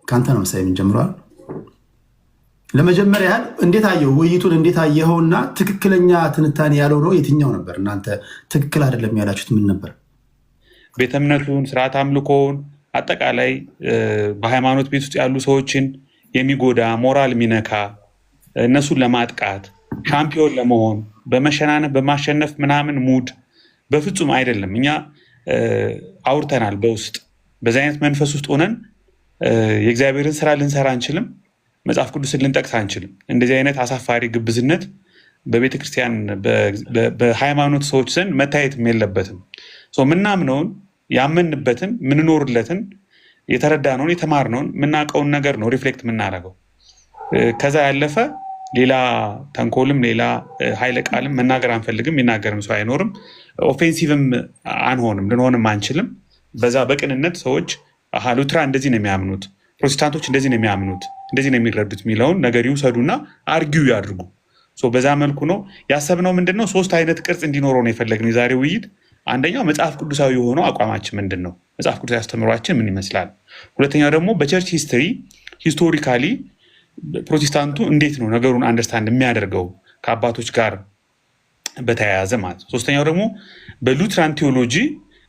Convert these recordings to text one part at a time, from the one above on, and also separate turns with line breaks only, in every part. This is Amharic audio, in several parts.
ካንተ ነው መሳይ የምንጀምረው። ለመጀመሪያ ያህል እንዴት አየው ውይይቱን እንዴት አየኸውና ትክክለኛ ትንታኔ ያለው ነው የትኛው ነበር? እናንተ ትክክል አይደለም ያላችሁት ምን ነበር?
ቤተ እምነቱን፣ ስርዓት አምልኮውን፣ አጠቃላይ በሃይማኖት ቤት ውስጥ ያሉ ሰዎችን የሚጎዳ ሞራል ሚነካ እነሱን ለማጥቃት ሻምፒዮን ለመሆን በመሸናነፍ በማሸነፍ ምናምን ሙድ በፍጹም አይደለም። እኛ አውርተናል በውስጥ በዚህ አይነት መንፈስ ውስጥ ሆነን የእግዚአብሔርን ስራ ልንሰራ አንችልም። መጽሐፍ ቅዱስን ልንጠቅስ አንችልም። እንደዚህ አይነት አሳፋሪ ግብዝነት በቤተ ክርስቲያን በሃይማኖት ሰዎች ዘንድ መታየትም የለበትም። ምናምነውን ያመንበትን ምንኖርለትን የተረዳነውን የተማርነውን ምናውቀውን ነገር ነው ሪፍሌክት የምናደርገው። ከዛ ያለፈ ሌላ ተንኮልም ሌላ ኃይለ ቃልም መናገር አንፈልግም። የሚናገርም ሰው አይኖርም። ኦፌንሲቭም አንሆንም ልንሆንም አንችልም። በዛ በቅንነት ሰዎች ሉትራ እንደዚህ ነው የሚያምኑት፣ ፕሮቴስታንቶች እንደዚህ ነው የሚያምኑት፣ እንደዚህ ነው የሚረዱት የሚለውን ነገር ይውሰዱና አርጊው ያድርጉ። በዛ መልኩ ነው ያሰብነው። ምንድነው 3 አይነት ቅርጽ እንዲኖረው ነው የፈለግነው የዛሬ ውይይት። አንደኛው መጽሐፍ ቅዱሳዊ የሆነው አቋማችን ምንድን ነው፣ መጽሐፍ ቅዱሳዊ አስተምሯችን ምን ይመስላል። ሁለተኛው ደግሞ በቸርች ሂስቶሪካሊ ፕሮቴስታንቱ እንዴት ነው ነገሩን አንደርስታንድ የሚያደርገው ከአባቶች ጋር በተያያዘ ማለት ነው። ሶስተኛው ደግሞ በሉትራን ቴዎሎጂ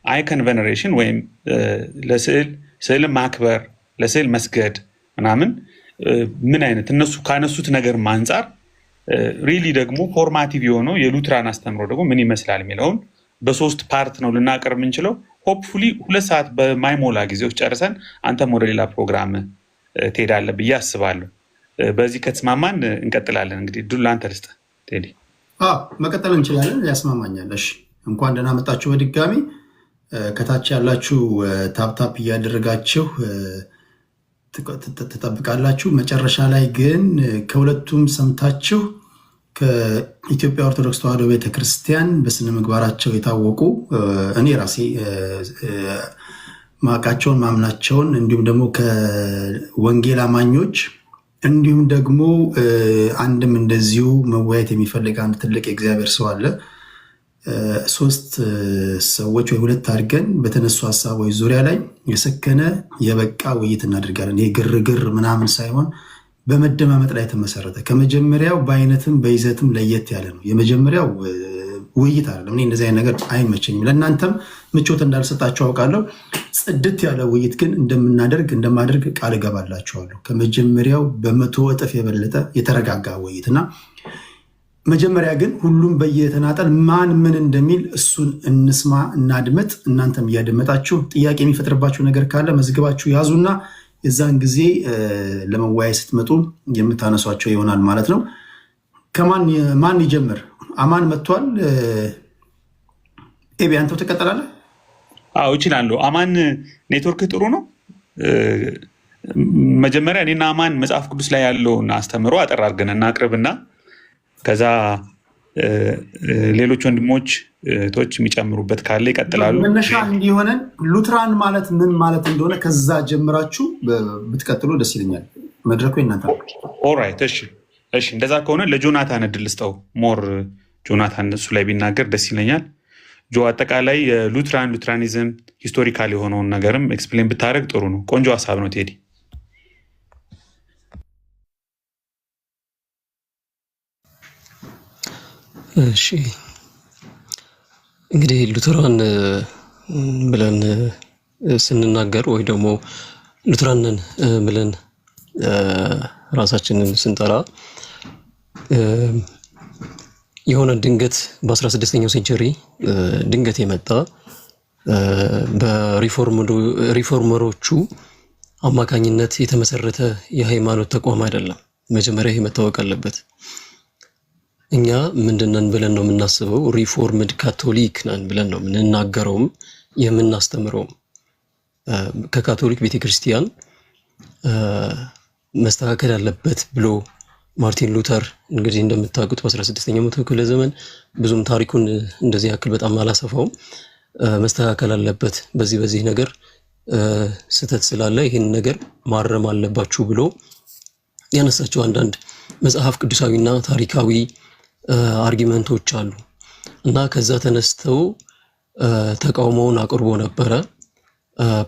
አይከን ቬነሬሽን ወይም ለስዕል ማክበር ለስዕል መስገድ ምናምን ምን አይነት እነሱ ካነሱት ነገር አንጻር ሪሊ ደግሞ ፎርማቲቭ የሆነው የሉትራን አስተምሮ ደግሞ ምን ይመስላል የሚለውን በ3 ፓርት ነው ልናቀርብ የምንችለው። ሆፕፉሊ 2 ሰዓት በማይሞላ ጊዜ ውስጥ ጨርሰን አንተም ወደ ሌላ ፕሮግራም ትሄዳለህ ብዬ አስባለሁ። በዚህ ከተስማማን እንቀጥላለን። እንግዲህ ድል አንተ ልስጥ ቴዲ።
መቀጠል እንችላለን። ያስማማኛል። እሺ እንኳን ደህና መጣችሁ በድጋሚ። ከታች ያላችሁ ታፕታፕ እያደረጋችሁ ትጠብቃላችሁ። መጨረሻ ላይ ግን ከሁለቱም ሰምታችሁ ከኢትዮጵያ ኦርቶዶክስ ተዋሕዶ ቤተክርስቲያን በስነ ምግባራቸው የታወቁ እኔ ራሴ ማቃቸውን ማምናቸውን እንዲሁም ደግሞ ከወንጌል አማኞች እንዲሁም ደግሞ አንድም እንደዚሁ መወያየት የሚፈልግ አንድ ትልቅ የእግዚአብሔር ሰው አለ። 3 ሰዎች ወይ 2 አድርገን በተነሱ ሀሳቦች ዙሪያ ላይ የሰከነ የበቃ ውይይት እናደርጋለን። ይሄ ግርግር ምናምን ሳይሆን በመደማመጥ ላይ የተመሰረተ ከመጀመሪያው በአይነትም በይዘትም ለየት ያለ ነው። የመጀመሪያው ውይይት አይደለም። እኔ እንደዚህ አይነት ነገር አይመቸኝም። ለእናንተም ምቾት እንዳልሰጣችሁ አውቃለሁ። ጽድት ያለ ውይይት ግን እንደማደርግ ቃል እገባላችኋለሁ። ከመጀመሪያው በ100 እጥፍ የበለጠ የተረጋጋ ውይይትና መጀመሪያ ግን ሁሉም በየተናጠል ማን ምን እንደሚል እሱን እንስማ፣ እናድመጥ። እናንተም እያደመጣችሁ ጥያቄ የሚፈጥርባችሁ ነገር ካለ መዝግባችሁ ያዙና የዛን ጊዜ ለመወያየት ስትመጡ የምታነሷቸው ይሆናል ማለት ነው። ማን ይጀምር? አማን መጥቷል። ኤቢ አንተው ትቀጥላለህ?
አዎ እችላለሁ። አማን ኔትወርክ ጥሩ ነው። መጀመሪያ እኔና አማን መጽሐፍ ቅዱስ ላይ ያለውን አስተምሮ አጠር አድርገን እናቅርብና ከዛ ሌሎች ወንድሞች እህቶች የሚጨምሩበት ካለ ይቀጥላሉ።
መነሻ እንዲሆነን ሉትራን ማለት ምን ማለት እንደሆነ ከዛ ጀምራችሁ ብትቀጥሉ ደስ ይለኛል። መድረኩ እናንተ ነው።
ኦልራይት እሺ እንደዛ ከሆነ ለጆናታን እድል ስጠው። ሞር ጆናታን እሱ ላይ ቢናገር ደስ ይለኛል። ጆ አጠቃላይ ሉትራኒዝም ሂስቶሪካል የሆነውን ነገርም ኤክስፕሌን ብታደርግ ጥሩ ነው። ቆንጆ ሀሳብ ነው ቴዲ።
እሺ እንግዲህ ሉትራን ብለን ስንናገር ወይ ደግሞ ሉትራንን ብለን ራሳችንን ስንጠራ የሆነ ድንገት በ16ኛው ሴንቸሪ ድንገት የመጣ በሪፎርመሮቹ አማካኝነት የተመሰረተ የሃይማኖት ተቋም አይደለም። መጀመሪያ ይሄ መታወቅ አለበት። እኛ ምንድነን ብለን ነው የምናስበው? ሪፎርምድ ካቶሊክ ነን ብለን ነው የምንናገረውም የምናስተምረውም። ከካቶሊክ ቤተክርስቲያን መስተካከል አለበት ብሎ ማርቲን ሉተር እንግዲህ እንደምታውቁት በ16ኛው መቶ ክፍለ ዘመን ብዙም ታሪኩን እንደዚህ ያክል በጣም አላሰፋውም። መስተካከል አለበት በዚህ ነገር ስተት ስላለ ይሄን ነገር ማረም አለባችሁ ብሎ ያነሳቸው አንዳንድ መጽሐፍ ቅዱሳዊና ታሪካዊ አርጊመንቶች አሉ እና ከዛ ተነስተው ተቃውሞውን አቅርቦ ነበረ።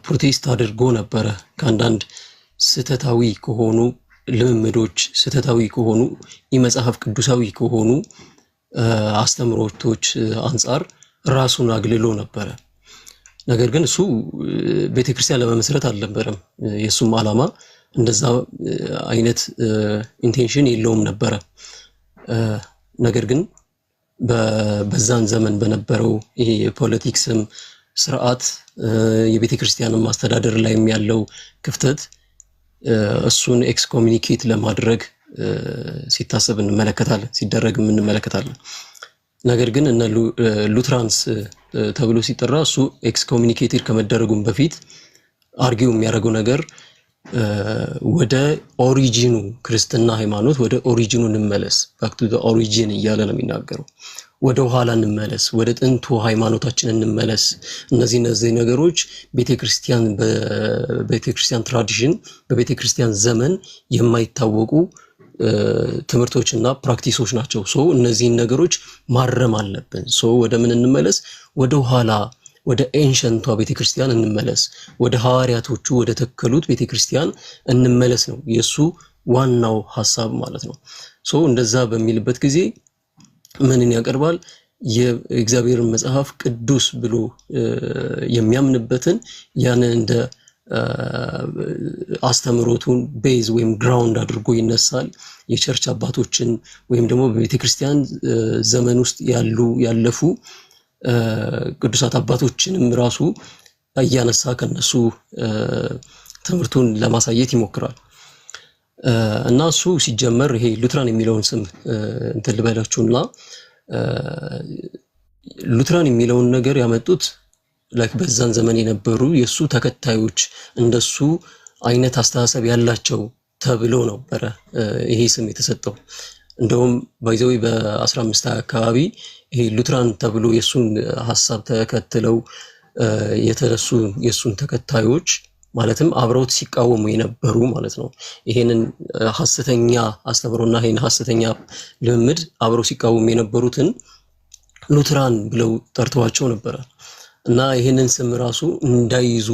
ፕሮቴስት አድርጎ ነበረ ከአንዳንድ ስተታዊ ከሆኑ ልምምዶች፣ ስተታዊ ከሆኑ የመጽሐፍ ቅዱሳዊ ከሆኑ አስተምሮቶች አንጻር ራሱን አግልሎ ነበረ። ነገር ግን እሱ ቤተክርስቲያን ለመመስረት አልነበረም። የሱም ዓላማ እንደዛ አይነት ኢንቴንሽን የለውም ነበረ። ነገር ግን በዛን ዘመን በነበረው ይሄ የፖለቲክስም ስርዓት የቤተክርስቲያንም ማስተዳደር ላይም ያለው ክፍተት እሱን ኤክስኮሚኒኬት ለማድረግ ሲታሰብ እንመለከታለን፣ ሲደረግም እንመለከታለን። ነገር ግን እነ ሉትራንስ ተብሎ ሲጠራ እሱ ኤክስኮሚኒኬትድ ከመደረጉም በፊት አርጊው የሚያደርገው ነገር ወደ ኦሪጂኑ ክርስትና ሃይማኖት ወደ ኦሪጂኑ እንመለስ፣ ባክ ቱ ዘ ኦሪጂን እያለ ነው የሚናገረው። ወደ ኋላ እንመለስ፣ ወደ ጥንቱ ሃይማኖታችን እንመለስ። እነዚህ ነገሮች ቤተክርስቲያን በቤተክርስቲያን ትራዲሽን በቤተክርስቲያን ዘመን የማይታወቁ ትምህርቶችና ፕራክቲሶች ናቸው። ሶ እነዚህን ነገሮች ማረም አለብን። ሶ ወደ ምን እንመለስ? ወደ ኋላ ወደ ኤንሸንቷ ቤተክርስቲያን እንመለስ፣ ወደ ሐዋርያቶቹ ወደ ተከሉት ቤተክርስቲያን እንመለስ ነው የሱ ዋናው ሐሳብ ማለት ነው። ሶ እንደዛ በሚልበት ጊዜ ምንን ያቀርባል? የእግዚአብሔርን መጽሐፍ ቅዱስ ብሎ የሚያምንበትን ያንን እንደ አስተምሮቱን ቤዝ ወይም ግራውንድ አድርጎ ይነሳል። የቸርች አባቶችን ወይም ደግሞ በቤተክርስቲያን ዘመን ውስጥ ያለፉ ቅዱሳት አባቶችንም ራሱ እያነሳ ከነሱ ትምህርቱን ለማሳየት ይሞክራል። እና እሱ ሲጀመር ይሄ ሉትራን የሚለውን ስም እንትን ልበላችሁና ሉትራን የሚለውን ነገር ያመጡት ላይክ በዛን ዘመን የነበሩ የሱ ተከታዮች እንደሱ አይነት አስተሳሰብ ያላቸው ተብሎ ነበረ ይሄ ስም የተሰጠው። እንደውም ባይዘው በ15 አካባቢ ይሄ ሉትራን ተብሎ የሱን ሐሳብ ተከትለው የተነሱ የሱን ተከታዮች ማለትም አብረውት ሲቃወሙ የነበሩ ማለት ነው። ይሄንን ሐሰተኛ አስተምሮና ይሄን ሐሰተኛ ልምምድ አብረው ሲቃወሙ የነበሩትን ሉትራን ብለው ጠርተዋቸው ነበረ። እና ይሄንን ስም ራሱ እንዳይዙ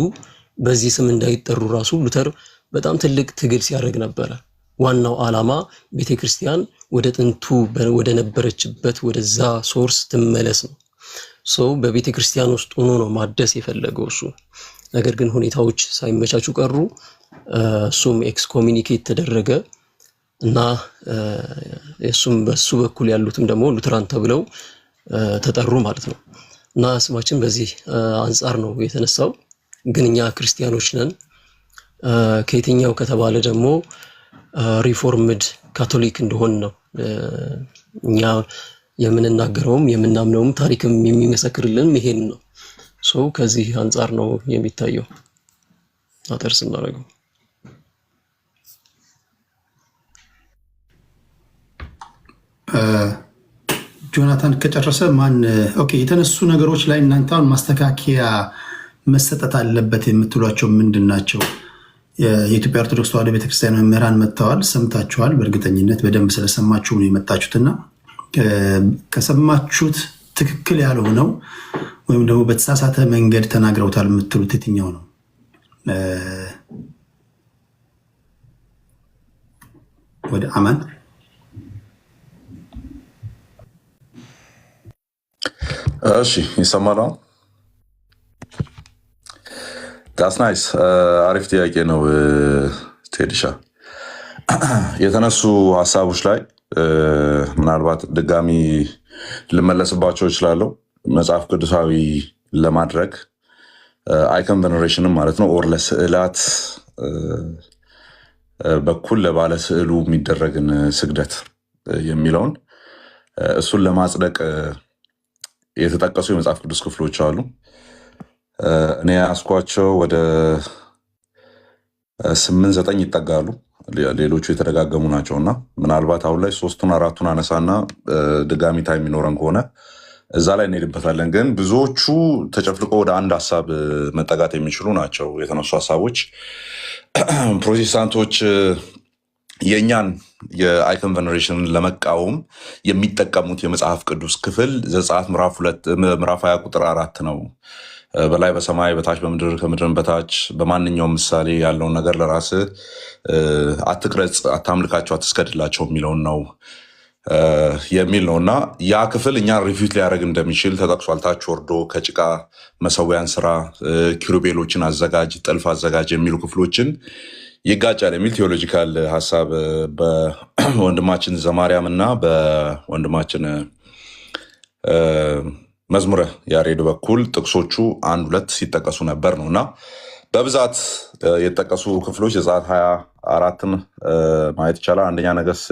በዚህ ስም እንዳይጠሩ ራሱ ሉተር በጣም ትልቅ ትግል ሲያደርግ ነበረ። ዋናው ዓላማ ቤተክርስቲያን ወደ ጥንቱ ወደ ነበረችበት ወደዛ ሶርስ ትመለስ ነው። ሶ በቤተክርስቲያን ውስጥ ሆኖ ነው ማደስ የፈለገው እሱ። ነገር ግን ሁኔታዎች ሳይመቻቹ ቀሩ። እሱም ኤክስኮሚኒኬት ተደረገ እና እሱም በሱ በኩል ያሉትም ደግሞ ሉትራን ተብለው ተጠሩ ማለት ነው። እና ስማችን በዚህ አንጻር ነው የተነሳው። ግን እኛ ክርስቲያኖች ነን። ከየትኛው ከተባለ ደግሞ ሪፎርምድ ካቶሊክ እንደሆን ነው እኛ የምንናገረውም የምናምነውም ታሪክም የሚመሰክርልን ይሄን ነው። ሶ ከዚህ አንጻር ነው የሚታየው። አጠርስ እናደርገው።
ጆናታን ከጨረሰ ማን ኦኬ። የተነሱ ነገሮች ላይ እናንተ አሁን ማስተካከያ መሰጠት አለበት የምትሏቸው ምንድን ናቸው? የኢትዮጵያ ኦርቶዶክስ ተዋሕዶ ቤተክርስቲያን መምህራን መጥተዋል፣ ሰምታችኋል። በእርግጠኝነት በደንብ ስለሰማችሁ ነው የመጣችሁትና ከሰማችሁት ትክክል ያልሆነው ወይም ደግሞ በተሳሳተ መንገድ ተናግረውታል የምትሉት የትኛው ነው? ወደ አማን
እሺ፣ ይሰማል። ዳስ ናይስ። አሪፍ ጥያቄ ነው ቴዲሻ። የተነሱ ሀሳቦች ላይ ምናልባት ድጋሚ ልመለስባቸው እችላለሁ። መጽሐፍ ቅዱሳዊ ለማድረግ አይከን ቬነሬሽንም ማለት ነው ኦር ለስዕላት በኩል ለባለ ስዕሉ የሚደረግን ስግደት የሚለውን እሱን ለማጽደቅ የተጠቀሱ የመጽሐፍ ቅዱስ ክፍሎች አሉ። እኔ ያስኳቸው ወደ 8-9 ይጠጋሉ። ሌሎቹ የተደጋገሙ ናቸውና ምናልባት አሁን ላይ 3-4 አነሳና ድጋሚ ታይም የሚኖረን ከሆነ እዛ ላይ እንሄድበታለን። ግን ብዙዎቹ ተጨፍልቆ ወደ አንድ ሀሳብ መጠጋት የሚችሉ ናቸው የተነሱ ሀሳቦች። ፕሮቴስታንቶች የእኛን የአይከን ቬነሬሽንን ለመቃወም የሚጠቀሙት የመጽሐፍ ቅዱስ ክፍል ዘጸአት ምዕራፍ 20 ቁጥር 4 ነው። በላይ በሰማይ በታች በምድር ከምድርም በታች በማንኛውም ምሳሌ ያለውን ነገር ለራስህ አትቅረጽ፣ አታምልካቸው፣ አትስገድላቸው የሚለውን ነው የሚል ነው እና ያ ክፍል እኛን ሪፊት ሊያደርግ እንደሚችል ተጠቅሷል። ታች ወርዶ ከጭቃ መሰዊያን ስራ፣ ኪሩቤሎችን አዘጋጅ፣ ጥልፍ አዘጋጅ የሚሉ ክፍሎችን ይጋጫል የሚል ቴዎሎጂካል ሀሳብ በወንድማችን ዘማርያም እና በወንድማችን መዝሙረ ያሬድ በኩል ጥቅሶቹ 1-2 ሲጠቀሱ ነበር ነው እና በብዛት የተጠቀሱ ክፍሎች ዘጸአት 24ን ማየት ይቻላል። አንደኛ ነገሥት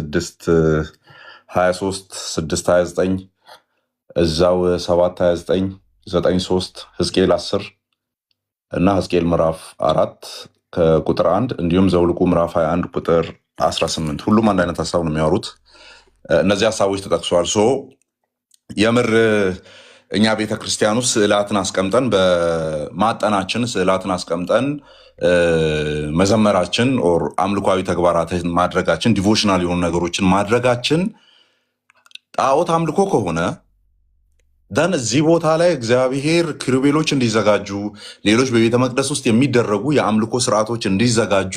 6:23 6:29 እዛው 7:29 9:3 ሕዝቅኤል 10 እና ሕዝቅኤል ምዕራፍ 4 ከቁጥር 1 እንዲሁም ዘውልቁ ምዕራፍ 21 ቁጥር 18 ሁሉም አንድ አይነት ሀሳብ ነው የሚያወሩት። እነዚህ ሀሳቦች ተጠቅሷል። የምር እኛ ቤተክርስቲያን ውስጥ ስዕላትን አስቀምጠን በማጠናችን ስዕላትን አስቀምጠን መዘመራችን ኦር አምልኳዊ ተግባራትን ማድረጋችን ዲቮሽናል የሆኑ ነገሮችን ማድረጋችን ጣዖት አምልኮ ከሆነ ደን እዚህ ቦታ ላይ እግዚአብሔር ኪሩቤሎች እንዲዘጋጁ ሌሎች በቤተ መቅደስ ውስጥ የሚደረጉ የአምልኮ ስርዓቶች እንዲዘጋጁ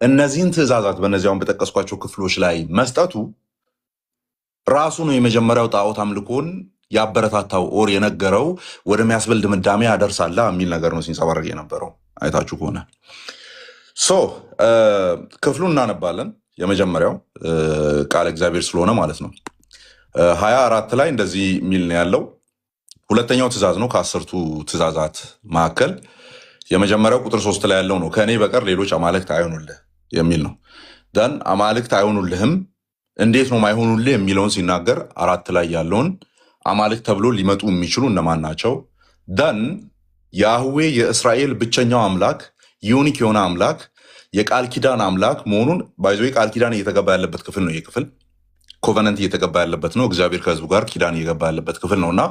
እነዚህን ትእዛዛት በእነዚያውን በጠቀስኳቸው ክፍሎች ላይ መስጠቱ ራሱ ነው የመጀመሪያው ጣዖት አምልኮን ያበረታታው ኦር የነገረው ወደሚያስበል ድምዳሜ ያደርሳላ የሚል ነገር ነው ሲንጸባረቅ የነበረው። አይታችሁ ከሆነ ክፍሉን እናነባለን። የመጀመሪያው ቃል እግዚአብሔር ስለሆነ ማለት ነው። 24 ላይ እንደዚህ የሚል ነው ያለው። ሁለተኛው ትእዛዝ ነው ከ10ቱ ትእዛዛት መካከል። የመጀመሪያው ቁጥር 3 ላይ ያለው ነው። ከእኔ በቀር ሌሎች አማልክት አይሆኑልህ የሚል ነው። ደን አማልክት አይሆኑልህም እንዴት ነው ማይሆኑልህ የሚለውን ሲናገር 4 ላይ ያለውን አማልክት ተብሎ ሊመጡ የሚችሉ እነማን ናቸው? ደን ያህዌ የእስራኤል ብቸኛው አምላክ ዩኒክ የሆነ አምላክ የቃል ኪዳን አምላክ መሆኑን ባይዞ ቃል ኪዳን እየተገባ ያለበት ክፍል ነው። ይህ ክፍል ኮቨነንት እየተገባ ያለበት ነው። እግዚአብሔር ከህዝቡ ጋር ኪዳን እየገባ ያለበት ክፍል ነውና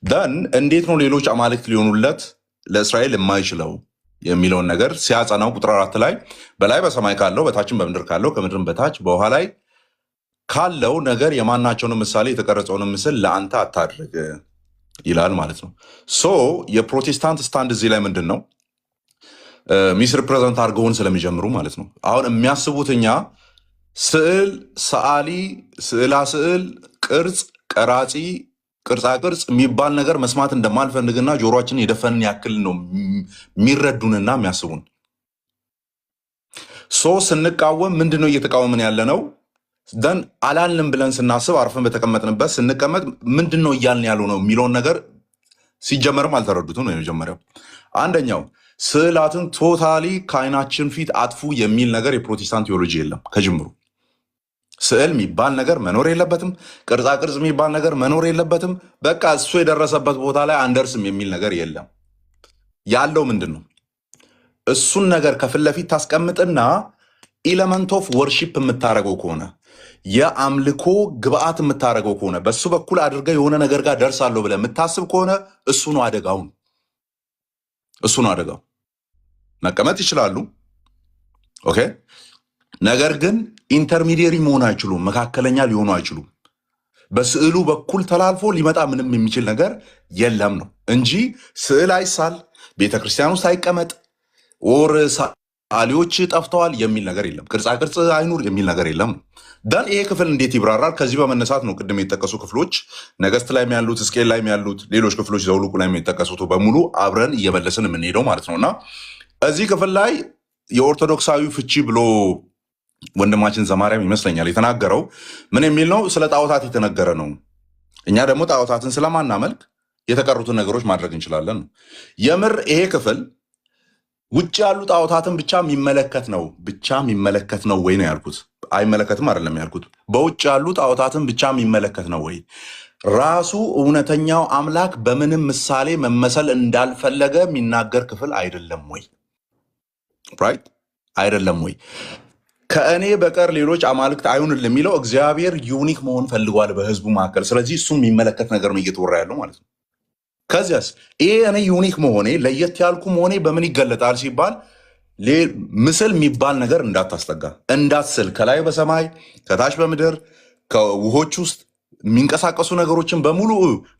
ደን እንዴት ነው ሌሎች አማልክት ሊሆኑለት ለእስራኤል የማይችለው የሚለውን ነገር ሲያጸናው ቁጥር 4 ላይ በላይ በሰማይ ካለው በታችን በምድር ካለው ከምድርም በታች በውሃ ላይ ካለው ነገር የማናቸውንም ምሳሌ የተቀረጸውንም ምስል ለአንተ አታድርግ ይላል ማለት ነው። የፕሮቴስታንት ስታንድ እዚህ ላይ ምንድን ነው? ሚስ ሪፕሬዘንት አድርገውን ስለሚጀምሩ ማለት ነው። አሁን የሚያስቡት እኛ ስዕል ሰዓሊ፣ ስዕላ ስዕል፣ ቅርጽ ቀራጺ፣ ቅርጻ ቅርጽ የሚባል ነገር መስማት እንደማልፈልግና ጆሮአችንን የደፈንን ያክል ነው የሚረዱንና የሚያስቡን። ስንቃወም ምንድነው እየተቃወምን ያለ ነው? ደን አላልንም ብለን ስናስብ አርፈን በተቀመጥንበት ስንቀመጥ ምንድን ነው እያልን ያሉ ነው የሚለውን ነገር ሲጀመርም አልተረዱትም ነው የመጀመሪያው። አንደኛው ስዕላትን ቶታሊ ከዓይናችን ፊት አጥፉ የሚል ነገር የፕሮቴስታንት ቴዎሎጂ የለም ከጅምሩ። ስዕል የሚባል ነገር መኖር የለበትም። ቅርጻ ቅርጽ የሚባል ነገር መኖር የለበትም። በቃ እሱ የደረሰበት ቦታ ላይ አንደርስም የሚል ነገር የለም። ያለው ምንድን ነው? እሱን ነገር ከፊት ለፊት ታስቀምጥና ኢለመንት ኦፍ ወርሺፕ የምታደርገው ከሆነ የአምልኮ ግብአት የምታደርገው ከሆነ በሱ በኩል አድርገ የሆነ ነገር ጋር ደርሳለሁ ብለህ የምታስብ ከሆነ እሱ ነው አደጋውን። እሱ ነው አደጋው። መቀመጥ ይችላሉ፣ ኦኬ። ነገር ግን ኢንተርሚዲየሪ መሆን አይችሉም፣ መካከለኛ ሊሆኑ አይችሉም። በስዕሉ በኩል ተላልፎ ሊመጣ ምንም የሚችል ነገር የለም ነው እንጂ ስዕል አይሳል፣ ቤተክርስቲያን ውስጥ አይቀመጥ፣ ወር ሰዓሊዎች ጠፍተዋል የሚል ነገር የለም። ቅርጻ ቅርጽ አይኑር የሚል ነገር የለም። ደን ይሄ ክፍል እንዴት ይብራራል? ከዚህ በመነሳት ነው ቅድም የተጠቀሱ ክፍሎች ነገሥት ላይም ያሉት ሕዝቅኤል ላይም ያሉት ሌሎች ክፍሎች ዘውልቁ ላይም የተጠቀሱት በሙሉ አብረን እየመለስን የምንሄደው ማለት ነውና እዚህ ክፍል ላይ የኦርቶዶክሳዊ ፍቺ ብሎ ወንድማችን ዘማርያም ይመስለኛል የተናገረው ምን የሚል ነው? ስለ ጣዖታት የተነገረ ነው። እኛ ደግሞ ጣዖታትን ስለማናመልክ የተቀሩትን ነገሮች ማድረግ እንችላለን ነው። የምር ይሄ ክፍል ውጭ ያሉ ጣዖታትን ብቻ የሚመለከት ነው ወይ ነው ያልኩት። አይመለከትም አይደለም ያልኩት። በውጭ ያሉ ጣዖታትን ብቻ የሚመለከት ነው ወይ? ራሱ እውነተኛው አምላክ በምንም ምሳሌ መመሰል እንዳልፈለገ የሚናገር ክፍል አይደለም ወይ? ራይት አይደለም ወይ? ከእኔ በቀር ሌሎች አማልክት አይሁንልህ የሚለው እግዚአብሔር ዩኒክ መሆን ፈልጓል በህዝቡ መካከል። ስለዚህ እሱን የሚመለከት ነገር ነው እየተወራ ያለው ማለት ነው። ከዚያስ ይሄ እኔ ዩኒክ መሆኔ ለየት ያልኩ መሆኔ በምን ይገለጣል ሲባል ምስል የሚባል ነገር እንዳታስጠጋ እንዳትስል፣ ከላይ በሰማይ ከታች በምድር ከውሆች ውስጥ የሚንቀሳቀሱ ነገሮችን በሙሉ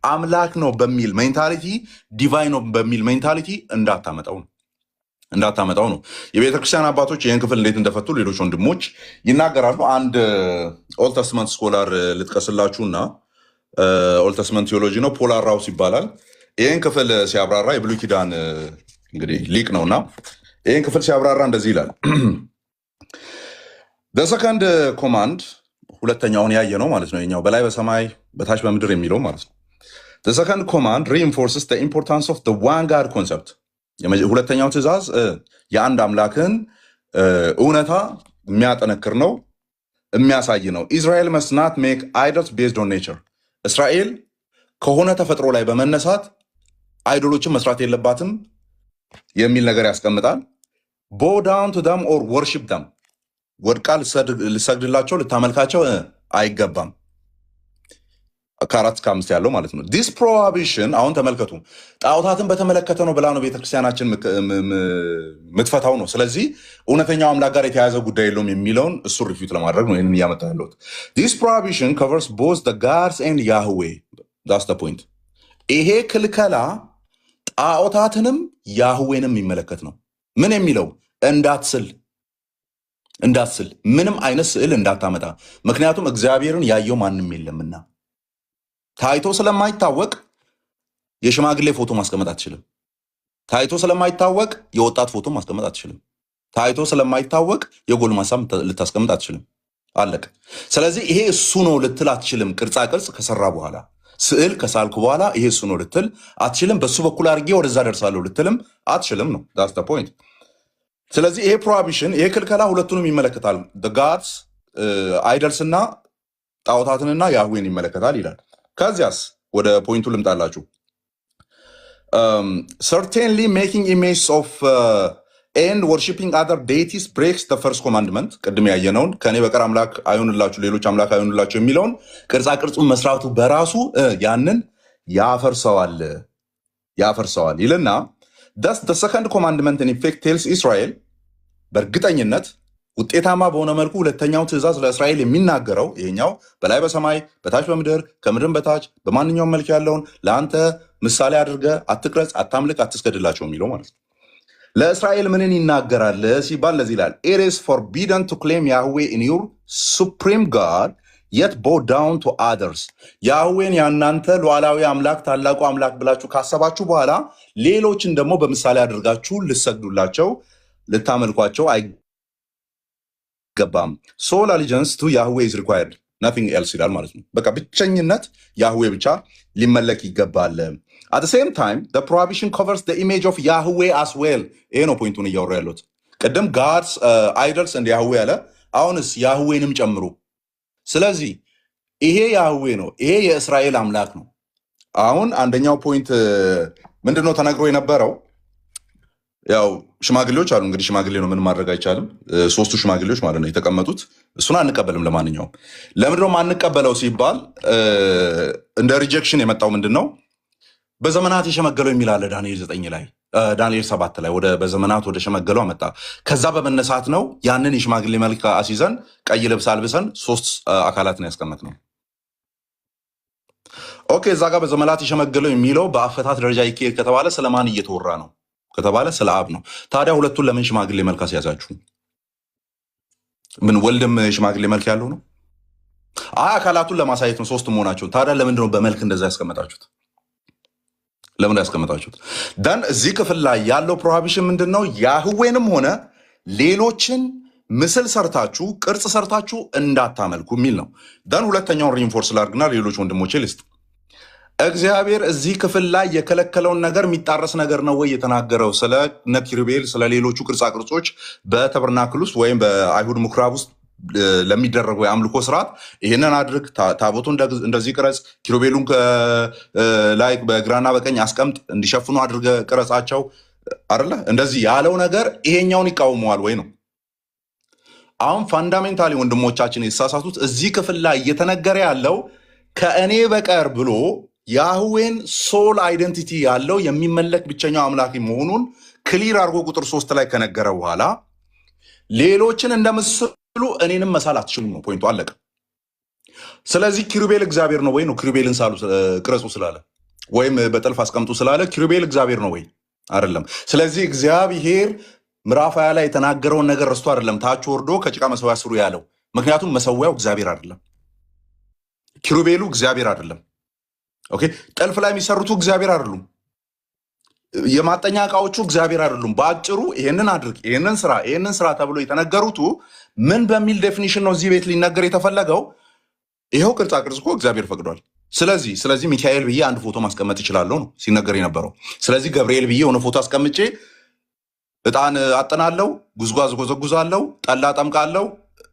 አምላክ ነው በሚል ሜንታሊቲ ዲቫይን ነው በሚል ሜንታሊቲ እንዳታመጣው ነው። የቤተክርስቲያን አባቶች ይህን ክፍል እንዴት እንደፈቱ ሌሎች ወንድሞች ይናገራሉ። አንድ ኦልድ ተስትመንት ስኮላር ልጥቀስላችሁና ኦልድ ተስትመንት ቴዎሎጂ ነው፣ ፖላር ራውስ ይባላል። ይህን ክፍል ሲያብራራ የብሉይ ኪዳን እንግዲህ ሊቅ ነውና ይህን ክፍል ሲያብራራ እንደዚህ ይላል። በሰከንድ ኮማንድ ሁለተኛውን ያየ ነው ማለት ነው። የኛው በላይ በሰማይ በታች በምድር የሚለው ማለት ነው። ሰከንድ ኮማንድ ሪኢንፎርስስ ዘ ኢምፖርታንስ ኦፍ ዘ ዋን ጋድ ኮንሰፕት። ሁለተኛው ትእዛዝ የአንድ አምላክን እውነታ የሚያጠነክር ነው፣ የሚያሳይ ነው። ኢዝራኤል መስት ናት ሜክ አይዶልስ ቤዝድ ኦን ኔቸር። እስራኤል ከሆነ ተፈጥሮ ላይ በመነሳት አይዶሎችን መስራት የለባትም የሚል ነገር ያስቀምጣል። ቦ ዳውን ቱ ደም ኦር ወርሺፕ ደም፣ ወድቃ ልሰግድላቸው ልታመልካቸው አይገባም። ከ4 እስከ 5 ያለው ማለት ነው። ዲስ ፕሮሂቢሽን አሁን ተመልከቱ፣ ጣዖታትን በተመለከተ ነው ብላ ነው ቤተክርስቲያናችን ምትፈታው ነው። ስለዚህ እውነተኛው አምላክ ጋር የተያያዘ ጉዳይ የለውም የሚለውን እሱ ሪፊት ለማድረግ ነው ይህንን እያመጣ ያለሁት። ዲስ ፕሮሂቢሽን ኮቨርስ ቦዝ ዘ ጋድስ ኤንድ ያህዌ። ዳስ ዘ ፖይንት። ይሄ ክልከላ ጣዖታትንም ያህዌንም የሚመለከት ነው። ምን የሚለው? እንዳትስል፣ ምንም አይነት ስዕል እንዳታመጣ። ምክንያቱም እግዚአብሔርን ያየው ማንም የለምና። ታይቶ ስለማይታወቅ የሽማግሌ ፎቶ ማስቀመጥ አትችልም። ታይቶ ስለማይታወቅ የወጣት ፎቶ ማስቀመጥ አትችልም። ታይቶ ስለማይታወቅ የጎልማሳ ልታስቀምጥ አትችልም። አለቀ። ስለዚህ ይሄ እሱ ነው ልትል አትችልም። ቅርጻ ቅርጽ ከሰራ በኋላ ስዕል ከሳልኩ በኋላ ይሄ እሱ ነው ልትል አትችልም። በሱ በኩል አድርጌ ወደዛ ደርሳለሁ ልትልም አትችልም ነው። ዳትስ ዘ ፖይንት። ስለዚህ ይሄ ፕሮሂቢሽን ይሄ ክልከላ ሁለቱንም ይመለከታል። ጋድስ አይደልስና ጣዖታትንና ያህዌን ይመለከታል ይላል። ከዚያስ ወደ ፖይንቱ ልምጣላችሁ። ሰርቴንሊ ሜኪንግ ኢሜጅስ ኦፍ ኤንድ ወርሺፒንግ አዘር ዴይቲስ ብሬክስ ዘ ፈርስት ኮማንድመንት። ቅድም ያየነውን ከእኔ በቀር አምላክ አይሆንላችሁ ሌሎች አምላክ አይሆንላችሁ የሚለውን ቅርጻ ቅርጹን መስራቱ በራሱ ያንን ያፈርሰዋል ይልና thus the second commandment in effect tells Israel በእርግጠኝነት ውጤታማ በሆነ መልኩ ሁለተኛው ትእዛዝ ለእስራኤል የሚናገረው ይሄኛው በላይ በሰማይ በታች በምድር ከምድርም በታች በማንኛውም መልክ ያለውን ለአንተ ምሳሌ አድርገ አትቅረጽ፣ አታምልክ፣ አትስገድላቸው የሚለው ማለት ነው። ለእስራኤል ምንን ይናገራል ሲባል ለዚህ ይላል it is forbidden to claim Yahweh in your supreme God yet bow down to others። ያህዌን ያናንተ ሉዓላዊ አምላክ ታላቁ አምላክ ብላችሁ ካሰባችሁ በኋላ ሌሎችን ደግሞ በምሳሌ አድርጋችሁ ልሰግዱላቸው ልታመልኳቸው አይገባም። ሶል አሊጀንስ ቱ ያህዌ is required nothing else ይላል ማለት ነው። በቃ ብቸኝነት ያህዌ ብቻ ሊመለክ ይገባል። at the same time the prohibition covers the image of Yahweh as well። ይሄ ነው ፖይንቱን እያወራ ያለሁት። ቅድም ጋድስ አይደልስ እንደ ያህዌ አለ፣ አሁንስ ያህዌንም ጨምሩ። ስለዚህ ይሄ ያህዌ ነው፣ ይሄ የእስራኤል አምላክ ነው። አሁን አንደኛው ፖይንት ምንድነው ተነግሮ የነበረው? ያው ሽማግሌዎች አሉ። እንግዲህ ሽማግሌ ነው፣ ምን ማድረግ አይቻልም። 3ቱ ሽማግሌዎች ማለት ነው የተቀመጡት። እሱን አንቀበልም። ለማንኛውም ለምንድነው ማንቀበለው ሲባል እንደ ሪጀክሽን የመጣው ምንድነው? በዘመናት የሸመገለው የሚል አለ ዳንኤል 9 ላይ ዳንኤል 7 ላይ በዘመናት ወደ ሸመገለው አመጣ። ከዛ በመነሳት ነው ያንን የሽማግሌ መልክ አስይዘን ቀይ ልብስ አልብሰን 3 አካላትን ያስቀመጥነው። ኦኬ፣ እዛ ጋር በዘመናት የሸመገለው የሚለው በአፈታት ደረጃ ይካሄድ ከተባለ ስለማን እየተወራ ነው ከተባለ ስለ አብ ነው። ታዲያ ሁለቱን ለምን ሽማግሌ መልክ አስያዛችሁ? ምን ወልድም ሽማግሌ መልክ ያለው ነው? አካላቱን ለማሳየት ነው 3 መሆናቸው። ታዲያ ለምንድነው በመልክ እንደዛ ያስቀመጣችሁት? ለምን ያስቀመጣችሁት? ደን እዚህ ክፍል ላይ ያለው ፕሮሂቢሽን ምንድነው? ያህዌንም ሆነ ሌሎችን ምስል ሰርታችሁ ቅርጽ ሰርታችሁ እንዳታመልኩ የሚል ነው። ደን ሁለተኛውን ሪንፎርስ ላድርግና ሌሎች ወንድሞቼ ልስጥ። እግዚአብሔር እዚህ ክፍል ላይ የከለከለውን ነገር የሚጣረስ ነገር ነው ወይ የተናገረው? ስለ ኪሩቤል ስለ ሌሎቹ ቅርጻ ቅርጾች በተበርናክል ውስጥ ወይም በአይሁድ ምኩራብ ውስጥ ለሚደረገው የአምልኮ ስርዓት ይህንን አድርግ፣ ታቦቱ እንደዚህ ቅረጽ፣ ኪሩቤሉን ላይ በግራና በቀኝ አስቀምጥ፣ እንዲሸፍኑ አድርገ ቅረጻቸው አይደለ? እንደዚህ ያለው ነገር ይሄኛውን ይቃወመዋል ወይ ነው። አሁን ፋንዳሜንታሊ ወንድሞቻችን የተሳሳቱት እዚህ ክፍል ላይ እየተነገረ ያለው ከእኔ በቀር ብሎ ያህዌን ሶል አይደንቲቲ ያለው የሚመለክ ብቸኛው አምላክ መሆኑን ክሊር አድርጎ ቁጥር 3 ላይ ከነገረ በኋላ ሌሎችን እንደምስሉ እኔንም መሳል አትችሉም ነው ፖይንቱ። አለቀ። ስለዚህ ኪሩቤል እግዚአብሔር ነው ወይ ነው? ኪሩቤልን ሳሉ ቅረጹ ስላለ ወይም በጠልፍ አስቀምጡ ስላለ ኪሩቤል እግዚአብሔር ነው ወይ? አይደለም። ስለዚህ እግዚአብሔር ምዕራፍ 20 ላይ የተናገረውን ነገር ረስቶ አይደለም ታች ወርዶ ከጭቃ መሰዊያ ስሩ ያለው። ምክንያቱም መሰዊያው እግዚአብሔር አይደለም፣ ኪሩቤሉ እግዚአብሔር አይደለም። ኦኬ፣ ጠልፍ ላይ የሚሰሩት እግዚአብሔር አይደሉም፣ የማጠኛ እቃዎቹ እግዚአብሔር አይደሉም። በአጭሩ ይሄንን አድርግ፣ ይሄንን ስራ ተብሎ የተነገሩት ምን በሚል ዴፊኒሽን ነው እዚህ ቤት ሊነገር የተፈለገው? ይሄው ቅርጻ ቅርጽ እኮ እግዚአብሔር ፈቅዷል። ስለዚህ ሚካኤል ብዬ አንድ ፎቶ ማስቀመጥ እችላለሁ ነው ሲነገር የነበረው። ስለዚህ ገብርኤል ብዬ የሆነ ፎቶ አስቀምጬ እጣን አጥናለሁ፣ ጉዝጓዝ ጎዘጉዛለሁ፣ ጠላ ጠምቃለሁ፣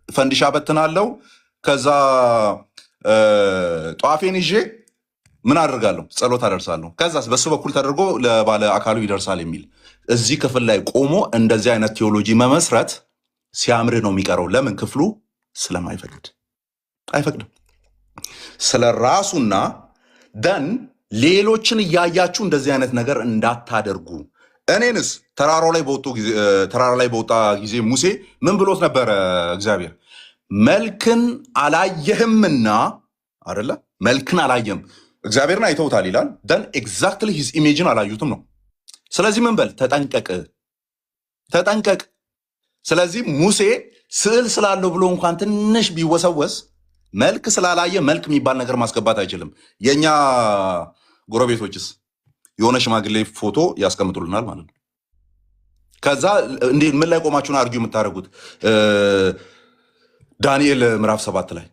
ፈንዲሻ በትናለሁ፣ ከዛ ጧፌን ይዤ ምን አደርጋለሁ? ጸሎት አደርሳለሁ። ከዛስ በሱ በኩል ተደርጎ ለባለ አካሉ ይደርሳል የሚል እዚህ ክፍል ላይ ቆሞ እንደዚህ አይነት ቴዎሎጂ መመስረት ሲያምር ነው የሚቀረው። ለምን? ክፍሉ ስለማይፈቅድ አይፈቅድም። ስለ ራሱና ደን ሌሎችን እያያችሁ እንደዚህ አይነት ነገር እንዳታደርጉ። እኔንስ ተራራ ላይ በወጣ ጊዜ ሙሴ ምን ብሎት ነበረ? እግዚአብሔር መልክን አላየህምና አይደለ? መልክን አላየም፣ እግዚአብሔርን አይተውታል ይላል። ደን ኤግዛክትሊ ሂዝ ኢሜጅን አላዩትም ነው። ስለዚህ ምን በል? ተጠንቀቅ። ስለዚህ ሙሴ ስዕል ስላለው ብሎ እንኳን ትንሽ ቢወሰወስ መልክ ስላላየ መልክ የሚባል ነገር ማስገባት አይችልም። የኛ ጎረቤቶችስ የሆነ ሽማግሌ ፎቶ ያስቀምጡልናል ማለት ነው። ከዛ እንዴ ምን ላይ ቆማችሁን አርጊው የምታደርጉት? ዳንኤል ምዕራፍ 7 ላይ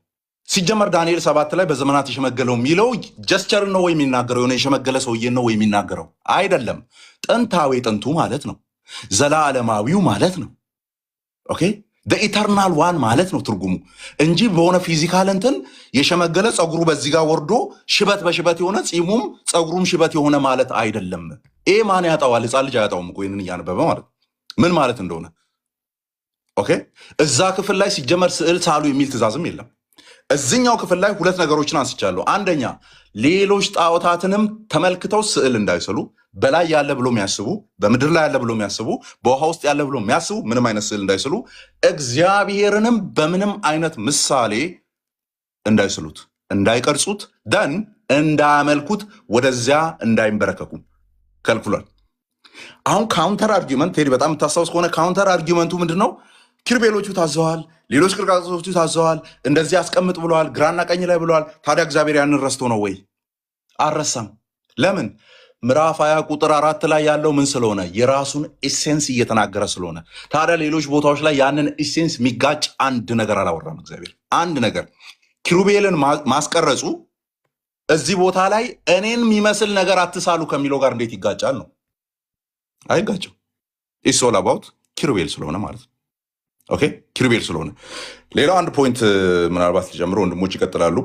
ሲጀመር ዳንኤል 7 ላይ በዘመናት የሸመገለው የሚለው ጀስቸር ነው ወይ የሚናገረው? የሆነ የሸመገለ ሰውዬ ነው ወይ የሚናገረው? አይደለም። ጥንቱ ማለት ነው። ዘላለማዊው ማለት ነው። ኦኬ ኢተርናል ዋን ማለት ነው ትርጉሙ እንጂ በሆነ ፊዚካል እንትን የሸመገለ ፀጉሩ በዚህ ጋር ወርዶ ሽበት በሽበት የሆነ ፂሙም ፀጉሩም ሽበት የሆነ ማለት አይደለም። ይሄ ማን ያጣዋል? ሕፃን ልጅ አያጣውም እኮ ይህንን እያነበበ ማለት ምን ማለት እንደሆነ። ኦኬ እዛ ክፍል ላይ ሲጀመር ስዕል ሳሉ የሚል ትእዛዝም የለም። እዚኛው ክፍል ላይ ሁለት ነገሮችን አንስቻለሁ። አንደኛ ሌሎች ጣዖታትንም ተመልክተው ስዕል እንዳይስሉ፣ በላይ ያለ ብሎ የሚያስቡ፣ በምድር ላይ ያለ ብሎ የሚያስቡ፣ በውሃ ውስጥ ያለ ብሎ የሚያስቡ ምንም አይነት ስዕል እንዳይስሉ፣ እግዚአብሔርንም በምንም አይነት ምሳሌ እንዳይስሉት፣ እንዳይቀርጹት፣ ደን እንዳያመልኩት፣ ወደዚያ እንዳይንበረከኩ ከልክሏል። አሁን ካውንተር አርጊመንት ቴዲ በጣም የምታስታውስ ከሆነ ካውንተር አርጊመንቱ ምንድን ነው? ኪሩቤሎቹ ታዘዋል፣ ሌሎች ቅርቃጾቹ ታዘዋል፣ እንደዚህ አስቀምጥ ብለዋል፣ ግራና ቀኝ ላይ ብለዋል። ታዲያ እግዚአብሔር ያንን ረስቶ ነው ወይ? አልረሳም። ለምን? ምዕራፍ 20 ቁጥር 4 ላይ ያለው ምን ስለሆነ? የራሱን ኤሴንስ እየተናገረ ስለሆነ። ታዲያ ሌሎች ቦታዎች ላይ ያንን ኤሴንስ የሚጋጭ አንድ ነገር አላወራም እግዚአብሔር። አንድ ነገር ኪሩቤልን ማስቀረጹ እዚህ ቦታ ላይ እኔን የሚመስል ነገር አትሳሉ ከሚለው ጋር እንዴት ይጋጫል ነው? አይጋጭም። ኢትስ ኦል አባውት ኪሩቤል ስለሆነ ማለት ነው። ኦኬ ኪሩቤል ስለሆነ። ሌላው አንድ ፖይንት ምናልባት ሊጨምሩ ወንድሞች ይቀጥላሉ።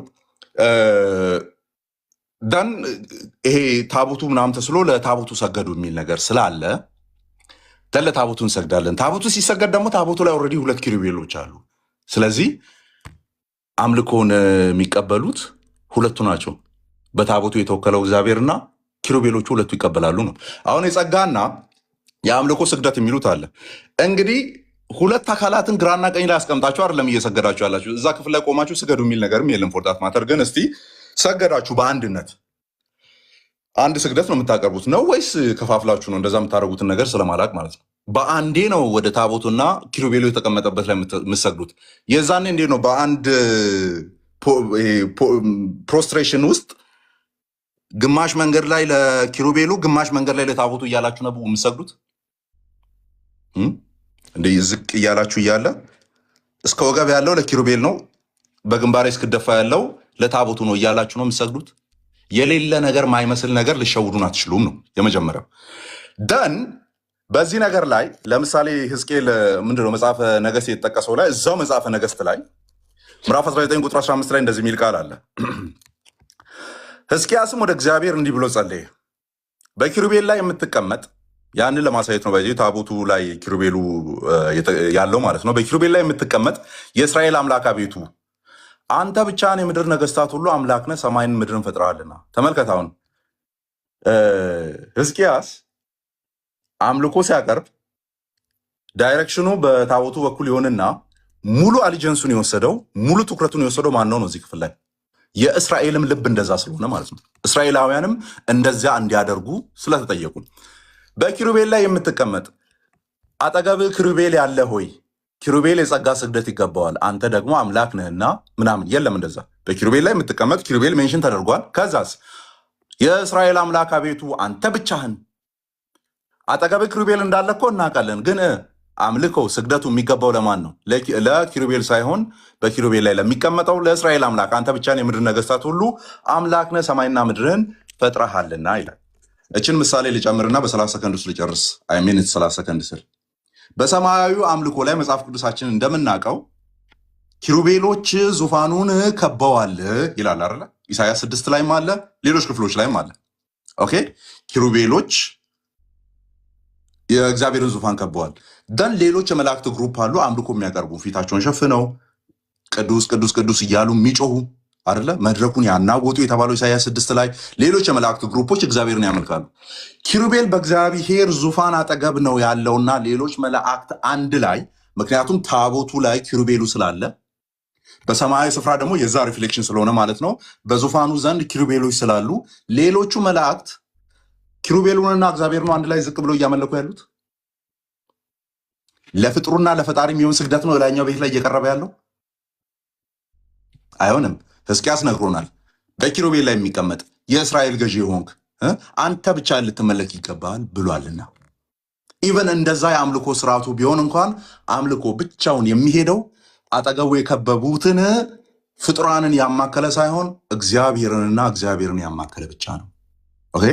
ዳን ይሄ ታቦቱ ምናምን ተስሎ ለታቦቱ ሰገዱ የሚል ነገር ስላለ ደን ለታቦቱ እንሰግዳለን። ታቦቱ ሲሰገድ ደግሞ ታቦቱ ላይ ኦልሬዲ 2 ኪሩቤሎች አሉ። ስለዚህ አምልኮን የሚቀበሉት ሁለቱ ናቸው። በታቦቱ የተወከለው እግዚአብሔርና ኪሩቤሎቹ ሁለቱ ይቀበላሉ ነው። አሁን የጸጋና የአምልኮ ስግደት የሚሉት አለ። እንግዲህ ሁለት አካላትን ግራና ቀኝ ላይ አስቀምጣችሁ አይደለም እየሰገዳችሁ ያላችሁ። እዛ ክፍል ላይ ቆማችሁ ስገዱ የሚል ነገርም የለም። ፎርዳት ማተር ግን እስቲ ሰገዳችሁ በአንድነት አንድ ስግደት ነው የምታቀርቡት ነው ወይስ ከፋፍላችሁ ነው? እንደዛ የምታደርጉትን ነገር ስለማላቅ ማለት ነው። በአንዴ ነው ወደ ታቦቱና ኪሩቤሉ የተቀመጠበት ላይ የምትሰግዱት። የዛኔ እንዴት ነው በአንድ ፕሮስትሬሽን ውስጥ ግማሽ መንገድ ላይ ለኪሩቤሉ ግማሽ መንገድ ላይ ለታቦቱ እያላችሁ ነው የምትሰግዱት? እንደ ዝቅ እያላችሁ እያለ እስከ ወገብ ያለው ለኪሩቤል ነው፣ በግንባሬ እስክደፋ ያለው ለታቦቱ ነው እያላችሁ ነው የምትሰግዱት። የሌለ ነገር ማይመስል ነገር ልሸውዱን አትችሉም ነው የመጀመሪያው። ደን በዚህ ነገር ላይ ለምሳሌ ሕዝቅኤል ምንድነው መጽሐፈ ነገሥት የተጠቀሰው ላይ እዛው መጽሐፈ ነገሥት ላይ ምዕራፍ 19 ቁጥር 15 ላይ እንደዚህ የሚል ቃል አለ። ሕዝቅያስም ወደ እግዚአብሔር እንዲህ ብሎ ጸለየ። በኪሩቤል ላይ የምትቀመጥ ያንን ለማሳየት ነው። በዚህ ታቦቱ ላይ ኪሩቤሉ ያለው ማለት ነው። በኪሩቤል ላይ የምትቀመጥ የእስራኤል አምላክ አቤቱ አንተ ብቻህን የምድር ነገስታት ሁሉ አምላክ ነህ፣ ሰማይን ምድርን ፈጥረሃልና። ተመልከት፣ አሁን ሕዝቅያስ አምልኮ ሲያቀርብ ዳይሬክሽኑ በታቦቱ በኩል ይሆንና ሙሉ አሊጀንሱን የወሰደው ሙሉ ትኩረቱን የወሰደው ማን ነው? እዚህ ክፍል ላይ የእስራኤልም ልብ እንደዛ ስለሆነ ማለት ነው። እስራኤላውያንም እንደዚያ እንዲያደርጉ ስለተጠየቁ በኪሩቤል ላይ የምትቀመጥ አጠገብህ ኪሩቤል ያለ ሆይ ኪሩቤል የጸጋ ስግደት ይገባዋል፣ አንተ ደግሞ አምላክ ነህና ምናምን የለም። እንደዛ በኪሩቤል ላይ የምትቀመጥ ኪሩቤል ሜንሽን ተደርጓል። ከዛስ የእስራኤል አምላክ አቤቱ አንተ ብቻህን አጠገብህ ኪሩቤል እንዳለ እኮ እናውቃለን። ግን አምልኮው ስግደቱ የሚገባው ለማን ነው? ለኪሩቤል ሳይሆን በኪሩቤል ላይ ለሚቀመጠው ለእስራኤል አምላክ አንተ ብቻህን የምድር ነገስታት ሁሉ አምላክ ነህ፣ ሰማይና ምድርን ፈጥረሃልና ይላል። እችን ምሳሌ ልጨምርና በ30 ሰከንድ ውስጥ ልጨርስ። አይሚን 30 ሰከንድ ስል በሰማያዊ አምልኮ ላይ መጽሐፍ ቅዱሳችን እንደምናውቀው ኪሩቤሎች ዙፋኑን ከበዋል ይላል አይደለ? ኢሳያስ 6 ላይም አለ፣ ሌሎች ክፍሎች ላይም አለ። ኦኬ ኪሩቤሎች የእግዚአብሔርን ዙፋን ከበዋል። ደን ሌሎች የመላእክት ግሩፕ አሉ፣ አምልኮ የሚያቀርቡ ፊታቸውን ሸፍነው ቅዱስ ቅዱስ ቅዱስ እያሉ የሚጮሁ አይደለ? መድረኩን ያናወጡ የተባለው ኢሳያስ 6 ላይ ሌሎች የመላእክት ግሩፖች እግዚአብሔርን ያመልካሉ። ኪሩቤል በእግዚአብሔር ዙፋን አጠገብ ነው ያለውና ሌሎች መላእክት አንድ ላይ፣ ምክንያቱም ታቦቱ ላይ ኪሩቤሉ ስላለ በሰማያዊ ስፍራ ደግሞ የዛ ሪፍሌክሽን ስለሆነ ማለት ነው። በዙፋኑ ዘንድ ኪሩቤሎች ስላሉ ሌሎቹ መላእክት ኪሩቤሉንና እግዚአብሔርን አንድ ላይ ዝቅ ብለው እያመለኩ ያሉት ለፍጥሩና ለፈጣሪ የሚሆን ስግደት ነው ላይኛው ቤት ላይ እየቀረበ ያለው አይሆንም። ሕዝቅያስ ነግሮናል። በኪሩቤል ላይ የሚቀመጥ የእስራኤል ገዢ የሆንክ አንተ ብቻ ልትመለክ ይገባል ብሏልና። ኢቨን እንደዛ የአምልኮ ስርዓቱ ቢሆን እንኳን አምልኮ ብቻውን የሚሄደው አጠገቡ የከበቡትን ፍጡራንን ያማከለ ሳይሆን እግዚአብሔርንና እግዚአብሔርን ያማከለ ብቻ ነው። ኦኬ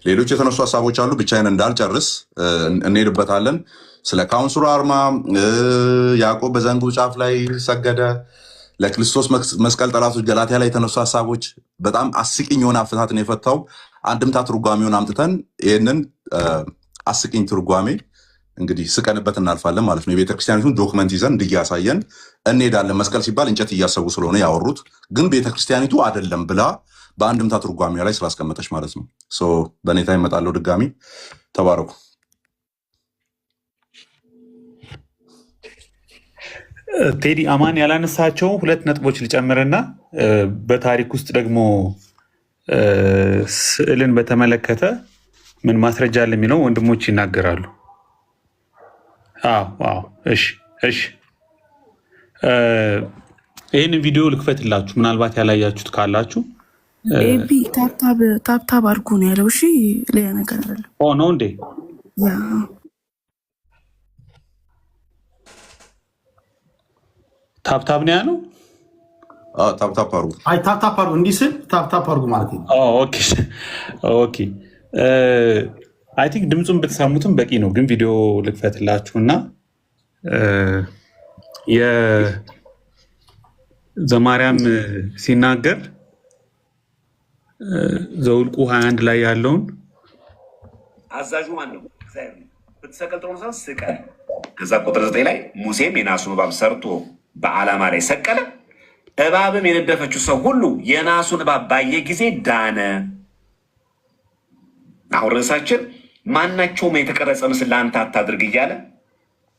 ሌሎች የተነሱ ሀሳቦች አሉ። ብቻዬን እንዳልጨርስ እንሄድበታለን። ስለ ካውንስሉ አርማ ያዕቆብ በዘንጉ ጫፍ ላይ ሰገደ፣ ለክርስቶስ መስቀል ጠላቶች ገላትያ ላይ የተነሱ ሀሳቦች በጣም አስቂኝ የሆነ አፈታትን የፈታው አንድምታ ትርጓሜውን አምጥተን ይህንን አስቂኝ ትርጓሜ እንግዲህ ስቀንበት እናልፋለን ማለት ነው። የቤተክርስቲያኒቱን ዶክመንት ይዘን እንዲያሳየን እንሄዳለን። መስቀል ሲባል እንጨት እያሰቡ ስለሆነ ያወሩት፣ ግን ቤተክርስቲያኒቱ አይደለም ብላ በአንድምታ ትርጓሜ ላይ ስላስቀመጠች ማለት ነው። በኔታ ይመጣለው። ድጋሚ ተባረኩ።
ቴዲ አማን ያላነሳቸው 2 ነጥቦች ልጨምርና በታሪክ ውስጥ ደግሞ ስዕልን በተመለከተ ምን ማስረጃ አለ የሚለው ወንድሞች ይናገራሉ። እሺ ይህንን ቪዲዮ ልክፈትላችሁ፣ ምናልባት ያላያችሁት ካላችሁ።
ኤቢ ታብታብ አድርጎ ነው ያለው። እሺ ሌላ ነገር አለ
ነው እንዴ? ታብታብ ነው ያለው።
ታብታብ አድርጉ።
አይ ታብታብ አድርጉ እንዲህ ስል ታብታብ አድርጉ ማለት ነው።
ኦኬ አይ ቲንክ ድምፁን ብትሰሙትም በቂ ነው። ግን ቪዲዮ ልክፈትላችሁና የዘማርያም ሲናገር ዘውልቁ 21 ላይ ያለውን
አዛዡ ማን ነው? እግዚአብሔር ነው። ብትሰቀል ጥሩ ነው፣ ስቀል። ከዛ ቁጥር 9 ላይ ሙሴም የናሱን እባብ ሰርቶ በዓላማ ላይ ሰቀለ። እባብም የነደፈችው ሰው ሁሉ የናሱን እባብ ባየ ጊዜ ዳነ። አሁን ርዕሳችን ማናቸውም የተቀረጸ ምስል ለአንተ አታድርግ እያለ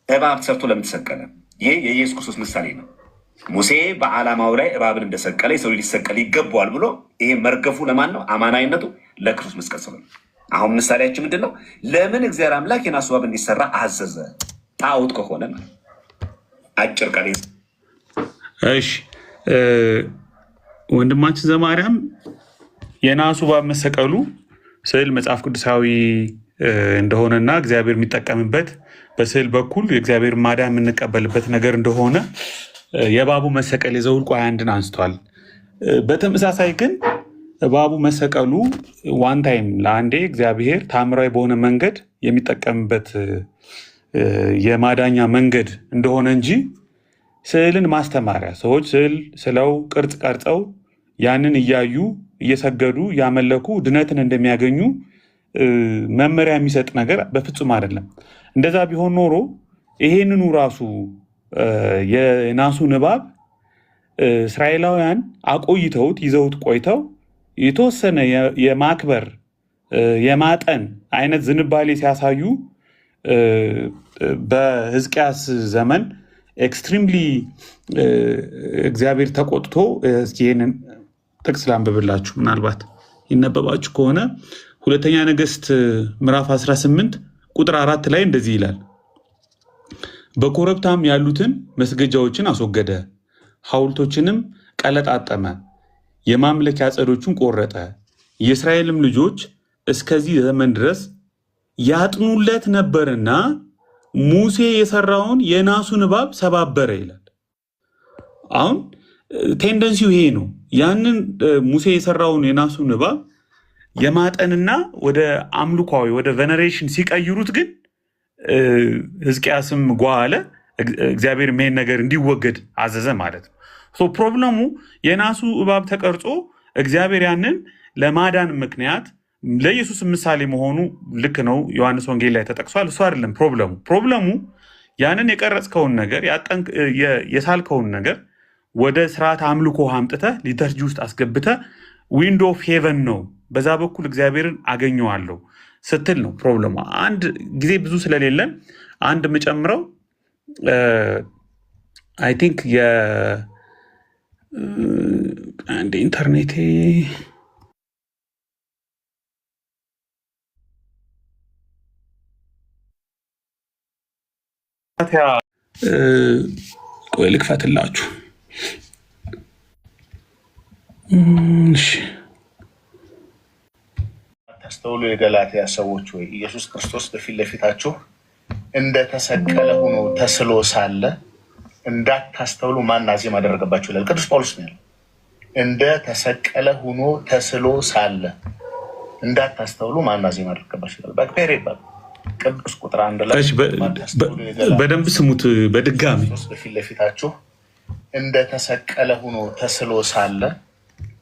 እባብ ሰርቶ ለምን ተሰቀለ? ይህ የኢየሱስ ክርስቶስ ምሳሌ ነው። ሙሴ በዓላማው ላይ እባብን እንደሰቀለ የሰው ሊሰቀል ይገባዋል ብሎ ይሄ መርገፉ ለማን ነው? አማናዊነቱ ለክርስቶስ መስቀል ነው። አሁን ምሳሌያችን ምንድን ነው? ለምን እግዚአብሔር አምላክ የናሱ እባብ እንዲሰራ አዘዘ? ጣዖት ከሆነ አጭር ቃል።
እሺ ወንድማችን ዘማርያም የናሱ እባብ መሰቀሉ ስዕል መጽሐፍ ቅዱሳዊ እንደሆነና እግዚአብሔር የሚጠቀምበት በስዕል በኩል የእግዚአብሔር ማዳን የምንቀበልበት ነገር እንደሆነ የእባቡ መሰቀል የዘውልቁ 21ን አንስቷል። በተመሳሳይ ግን እባቡ መሰቀሉ ዋን ታይም ለአንዴ እግዚአብሔር ታምራዊ በሆነ መንገድ የሚጠቀምበት የማዳኛ መንገድ እንደሆነ እንጂ ስዕልን ማስተማሪያ ሰዎች ስዕል ስለው ቅርጽ ቀርጸው ያንን እያዩ እየሰገዱ እያመለኩ ድነትን እንደሚያገኙ መመሪያ የሚሰጥ ነገር በፍጹም አይደለም። እንደዛ ቢሆን ኖሮ ይሄንኑ ራሱ የናሱን እባብ እስራኤላውያን አቆይተውት ይዘውት ቆይተው የተወሰነ የማክበር የማጠን አይነት ዝንባሌ ሲያሳዩ በሕዝቅያስ ዘመን ኤክስትሪምሊ እግዚአብሔር ተቆጥቶ ይህንን ጥቅስ ላንብብላችሁ ምናልባት ይነበባችሁ ከሆነ ሁለተኛ ነገሥት ምዕራፍ 18 ቁጥር 4 ላይ እንደዚህ ይላል። በኮረብታም ያሉትን መስገጃዎችን አስወገደ፣ ሐውልቶችንም ቀለጣጠመ፣ የማምለኪያ ዐፀዶቹን ቆረጠ። የእስራኤልም ልጆች እስከዚህ ዘመን ድረስ ያጥኑለት ነበርና ሙሴ የሰራውን የናሱን እባብ ሰባበረ ይላል። አሁን ቴንደንሲው ይሄ ነው። ያንን ሙሴ የሰራውን የናሱን እባብ የማጠንና ወደ አምልኳዊ ወደ ቬነሬሽን ሲቀይሩት ግን ሕዝቅያስም ጓ አለ፣ እግዚአብሔር ይሄን ነገር እንዲወገድ አዘዘ ማለት ነው። ፕሮብለሙ የናሱ እባብ ተቀርጾ እግዚአብሔር ያንን ለማዳን ምክንያት ለኢየሱስ ምሳሌ መሆኑ ልክ ነው። ዮሐንስ ወንጌል ላይ ተጠቅሷል። እሱ አይደለም ፕሮብለሙ ያንን የቀረጽከውን ነገር የሳልከውን ነገር ወደ ስርዓት አምልኮ አምጥተህ ሊተርጂ ውስጥ አስገብተህ ዊንዶ ኦፍ ሄቨን ነው በዛ በኩል እግዚአብሔርን አገኘዋለሁ ስትል ነው ፕሮብለሙ። አንድ ጊዜ ብዙ ስለሌለን አንድ የምጨምረው አይ ቲንክ አንድ ኢንተርኔቴ ቆይ ልክፈትላችሁ።
አታስተውሉ የገላትያ ሰዎች ወይ ኢየሱስ ክርስቶስ በፊት ለፊታችሁ እንደተሰቀለ ሆኖ ተስሎ ሳለ እንዳታስተውሉ ማን አዜም አደረገባችሁ ይላል ቅዱስ ጳውሎስ ነው። እንደተሰቀለ ሆኖ ተስሎ ሳለ እንዳታስተውሉ ማን አዜም አደረገባችሁ ይላል። በክፔር ይባል ቅዱስ ቁጥር 1 ላይ
በደንብ ስሙት በድጋሚ
በፊት ለፊታችሁ እንደተሰቀለ ሆኖ ተስሎ ሳለ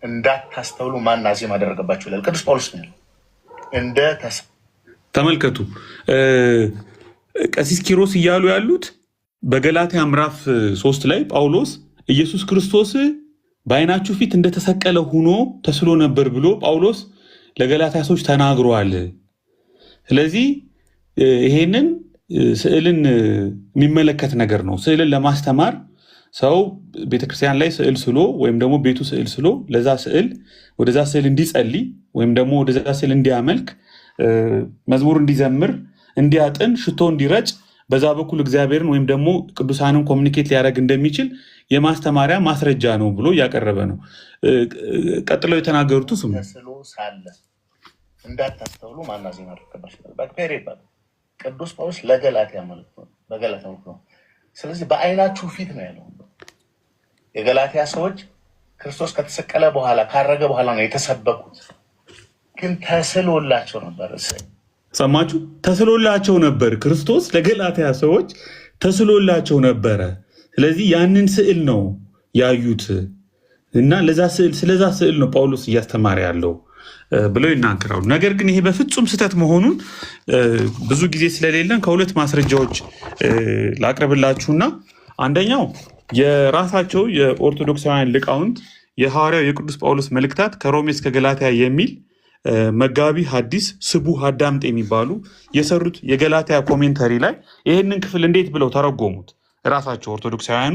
እንዳታስተውሉ ማን አዜም አደረገባችሁ ይላል ቅዱስ ጳውሎስ ነው።
ተመልከቱ። ቀሲስ ኪሮስ እያሉ ያሉት በገላትያ ምዕራፍ 3 ላይ ጳውሎስ ኢየሱስ ክርስቶስ በዓይናችሁ ፊት እንደተሰቀለ ሆኖ ተስሎ ነበር ብሎ ጳውሎስ ለገላትያ ሰዎች ተናግሯል። ስለዚህ ይሄንን ስዕልን የሚመለከት ነገር ነው። ስዕልን ለማስተማር ሰው ቤተክርስቲያን ላይ ስዕል ስሎ ወይም ደግሞ ቤቱ ስዕል ስሎ ለዛ ስዕል ወደዛ ስዕል እንዲጸልይ ወይም ደግሞ ወደዛ ስዕል እንዲያመልክ፣ መዝሙር እንዲዘምር፣ እንዲያጥን፣ ሽቶ እንዲረጭ በዛ በኩል እግዚአብሔርን ወይም ደግሞ ቅዱሳንን ኮሚኒኬት ሊያደርግ እንደሚችል የማስተማሪያ ማስረጃ ነው ብሎ እያቀረበ ነው። ቀጥለው የተናገሩት ስሙ
ተስሎ ሳለ እንዳታስተውሉ ማን አዜም አደረገባችሁ በክፔር ይባል ቅዱስ ጳውሎስ ለገላትያ ማለት ነው። በገላትያ ነው። ስለዚህ በዓይናችሁ ፊት ነው ያለው። የገላትያ ሰዎች ክርስቶስ ከተሰቀለ በኋላ ካረገ በኋላ ነው የተሰበኩት፣ ግን ተስሎላቸው ነበር።
ሰማችሁ? ተስሎላቸው ነበር። ክርስቶስ ለገላትያ ሰዎች ተስሎላቸው ነበረ። ስለዚህ ያንን ስዕል ነው ያዩት እና ስለዛ ስዕል ነው ጳውሎስ እያስተማረ ያለው ብለው ይናገራሉ። ነገር ግን ይሄ በፍጹም ስህተት መሆኑን ብዙ ጊዜ ስለሌለን ከሁለት ማስረጃዎች ላቅርብላችሁና አንደኛው የራሳቸው የኦርቶዶክሳውያን ሊቃውንት የሐዋርያው የቅዱስ ጳውሎስ መልእክታት ከሮሜ እስከ ገላትያ የሚል መጋቢ ሐዲስ ስቡህ አዳምጤ የሚባሉ የሰሩት የገላትያ ኮሜንተሪ ላይ ይህንን ክፍል እንዴት ብለው ተረጎሙት። ራሳቸው ኦርቶዶክሳውያኑ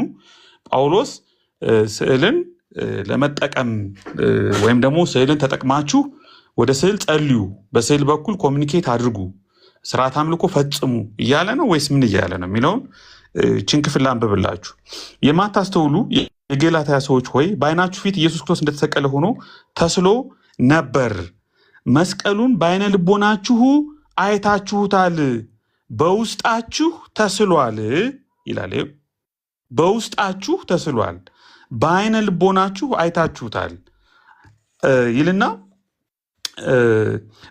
ጳውሎስ ስዕልን ለመጠቀም ወይም ደግሞ ስዕልን ተጠቅማችሁ ወደ ስዕል ጸልዩ፣ በስዕል በኩል ኮሚኒኬት አድርጉ፣ ስርዓት አምልኮ ፈጽሙ እያለ ነው ወይስ ምን እያለ ነው የሚለውን ችን ክፍል ላንብብላችሁ። የማታስተውሉ የገላትያ ሰዎች ሆይ በዓይናችሁ ፊት ኢየሱስ ክርስቶስ እንደተሰቀለ ሆኖ ተስሎ ነበር፣ መስቀሉን በዓይነ ልቦናችሁ አይታችሁታል፣ በውስጣችሁ ተስሏል ይላል። በውስጣችሁ ተስሏል፣ በዓይነ ልቦናችሁ አይታችሁታል ይልና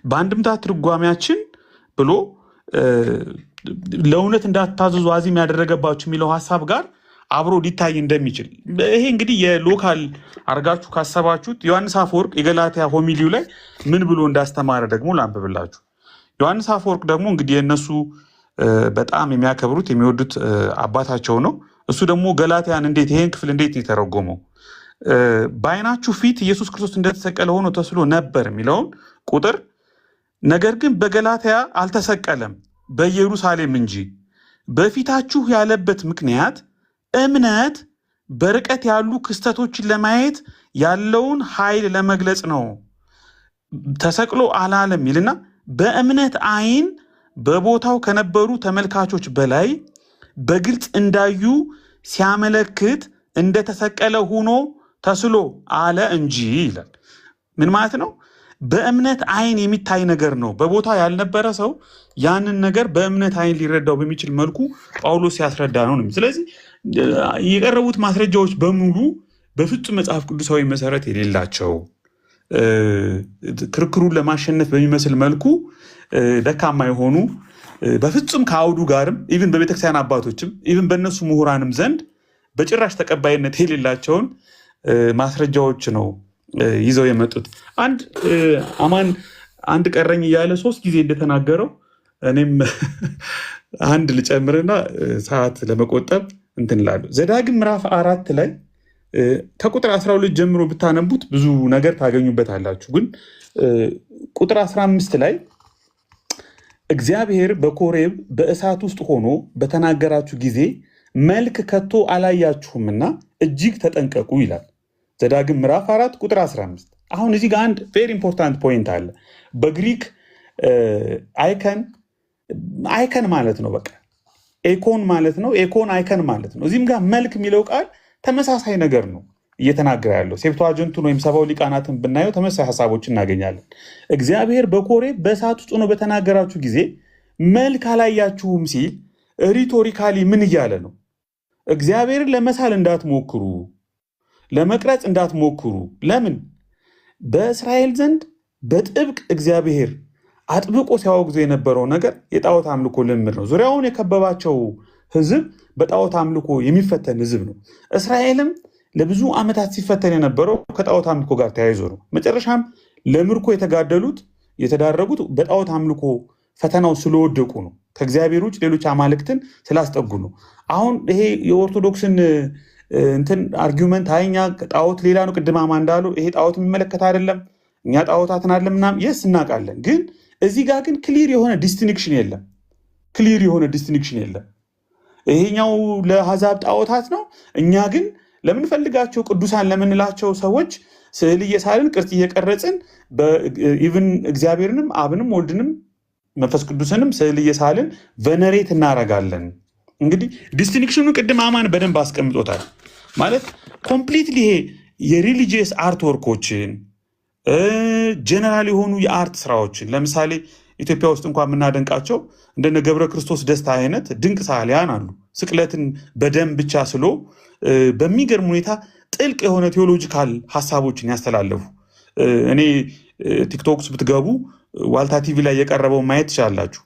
በአንድምታ ትርጓሜያችን ብሎ ለእውነት እንዳትታዘዙ አዚም ያደረገባችሁ የሚለው ሀሳብ ጋር አብሮ ሊታይ እንደሚችል ይሄ እንግዲህ የሎካል አርጋችሁ ካሰባችሁት ዮሐንስ አፈወርቅ የገላትያ ሆሚሊው ላይ ምን ብሎ እንዳስተማረ ደግሞ ላንብብላችሁ። ዮሐንስ አፈወርቅ ደግሞ እንግዲህ የእነሱ በጣም የሚያከብሩት የሚወዱት አባታቸው ነው። እሱ ደግሞ ገላትያን ይሄን ክፍል እንዴት ነው የተረጎመው? በዓይናችሁ ፊት ኢየሱስ ክርስቶስ እንደተሰቀለ ሆኖ ተስሎ ነበር የሚለውን ቁጥር ነገር ግን በገላትያ አልተሰቀለም በኢየሩሳሌም እንጂ በፊታችሁ ያለበት ምክንያት እምነት በርቀት ያሉ ክስተቶችን ለማየት ያለውን ኃይል ለመግለጽ ነው። ተሰቅሎ አላለም ይልና በእምነት አይን በቦታው ከነበሩ ተመልካቾች በላይ በግልጽ እንዳዩ ሲያመለክት እንደተሰቀለ ሆኖ ተስሎ አለ እንጂ ይላል። ምን ማለት ነው? በእምነት አይን የሚታይ ነገር ነው። በቦታው ያልነበረ ሰው ያንን ነገር በእምነት አይን ሊረዳው በሚችል መልኩ ጳውሎስ ሲያስረዳ ነው። ስለዚህ የቀረቡት ማስረጃዎች በሙሉ በፍጹም መጽሐፍ ቅዱሳዊ መሰረት የሌላቸው ክርክሩን ለማሸነፍ በሚመስል መልኩ ደካማ የሆኑ በፍጹም ከአውዱ ጋርም ኢቭን በቤተክርስቲያን አባቶችም ኢቭን በእነሱ ምሁራንም ዘንድ በጭራሽ ተቀባይነት የሌላቸውን ማስረጃዎች ነው ይዘው የመጡት። አማን አንድ ቀረኝ እያለ 3 ጊዜ እንደተናገረው እኔም አንድ ልጨምርና ሰዓት ለመቆጠብ እንትን እላለሁ። ዘዳግም ምዕራፍ 4 ላይ ከቁጥር 12 ጀምሮ ብታነቡት ብዙ ነገር ታገኙበታላችሁ። ግን ቁጥር 15 ላይ እግዚአብሔር በኮሬብ በእሳት ውስጥ ሆኖ በተናገራችሁ ጊዜ መልክ ከቶ አላያችሁምና እጅግ ተጠንቀቁ ይላል። ዘዳግም ምዕራፍ 4 ቁጥር 15። አሁን እዚህ ጋር አንድ ቬሪ ኢምፖርታንት ፖይንት አለ። በግሪክ አይከን ማለት ነው፣ በቃ ኤኮን ማለት ነው። ኤኮን አይከን ማለት ነው። እዚህም ጋር መልክ የሚለው ቃል ተመሳሳይ ነገር ነው እየተናገረ ያለው። ሴፕቱአጅንቱን ወይም ሰባው ሊቃናትን ብናየው ተመሳሳይ ሀሳቦችን እናገኛለን። እግዚአብሔር በኮሬብ በእሳት ውስጥ ሆኖ በተናገራችሁ ጊዜ መልክ አላያችሁም ሲል ሪቶሪካሊ ምን እያለ ነው? እግዚአብሔርን ለመሳል እንዳትሞክሩ፣ ለመቅረጽ እንዳትሞክሩ። ለምን? በእስራኤል ዘንድ በጥብቅ እግዚአብሔር አጥብቆ ሲያወግዙ የነበረው ነገር የጣዖት አምልኮ ልምድ ነው። ዙሪያውን የከበባቸው ህዝብ በጣዖት አምልኮ የሚፈተን ህዝብ ነው። እስራኤልም ለብዙ ዓመታት ሲፈተን የነበረው ከጣዖት አምልኮ ጋር ተያይዞ ነው። መጨረሻም ለምርኮ የተዳረጉት በጣዖት አምልኮ ፈተናው ስለወደቁ ነው። ከእግዚአብሔር ውጭ ሌሎች አማልክትን ስላስጠጉ ነው። አሁን ይሄ የኦርቶዶክስን እንትን አርጊመንት አይኛ ጣዖት ሌላ ነው፣ ቅድማማ እንዳለው ይሄ ጣዖት የሚመለከት አይደለም፣ እኛ ጣዖታትን አለ ምናምን የስ እናውቃለን። ግን እዚህ ጋር ግን ክሊር የሆነ ዲስቲንክሽን የለም። ይሄኛው ለአሕዛብ ጣዖታት ነው፣ እኛ ግን ለምንፈልጋቸው ቅዱሳን ለምንላቸው ሰዎች ስዕል እየሳልን ቅርጽ እየቀረጽን ኢቭን እግዚአብሔርንም አብንም ወልድንም መንፈስ ቅዱስንም ስዕል እየሳልን ቨነሬት እናረጋለን። እንግዲህ ዲስቲንክሽኑ ቅድም አማን በደንብ አስቀምጦታል። ማለት ኮምፕሊትሊ ይሄ የሪሊጂየስ አርት ወርኮችን ጀነራል የሆኑ የአርት ስራዎችን ለምሳሌ ኢትዮጵያ ውስጥ እንኳን የምናደንቃቸው እንደነ ገብረ ክርስቶስ ደስታ አይነት ድንቅ ሰዓሊያን አሉ። ስቅለትን በደም ብቻ ስሎ በሚገርም ሁኔታ ጥልቅ የሆነ ቴዎሎጂካል ሀሳቦችን ያስተላለፉ። እኔ ቲክቶክ ውስጥ ብትገቡ ዋልታ ቲቪ ላይ የቀረበው ማየት ትችላላችሁ።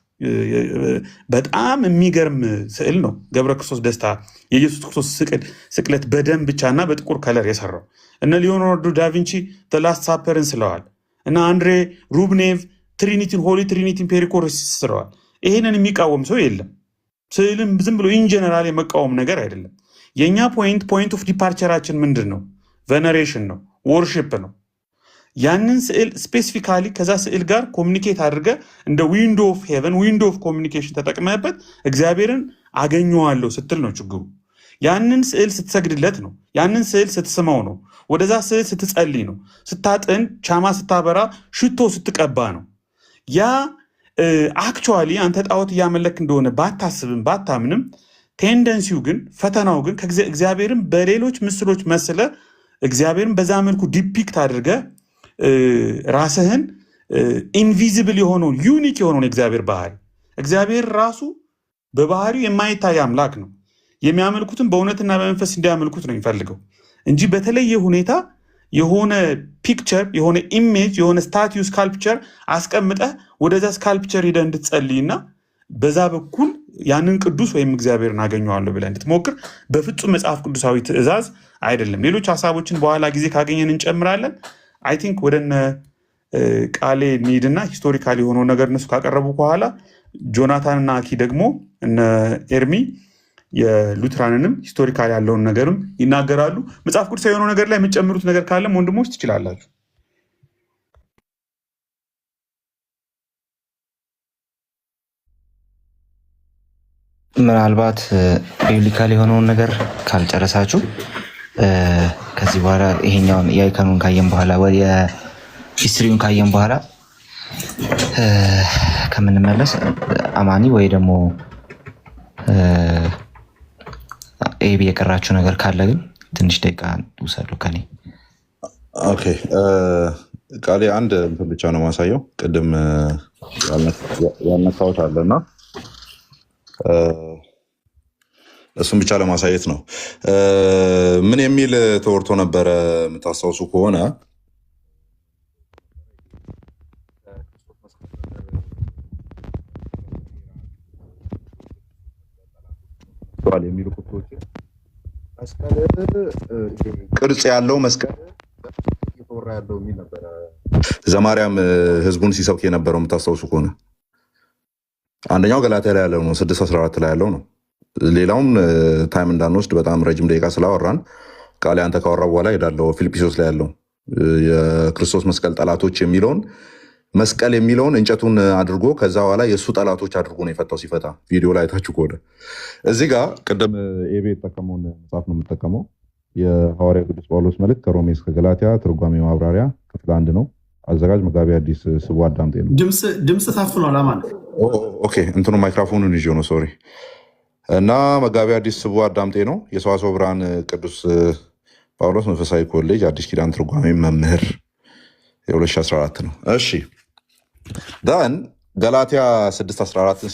በጣም የሚገርም ስዕል ነው። ገብረ ክርስቶስ ደስታ የኢየሱስ ክርስቶስ ስቅለት በደም ብቻና በጥቁር ከለር የሰራው። እነ ሊዮናርዶ ዳቪንቺ ላስት ሳፐርን ስለዋል። እና አንድሬ ሩብኔቭ ሆሊ ትሪኒቲን ፔሪኮርስ ስለዋል። ይሄንን የሚቃወም ሰው የለም። ስዕልም ዝም ብሎ ኢንጀነራል የመቃወም ነገር አይደለም። የእኛ ፖይንት ኦፍ ዲፓርቸራችን ምንድን ነው? ቬነሬሽን ነው፣ ወርሽፕ ነው። ያንን ስዕል ስፔሲፊካሊ ከዛ ስዕል ጋር ኮሚኒኬት አድርገ እንደ ዊንዶ ኦፍ ሄቨን ዊንዶ ኦፍ ኮሚኒኬሽን ተጠቅመበት እግዚአብሔርን አገኘዋለሁ ስትል ነው ችግሩ። ያንን ስዕል ስትሰግድለት ነው። ያንን ስዕል ስትስመው ነው። ወደዛ ስዕል ስትጸልይ ነው። ስታጥን፣ ሻማ ስታበራ፣ ሽቶ ስትቀባ ነው። ያ አክቹዋሊ አንተ ጣዖት እያመለክ እንደሆነ ባታስብም ባታምንም፣ ቴንደንሲው ግን ፈተናው ግን እግዚአብሔርን በሌሎች ምስሎች መስለ እግዚአብሔርን በዛ መልኩ ዲፒክት አድርገ ራስህን ኢንቪዚብል የሆነውን ዩኒክ የሆነውን የእግዚአብሔር ባህሪ እግዚአብሔር ራሱ በባህሪው የማይታይ አምላክ ነው። የሚያመልኩትን በእውነትና በመንፈስ እንዲያመልኩት ነው የሚፈልገው እንጂ በተለየ ሁኔታ የሆነ ፒክቸር፣ የሆነ ኢሜጅ፣ የሆነ ስታቲዩ ስካልፕቸር አስቀምጠህ ወደዛ ስካልፕቸር ሄደህ እንድትጸልይና በዛ በኩል ያንን ቅዱስ ወይም እግዚአብሔርን አገኘዋለሁ ብለህ እንድትሞክር በፍጹም መጽሐፍ ቅዱሳዊ ትእዛዝ አይደለም። ሌሎች ሀሳቦችን በኋላ ጊዜ ካገኘን እንጨምራለን። አይ ቲንክ ወደነ ቃሌ እንሂድና ሂስቶሪካል የሆነው ነገር እነሱ ካቀረቡ በኋላ ጆናታንና አኪ ደግሞ እነ ኤርሚ የሉትራንንም ሂስቶሪካል ያለውን ነገርም ይናገራሉ። መጽሐፍ ቅዱሳዊ የሆነው ነገር ላይ የምትጨምሩት ነገር ካለም ወንድሞች ትችላላችሁ።
ምናልባት ቢብሊካል የሆነውን ነገር ካልጨረሳችሁ ከዚህ በኋላ ይሄኛውን የአይከኑን ካየን በኋላ ወደ ሂስትሪውን ካየን በኋላ ከምንመለስ አማኒ ወይ ደግሞ ኤቢ የቀራችሁ ነገር ካለ ግን ትንሽ ደቂቃ ውሰዱ ከኔ።
ኦኬ ቃሌ አንድ እንትን ብቻ ነው ማሳየው። ቅድም ያነሳሁት አለና እሱም ብቻ ለማሳየት ነው። ምን የሚል ተወርቶ ነበረ የምታስታውሱ ከሆነ የሚሉ ቁጥሮች መስቀል ቅርጽ ያለው መስቀል እየተወራ ያለው የሚል ነበረ ዘማርያም ህዝቡን ሲሰብክ የነበረው የምታስታውሱ ከሆነ አንደኛው ገላትያ ላይ ያለው ነው፣ 6:14 ላይ ያለው ነው። ሌላውን ታይም እንዳንወስድ በጣም ረጅም ደቂቃ ስላወራን ቃሌ አንተ ካወራ በኋላ ሄዳለው። ፊልጵስዩስ ላይ ያለው የክርስቶስ መስቀል ጠላቶች የሚለውን መስቀል የሚለውን እንጨቱን አድርጎ ከዛ በኋላ የእሱ ጠላቶች አድርጎ ነው የፈታው። ሲፈታ ቪዲዮ ላይ አይታችሁ ከሆነ እዚህ ጋር ቅድም ኤቤ የተጠቀመውን መጽሐፍ ነው የምጠቀመው። የሐዋርያ ቅዱስ ጳውሎስ መልእክት ከሮሜ እስከ ገላትያ ትርጓሜ ማብራሪያ ክፍል 1 ነው። አዘጋጅ መጋቢ አዲስ ስቡ አዳምጤ ነው።
ድምፅ ታፍኗል። አማን
ኦኬ፣ እንትኑ ማይክሮፎኑን ይዤ ነው ሶሪ። እና መጋቢ አዲስ ስቡ አዳምጤ ነው። የሰዋስወ ብርሃን ቅዱስ ጳውሎስ መንፈሳዊ ኮሌጅ አዲስ ኪዳን ትርጓሜ መምህር የ2014 ነው። እሺ ዳን ገላትያ 6:14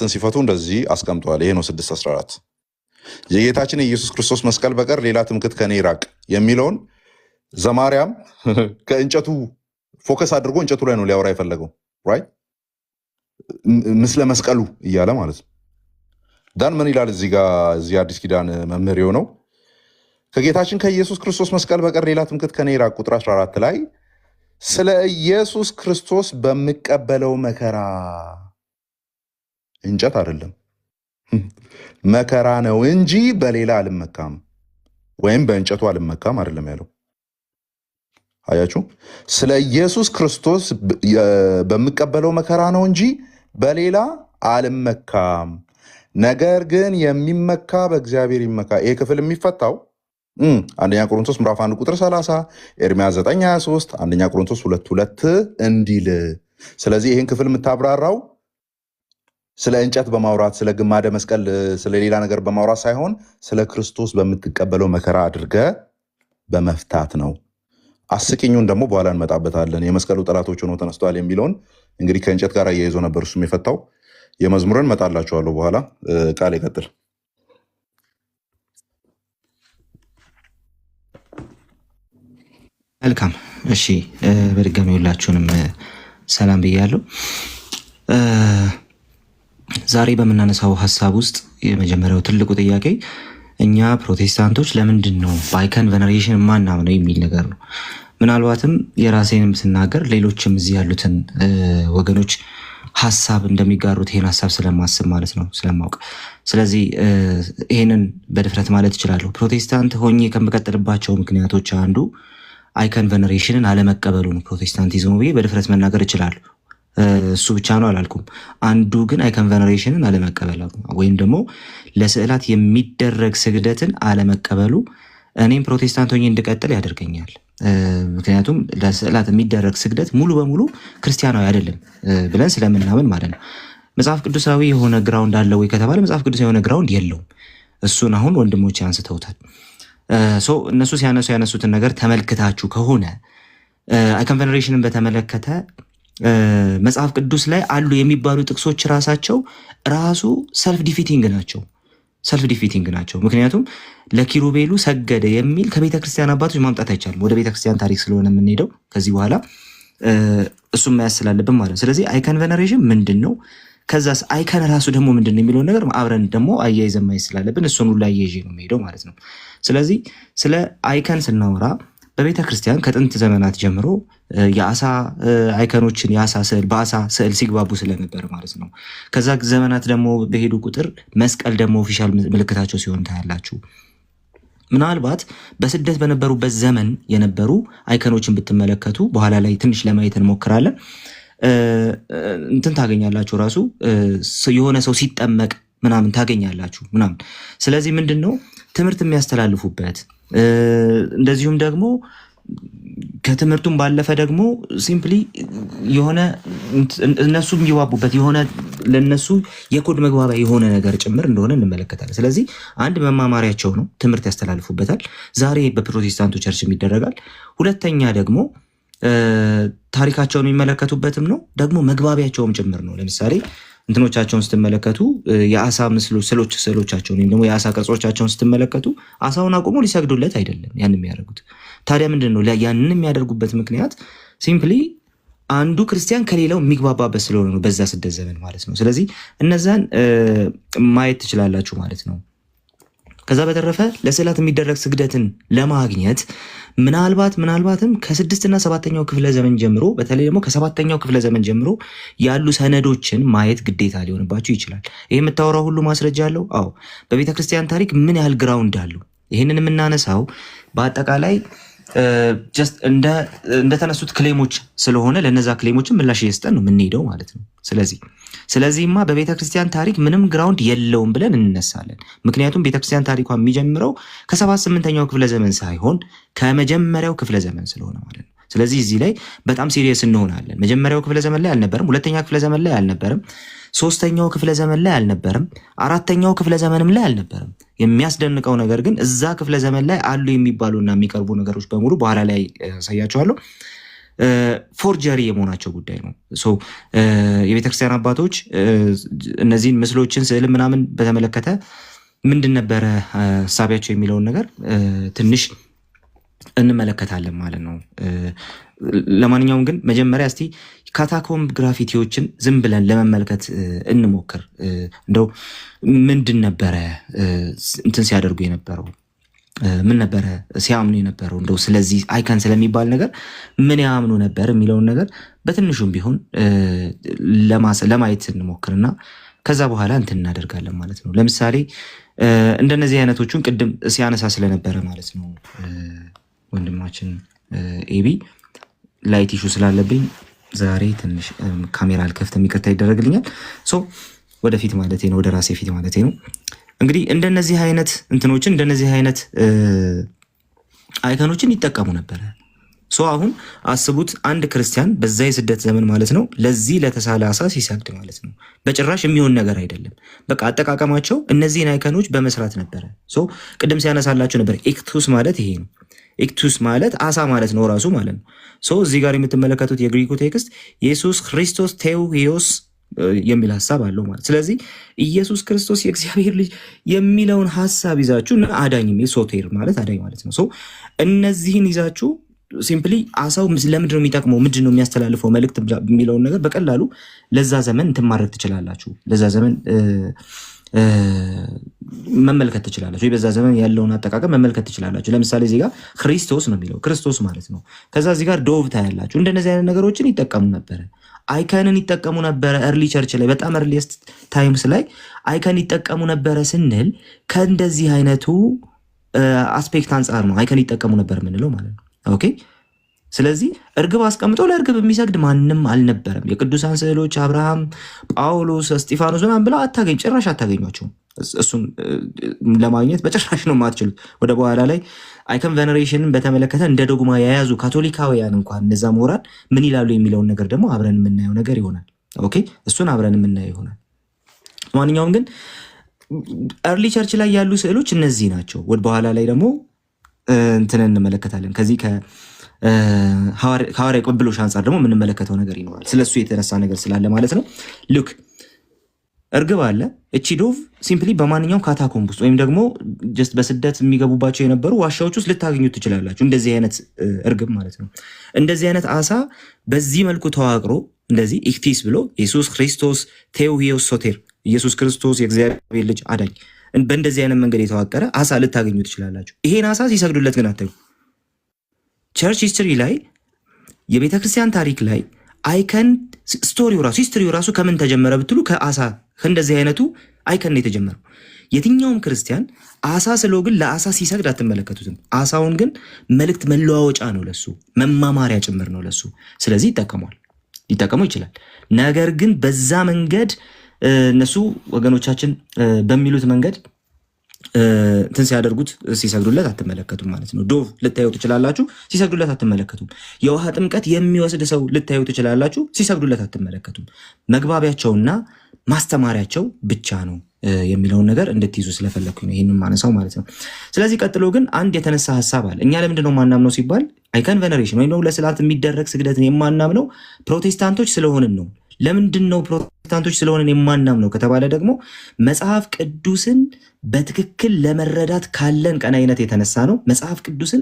ሲፈቱ እንደዚህ አስቀምጠዋል። ይሄ ነው 6:14 የጌታችን የኢየሱስ ክርስቶስ መስቀል በቀር ሌላ ትምክህት ከኔ ይራቅ የሚለውን ዘማርያም ከእንጨቱ ፎከስ አድርጎ እንጨቱ ላይ ነው ሊያወራ የፈለገው ራይት፣ ምስለ መስቀሉ እያለ ማለት ነው። ዳን ምን ይላል እዚህ ጋር? እዚህ አዲስ ኪዳን መምህር የሆነው ከጌታችን ከኢየሱስ ክርስቶስ መስቀል በቀር ሌላ ትምክህት ከኔ ይራቅ ቁጥር 14 ላይ ስለ ኢየሱስ ክርስቶስ በሚቀበለው መከራ እንጨት አይደለም መከራ ነው እንጂ በሌላ አልመካም ወይም በእንጨቱ አልመካም አይደለም ያለው። አያችሁ፣ ስለ ኢየሱስ ክርስቶስ በሚቀበለው መከራ ነው እንጂ በሌላ አልመካም፣ ነገር ግን የሚመካ በእግዚአብሔር ይመካ። ይሄ ክፍል የሚፈታው አንደኛ ቆሮንቶስ ምዕራፍ 1 ቁጥር 30፣ ኤርምያስ 9:23፣ አንደኛ ቆሮንቶስ 2:2 እንዲል። ስለዚህ ይህን ክፍል የምታብራራው ስለ እንጨት በማውራት ስለ ግማደ መስቀል ስለ ሌላ ነገር በማውራት ሳይሆን ስለ ክርስቶስ በምትቀበለው መከራ አድርገ በመፍታት ነው። አስቂኙን ደግሞ በኋላ እንመጣበታለን። የመስቀሉ ጠላቶች ሆነው ተነስተዋል የሚለውን እንግዲህ ከእንጨት ጋር እያይዞ ነበር እሱም የፈታው። የመዝሙርን እመጣላችኋለሁ በኋላ። ቃል ይቀጥል።
መልካም እሺ፣ በድጋሚ ሁላችሁንም ሰላም ብያለሁ። ዛሬ በምናነሳው ሀሳብ ውስጥ የመጀመሪያው ትልቁ ጥያቄ እኛ ፕሮቴስታንቶች ለምንድን ነው በአይከን ቬነሬሽን ማናምነው የሚል ነገር ነው። ምናልባትም የራሴንም ስናገር ሌሎችም እዚህ ያሉትን ወገኖች ሀሳብ እንደሚጋሩት ይሄን ሀሳብ ስለማስብ ማለት ነው፣ ስለማውቅ። ስለዚህ ይሄንን በድፍረት ማለት እችላለሁ። ፕሮቴስታንት ሆኜ ከምቀጥልባቸው ምክንያቶች አንዱ አይከን ቬነሬሽንን አለመቀበሉ ነው። ፕሮቴስታንቲዝሙ ብዬ በድፍረት መናገር እችላለሁ። እሱ ብቻ ነው አላልኩም። አንዱ ግን አይከን ቬነሬሽንን አለመቀበሉ ወይም ደግሞ ለስዕላት የሚደረግ ስግደትን አለመቀበሉ እኔም ፕሮቴስታንት ሆኜ እንድቀጥል ያደርገኛል። ምክንያቱም ለስዕላት የሚደረግ ስግደት ሙሉ በሙሉ ክርስቲያናዊ አይደለም ብለን ስለምናምን ማለት ነው። መጽሐፍ ቅዱሳዊ የሆነ ግራውንድ አለው ወይ ከተባለ መጽሐፍ ቅዱሳዊ የሆነ ግራውንድ የለውም። እሱን አሁን ወንድሞች አንስተውታል። እነሱ ያነሱትን ነገር ተመልክታችሁ ከሆነ አይከን ቬነሬሽንን በተመለከተ መጽሐፍ ቅዱስ ላይ አሉ የሚባሉ ጥቅሶች ራሱ ሰልፍ ዲፊቲንግ ናቸው። ምክንያቱም ለኪሩቤሉ ሰገደ የሚል ከቤተ ክርስቲያን አባቶች ማምጣት አይቻልም። ወደ ቤተ ክርስቲያን ታሪክ ስለሆነ የምንሄደው ከዚህ በኋላ እሱም መያዝ ስላለብን ማለት ነው። ስለዚህ አይከን ቬነሬሽን ምንድን ነው? ከዛስ አይከን ራሱ ደግሞ ምንድን ነው የሚለውን ነገር አብረን ደግሞ አያይዘን ማየት ስላለብን እሱን ሁላ አያይዤ ነው የሚሄደው ማለት ነው። ስለዚህ ስለ አይከን ስናወራ በቤተ ክርስቲያን ከጥንት ዘመናት ጀምሮ የአሳ አይከኖችን በአሳ ስዕል ሲግባቡ ስለነበር ማለት ነው። ከዛ ዘመናት ደግሞ በሄዱ ቁጥር መስቀል ደግሞ ኦፊሻል ምልክታቸው ሲሆን ታያላችሁ። ምናልባት በስደት በነበሩበት ዘመን የነበሩ አይከኖችን ብትመለከቱ በኋላ ላይ ትንሽ ለማየት እንሞክራለን። እንትን ታገኛላችሁ ራሱ የሆነ ሰው ሲጠመቅ ምናምን ታገኛላችሁ ምናምን። ስለዚህ ምንድነው ትምህርት የሚያስተላልፉበት እንደዚሁም ደግሞ ከትምህርቱም ባለፈ ደግሞ ሲምፕሊ የሆነ እነሱ የሚዋቡበት የሆነ ለነሱ የኮድ መግባቢያ የሆነ ነገር ጭምር እንደሆነ እንመለከታለን። ስለዚህ አንድ መማማሪያቸው ነው፣ ትምህርት ያስተላልፉበታል። ዛሬ በፕሮቴስታንቱ ቸርች ይደረጋል። ሁለተኛ ደግሞ ታሪካቸውን የሚመለከቱበትም ነው፣ ደግሞ መግባቢያቸውም ጭምር ነው። ለምሳሌ እንትኖቻቸውን ስትመለከቱ የአሳ ስዕሎቻቸውን ወይም ደግሞ የአሳ ቅርጾቻቸውን ስትመለከቱ አሳውን አቁሞ ሊሰግዱለት አይደለም ያን የሚያደርጉት። ታዲያ ምንድን ነው ያንን የሚያደርጉበት ምክንያት? ሲምፕሊ አንዱ ክርስቲያን ከሌላው የሚግባባበት ስለሆነ ነው፣ በዛ ስደት ዘመን ማለት ነው። ስለዚህ እነዛን ማየት ትችላላችሁ ማለት ነው። ከዛ በተረፈ ለስዕላት የሚደረግ ስግደትን ለማግኘት ምናልባትም ከ6ኛ 7ኛው ክፍለ ዘመን ጀምሮ በተለይ ደግሞ ከ7ኛው ክፍለ ዘመን ጀምሮ ያሉ ሰነዶችን ማየት ግዴታ ሊሆንባቸው ይችላል። ይሄ የምታወራው ሁሉ ማስረጃ አለው? አዎ። በቤተ ክርስቲያን ታሪክ ምን ያህል ግራውንድ አለው? ይህንን የምናነሳው በአጠቃላይ ጀስት እንደተነሱት ክሌሞች ስለሆነ ለነዛ ክሌሞችን ምላሽ እየሰጠን ነው የምንሄደው ማለት ነው። ስለዚህማ በቤተ ክርስቲያን ታሪክ ምንም ግራውንድ የለውም ብለን እንነሳለን። ምክንያቱም ቤተክርስቲያን ታሪኳ የሚጀምረው ከ7-8ኛው ክፍለ ዘመን ሳይሆን ከመጀመሪያው ክፍለ ዘመን ስለሆነ ማለት ነው። ስለዚህ እዚህ ላይ በጣም ሲሪየስ እንሆናለን። መጀመሪያው ክፍለ ዘመን ላይ አልነበረም፣ ሁለተኛ ክፍለ ዘመን ላይ አልነበረም፣ 3ኛው ክፍለ ዘመን ላይ አልነበረም፣ 4ኛው ክፍለ ዘመንም ላይ አልነበረም። የሚያስደንቀው ነገር ግን እዛ ክፍለ ዘመን ላይ አሉ የሚባሉና የሚቀርቡ ነገሮች በሙሉ በኋላ ላይ ያሳያቸዋለሁ ፎርጀሪ የመሆናቸው ጉዳይ ነው። የቤተክርስቲያን አባቶች እነዚህን ምስሎችን ስዕል ምናምን በተመለከተ ምንድን ነበረ ሀሳቢያቸው የሚለውን ነገር ትንሽ እንመለከታለን ማለት ነው። ለማንኛውም ግን መጀመሪያ እስቲ ካታኮምብ ግራፊቲዎችን ዝም ብለን ለመመልከት እንሞክር። እንደው ምንድን ነበረ እንትን ሲያደርጉ የነበረው? ምን ነበረ ሲያምኑ የነበረው? እንደው ስለዚህ አይከን ስለሚባል ነገር ምን ያምኑ ነበር የሚለውን ነገር በትንሹም ቢሆን ለማየት እንሞክርና ከዛ በኋላ እንትን እናደርጋለን ማለት ነው። ለምሳሌ እንደነዚህ አይነቶቹን ቅድም ሲያነሳ ስለነበረ ማለት ነው ወንድማችን ኤቢ ላይት ኢሹ ስላለብኝ ዛሬ ትንሽ ካሜራ አልከፍትም፣ ይቅርታ ይደረግልኛል። ወደፊት ማለቴ ነው፣ ወደ ራሴ ፊት ማለቴ ነው። እንግዲህ እንደነዚህ አይነት እንትኖችን እንደነዚህ አይነት አይከኖችን ይጠቀሙ ነበረ። አሁን አስቡት አንድ ክርስቲያን በዛ የስደት ዘመን ማለት ነው ለዚህ ለተሳለ አሳ ሲሰግድ ማለት ነው በጭራሽ የሚሆን ነገር አይደለም። በቃ አጠቃቀማቸው እነዚህን አይከኖች በመስራት ነበረ። ቅድም ሲያነሳላችሁ ነበር ኢክቱስ ማለት ይሄ ነው። ኢክቱስ ማለት አሳ ማለት ነው ራሱ ማለት ነው። እዚህ ጋር የምትመለከቱት የግሪኩ ቴክስት ኢየሱስ ክርስቶስ ቴዎሂዮስ የሚል ሀሳብ አለው ማለት። ስለዚህ ኢየሱስ ክርስቶስ የእግዚአብሔር ልጅ የሚለውን ሀሳብ ይዛችሁ አዳኝ የሚል ሶቴር ማለት አዳኝ ማለት ነው። እነዚህን ይዛችሁ ሲምፕሊ አሳው ለምንድን ነው የሚጠቅመው፣ ምንድን ነው የሚያስተላልፈው መልእክት የሚለውን ነገር በቀላሉ ለዛ ዘመን እንትን ማድረግ ትችላላችሁ። ለዛ ዘመን መመልከት ትችላላችሁ። በዛ ዘመን ያለውን አጠቃቀም መመልከት ትችላላችሁ። ለምሳሌ እዚህ ጋር ክርስቶስ ነው የሚለው ክርስቶስ ማለት ነው። ከዛ እዚህ ጋር ዶቭ ታያላችሁ። እንደነዚህ አይነት ነገሮችን ይጠቀሙ ነበረ። አይከንን ይጠቀሙ ነበረ። ኤርሊ ቸርች ላይ በጣም ኤርሊስት ታይምስ ላይ አይከን ይጠቀሙ ነበረ ስንል ከእንደዚህ አይነቱ አስፔክት አንጻር ነው አይከን ይጠቀሙ ነበር የምንለው ማለት ነው። ኦኬ። ስለዚህ እርግብ አስቀምጦ ለእርግብ የሚሰግድ ማንም አልነበረም። የቅዱሳን ስዕሎች አብርሃም፣ ጳውሎስ፣ እስጢፋኖስ ምናምን ብለው ጭራሽ አታገኟቸውም። እሱን ለማግኘት በጭራሽ ነው የማትችሉት። ወደ በኋላ ላይ አይከን ቬነሬሽንን በተመለከተ እንደ ዶግማ የያዙ ካቶሊካውያን እንኳን እነዛ ምሁራን ምን ይላሉ የሚለውን ነገር ደግሞ አብረን የምናየው ነገር ይሆናል። ኦኬ፣ እሱን አብረን የምናየው ይሆናል። ማንኛውም ግን ኤርሊ ቸርች ላይ ያሉ ስዕሎች እነዚህ ናቸው። ወደ በኋላ ላይ ደግሞ እንትን እንመለከታለን። ከዚህ ከሐዋርያ ቅብብሎሽ አንጻር ደግሞ የምንመለከተው ነገር ይኖራል። ስለሱ የተነሳ ነገር ስላለ ማለት ነው። ሉክ እርግብ አለ። እቺ ዶቭ ሲምፕሊ በማንኛውም ካታኮምብ ውስጥ ወይም ደግሞ ጀስት በስደት የሚገቡባቸው የነበሩ ዋሻዎች ውስጥ ልታገኙት ትችላላችሁ። እንደዚህ አይነት እርግብ ማለት ነው። እንደዚህ አይነት አሳ በዚህ መልኩ ተዋቅሮ እንደዚህ ኢክቲስ ብሎ ኢየሱስ ክርስቶስ ቴዎሂዮስ ሶቴር ኢየሱስ ክርስቶስ የእግዚአብሔር ልጅ አዳኝ በእንደዚህ አይነት መንገድ የተዋቀረ አሳ ልታገኙ ትችላላችሁ። ይሄን አሳ ሲሰግዱለት ግን አታዩ። ቸርች ሂስትሪ ላይ የቤተክርስቲያን ታሪክ ላይ አይከን ሂስትሪው ራሱ ከምን ተጀመረ ብትሉ ከአሳ ከእንደዚህ አይነቱ አይከን ነው የተጀመረው። የትኛውም ክርስቲያን አሳ ስለው ግን ለአሳ ሲሰግድ አትመለከቱትም። አሳውን ግን መልእክት መለዋወጫ ነው ለሱ፣ መማማሪያ ጭምር ነው ለሱ። ስለዚህ ይጠቀሟል። ሊጠቀሙ ይችላል። ነገር ግን በዛ መንገድ እነሱ ወገኖቻችን በሚሉት መንገድ እንትን ሲያደርጉት ሲሰግዱለት አትመለከቱም ማለት ነው። ዶቭ ልታዩ ትችላላችሁ፣ ሲሰግዱለት አትመለከቱም። የውሃ ጥምቀት የሚወስድ ሰው ልታዩ ትችላላችሁ፣ ሲሰግዱለት አትመለከቱም። መግባቢያቸውና ማስተማሪያቸው ብቻ ነው የሚለውን ነገር እንድትይዙ ስለፈለግኩ ነው ይህንን ማነሳው ማለት ነው። ስለዚህ ቀጥሎ ግን አንድ የተነሳ ሀሳብ አለ። እኛ ለምንድነው ማናምነው ሲባል አይከን ቬነሬሽን ወይም ለስዕላት የሚደረግ ስግደትን የማናምነው ፕሮቴስታንቶች ስለሆንን ነው። ለምንድን ነው ፕሮቴስታንቶች ስለሆንን የማናምነው ከተባለ ደግሞ መጽሐፍ ቅዱስን በትክክል ለመረዳት ካለን ቀናይነት የተነሳ ነው። መጽሐፍ ቅዱስን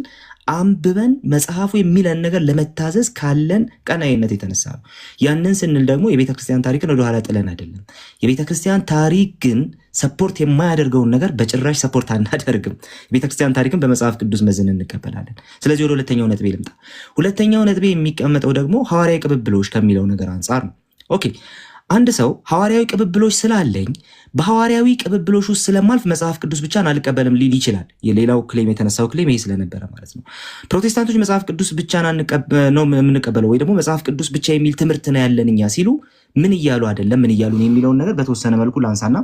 አንብበን መጽሐፉ የሚለን ነገር ለመታዘዝ ካለን ቀናይነት የተነሳ ነው። ያንን ስንል ደግሞ የቤተክርስቲያን ታሪክን ወደኋላ ጥለን አይደለም። የቤተክርስቲያን ታሪክ ግን ሰፖርት የማያደርገውን ነገር በጭራሽ ሰፖርት አናደርግም። የቤተክርስቲያን ታሪክን በመጽሐፍ ቅዱስ መዝን እንቀበላለን። ስለዚህ ወደ ሁለተኛው ነጥቤ ልምጣ። ሁለተኛው ነጥቤ የሚቀመጠው ደግሞ ሐዋርያዊ ቅብብሎች ከሚለው ነገር አንጻር ነው። ኦኬ፣ አንድ ሰው ሐዋርያዊ ቅብብሎች ስላለኝ በሐዋርያዊ ቅብብሎች ውስጥ ስለማልፍ መጽሐፍ ቅዱስ ብቻን አልቀበልም ሊል ይችላል። የሌላው ክሌም የተነሳው ክሌም ይሄ ስለነበረ ማለት ነው። ፕሮቴስታንቶች መጽሐፍ ቅዱስ ብቻን ነው የምንቀበለው ወይ ደግሞ መጽሐፍ ቅዱስ ብቻ የሚል ትምህርት ነው ያለን እኛ ሲሉ ምን እያሉ አይደለም ምን እያሉ ነው የሚለውን ነገር በተወሰነ መልኩ ላንሳና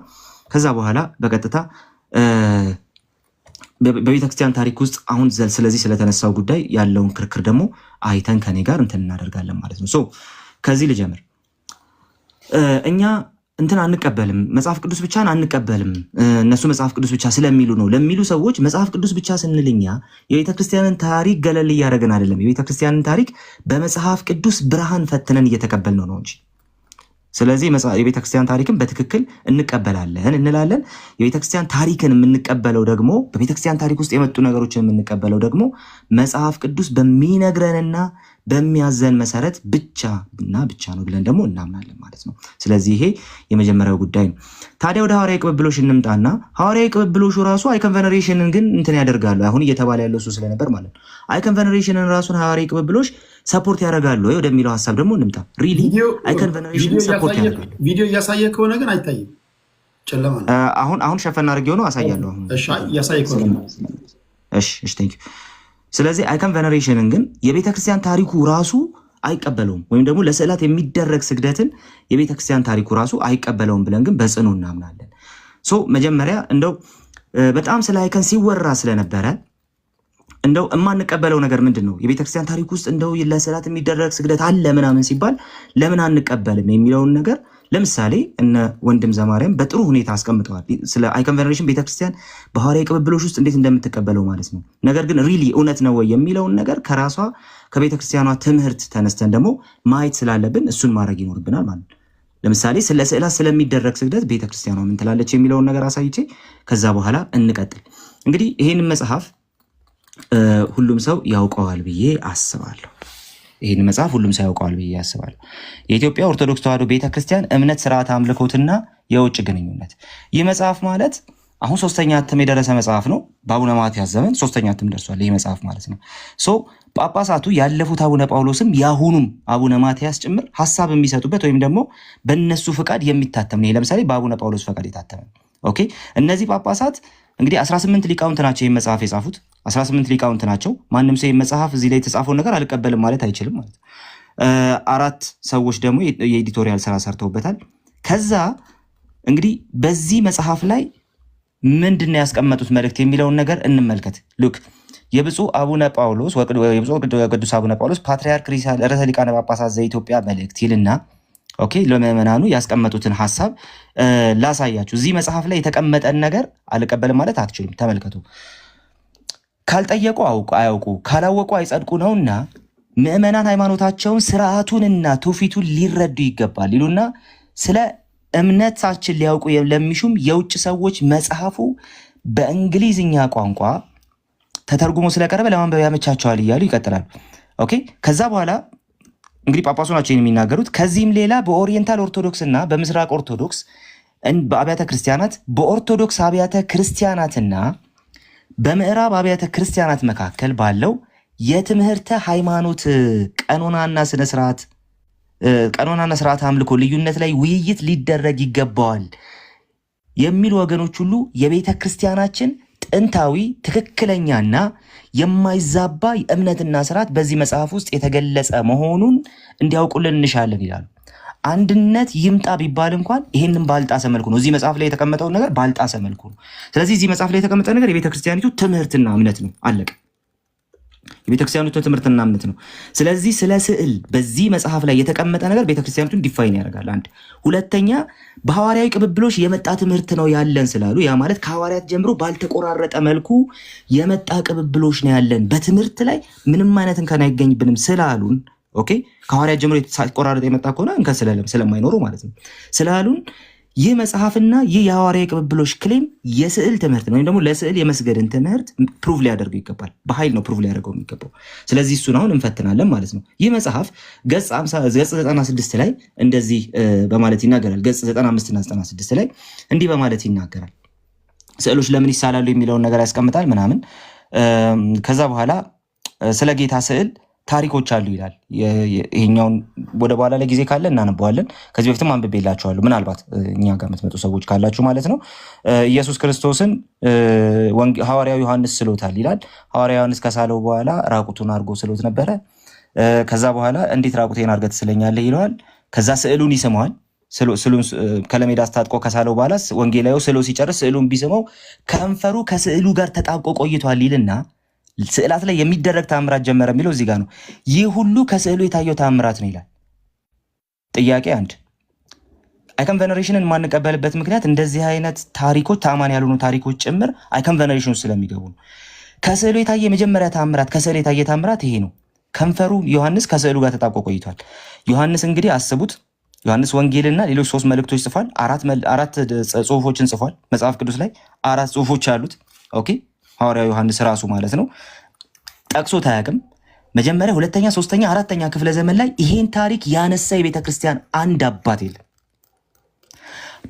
ከዛ በኋላ በቀጥታ በቤተክርስቲያን ታሪክ ውስጥ አሁን ስለዚህ ስለተነሳው ጉዳይ ያለውን ክርክር ደግሞ አይተን ከኔ ጋር እንትን እናደርጋለን ማለት ነው። ከዚህ ልጀምር። እኛ እንትን አንቀበልም፣ መጽሐፍ ቅዱስ ብቻን አንቀበልም፣ እነሱ መጽሐፍ ቅዱስ ብቻ ስለሚሉ ነው ለሚሉ ሰዎች መጽሐፍ ቅዱስ ብቻ ስንልኛ የቤተክርስቲያንን ታሪክ ገለል እያደረግን አይደለም። የቤተክርስቲያንን ታሪክ በመጽሐፍ ቅዱስ ብርሃን ፈትነን እየተቀበልነው ነው እንጂ። ስለዚህ የቤተክርስቲያን ታሪክን በትክክል እንቀበላለን እንላለን። የቤተክርስቲያን ታሪክን የምንቀበለው ደግሞ በቤተክርስቲያን ታሪክ ውስጥ የመጡ ነገሮችን የምንቀበለው ደግሞ መጽሐፍ ቅዱስ በሚነግረንና በሚያዘን መሰረት ብቻና ብቻ ነው ብለን ደግሞ እናምናለን ማለት ነው። ስለዚህ ይሄ የመጀመሪያው ጉዳይ ነው። ታዲያ ወደ ሐዋርያዊ ቅብብሎች እንምጣና ሐዋርያዊ ቅብብሎቹ ራሱ አይከን ቬነሬሽንን ግን እንትን ያደርጋሉ። አሁን እየተባለ ያለው እሱ ስለነበር ማለት ነው። አይከን ቬነሬሽንን ራሱን ሐዋርያዊ ቅብብሎች ሰፖርት ያደርጋሉ ወይ ወደሚለው ሀሳብ ደግሞ እንምጣ። ሪሊ አይከን ቬነሬሽን ሰፖርት ያደርጋሉ? ቪዲዮ
እያሳየ ከሆነ ግን አይታይም፣ ጨለማ ነው።
አሁን ሸፈን አድርጌው ነው አሳያለሁ። አሁን
እሺ፣ እያሳየ ከሆነ
እሺ፣ ቴንክ ዩ። ስለዚህ አይከን ቬነሬሽንን ግን የቤተክርስቲያን ታሪኩ ራሱ አይቀበለውም፣ ወይም ደግሞ ለስዕላት የሚደረግ ስግደትን የቤተክርስቲያን ታሪኩ ራሱ አይቀበለውም ብለን ግን በጽኑ እናምናለን። መጀመሪያ እንደው በጣም ስለ አይከን ሲወራ ስለነበረ እንደው የማንቀበለው ነገር ምንድን ነው? የቤተክርስቲያን ታሪክ ውስጥ እንደው ለስዕላት የሚደረግ ስግደት አለ ምናምን ሲባል ለምን አንቀበልም የሚለውን ነገር ለምሳሌ እነ ወንድም ዘማርያም በጥሩ ሁኔታ አስቀምጠዋል። ስለ አይከን ቬነሬሽን ቤተክርስቲያን በሐዋርያዊ ቅብብሎች ውስጥ እንዴት እንደምትቀበለው ማለት ነው። ነገር ግን ሪሊ እውነት ነው ወይ የሚለውን ነገር ከራሷ ከቤተክርስቲያኗ ትምህርት ተነስተን ደግሞ ማየት ስላለብን እሱን ማድረግ ይኖርብናል ማለት ነው። ለምሳሌ ስለ ስዕላት ስለሚደረግ ስግደት ቤተክርስቲያኗ ምን ትላለች የሚለውን ነገር አሳይቼ ከዛ በኋላ እንቀጥል። እንግዲህ ይህንን መጽሐፍ ሁሉም ሰው ያውቀዋል ብዬ አስባለሁ። ይህን መጽሐፍ ሁሉም ሰው ያውቀዋል ብዬ አስባለሁ። የኢትዮጵያ ኦርቶዶክስ ተዋሕዶ ቤተክርስቲያን እምነት፣ ስርዓት፣ አምልኮትና የውጭ ግንኙነት። ይህ መጽሐፍ ማለት አሁን 3ኛ እትም የደረሰ መጽሐፍ ነው። በአቡነ ማትያስ ዘመን 3ኛ እትም ደርሷል ይህ መጽሐፍ ማለት ነው። ጳጳሳቱ ያለፉት አቡነ ጳውሎስም የአሁኑም አቡነ ማትያስ ጭምር ሀሳብ የሚሰጡበት ወይም ደግሞ በእነሱ ፍቃድ የሚታተም ነው። ለምሳሌ በአቡነ ጳውሎስ ፈቃድ የታተመ ኦኬ። እነዚህ ጳጳሳት እንግዲህ 18 ሊቃውንት ናቸው ይህ መጽሐፍ የጻፉት። 18 ሊቃውንት ናቸው። ማንም ሰው መጽሐፍ እዚህ ላይ የተጻፈውን ነገር አልቀበልም ማለት አይችልም ማለት ነው። 4 ሰዎች ደግሞ የኤዲቶሪያል ስራ ሰርተውበታል። ከዛ እንግዲህ በዚህ መጽሐፍ ላይ ምንድን ነው ያስቀመጡት መልእክት የሚለውን ነገር እንመልከት። ሉክ የብፁዕ አቡነ ጳውሎስ የብፁዕ ቅዱስ አቡነ ጳውሎስ ፓትርያርክ ርዕሰ ሊቃነ ጳጳሳት ዘኢትዮጵያ መልእክት ይልና ኦኬ ለምዕመናኑ ያስቀመጡትን ሀሳብ ላሳያችሁ። እዚህ መጽሐፍ ላይ የተቀመጠን ነገር አልቀበልም ማለት አትችሉም። ተመልከቱ። ካልጠየቁ አያውቁ፣ ካላወቁ አይጸድቁ ነውና ምዕመናን ሃይማኖታቸውን ስርዓቱንና ትውፊቱን ሊረዱ ይገባል ይሉና ስለ እምነታችን ሊያውቁ ለሚሹም የውጭ ሰዎች መጽሐፉ በእንግሊዝኛ ቋንቋ ተተርጉሞ ስለቀረበ ለማንበብ ያመቻቸዋል እያሉ ይቀጥላሉ። ኦኬ ከዛ በኋላ እንግዲህ ጳጳሱ ናቸው የሚናገሩት። ከዚህም ሌላ በኦሪየንታል ኦርቶዶክስ እና በምስራቅ ኦርቶዶክስ በአብያተ ክርስቲያናት በኦርቶዶክስ አብያተ ክርስቲያናትና በምዕራብ አብያተ ክርስቲያናት መካከል ባለው የትምህርተ ሃይማኖት ቀኖናና ስርዓት አምልኮ ልዩነት ላይ ውይይት ሊደረግ ይገባዋል የሚሉ ወገኖች ሁሉ የቤተ ክርስቲያናችን ጥንታዊ ትክክለኛና የማይዛባ የእምነትና ስርዓት በዚህ መጽሐፍ ውስጥ የተገለጸ መሆኑን እንዲያውቁልን እንሻለን ይላሉ። አንድነት ይምጣ ቢባል እንኳን ይህንን ባልጣሰ መልኩ ነው። እዚህ መጽሐፍ ላይ የተቀመጠውን ነገር ባልጣሰ መልኩ ነው። ስለዚህ እዚህ መጽሐፍ ላይ የተቀመጠው ነገር የቤተክርስቲያኒቱ ትምህርትና እምነት ነው። አለቀ። የቤተክርስቲያኒቱ ትምህርትና እምነት ነው። ስለዚህ ስለ ስዕል በዚህ መጽሐፍ ላይ የተቀመጠ ነገር ቤተክርስቲያኒቱን ዲፋይን ያደርጋል። አንድ ሁለተኛ በሐዋርያዊ ቅብብሎች የመጣ ትምህርት ነው ያለን ስላሉ ያ ማለት ከሐዋርያት ጀምሮ ባልተቆራረጠ መልኩ የመጣ ቅብብሎች ነው ያለን በትምህርት ላይ ምንም አይነት እንከን አይገኝብንም ስላሉን ኦኬ ከሐዋርያት ጀምሮ የተቆራረጠ የመጣ ከሆነ እንከን ስለማይኖሩ ማለት ነው ስላሉን ይህ መጽሐፍና ይህ የሐዋርያዊ ቅብብሎች ክሌም የስዕል ትምህርት ነው ወይም ደግሞ ለስዕል የመስገድን ትምህርት ፕሩቭ ሊያደርገው ይገባል። በኃይል ነው ፕሩቭ ሊያደርገው የሚገባው። ስለዚህ እሱን አሁን እንፈትናለን ማለት ነው። ይህ መጽሐፍ ገጽ 96 ላይ እንደዚህ በማለት ይናገራል። ገጽ 95 እና 96 ላይ እንዲህ በማለት ይናገራል። ስዕሎች ለምን ይሳላሉ የሚለውን ነገር ያስቀምጣል ምናምን። ከዛ በኋላ ስለ ጌታ ስዕል ታሪኮች አሉ ይላል። ይሄኛውን ወደ በኋላ ላይ ጊዜ ካለ እናነበዋለን። ከዚህ በፊትም አንብቤላችኋለሁ። ምናልባት እኛ ጋር የምትመጡ ሰዎች ካላችሁ ማለት ነው። ኢየሱስ ክርስቶስን ሐዋርያው ዮሐንስ ስሎታል ይላል። ሐዋርያው ዮሐንስ ከሳለው በኋላ ራቁቱን አድርጎ ስሎት ነበረ። ከዛ በኋላ እንዴት ራቁቴን አድርገህ ትስለኛለህ ይለዋል። ከዛ ስዕሉን ይስመዋል። ስዕሉን ከለሜዳ አስታጥቆ ከሳለው በኋላ ወንጌላዊ ስሎ ሲጨርስ ስዕሉን ቢስመው ከንፈሩ ከስዕሉ ጋር ተጣብቆ ቆይቷል ይልና ስዕላት ላይ የሚደረግ ተአምራት ጀመረ የሚለው እዚህ ጋር ነው። ይህ ሁሉ ከስዕሉ የታየው ተአምራት ነው ይላል። ጥያቄ አንድ አይከን ቬነሬሽንን የማንቀበልበት ምክንያት እንደዚህ አይነት ታሪኮች ታማኝ ያልሆኑ ታሪኮች ጭምር አይከን ቬነሬሽን ውስጥ ስለሚገቡ ነው። ከስዕሉ የታየ የመጀመሪያ ተአምራት ከስዕሉ የታየ ተአምራት ይሄ ነው። ከንፈሩ ዮሐንስ ከስዕሉ ጋር ተጣብቆ ቆይቷል። ዮሐንስ እንግዲህ አስቡት፣ ዮሐንስ ወንጌልና ሌሎች 3 መልእክቶች ጽፏል። አራት ጽሁፎችን ጽፏል። መጽሐፍ ቅዱስ ላይ 4 ጽሁፎች አሉት። ኦኬ ሐዋርያው ዮሐንስ ራሱ ማለት ነው ጠቅሶት አያውቅም። መጀመሪያ፣ ሁለተኛ፣ ሶስተኛ፣ አራተኛ ክፍለ ዘመን ላይ ይሄን ታሪክ ያነሳ የቤተክርስቲያን አንድ አባት የለም።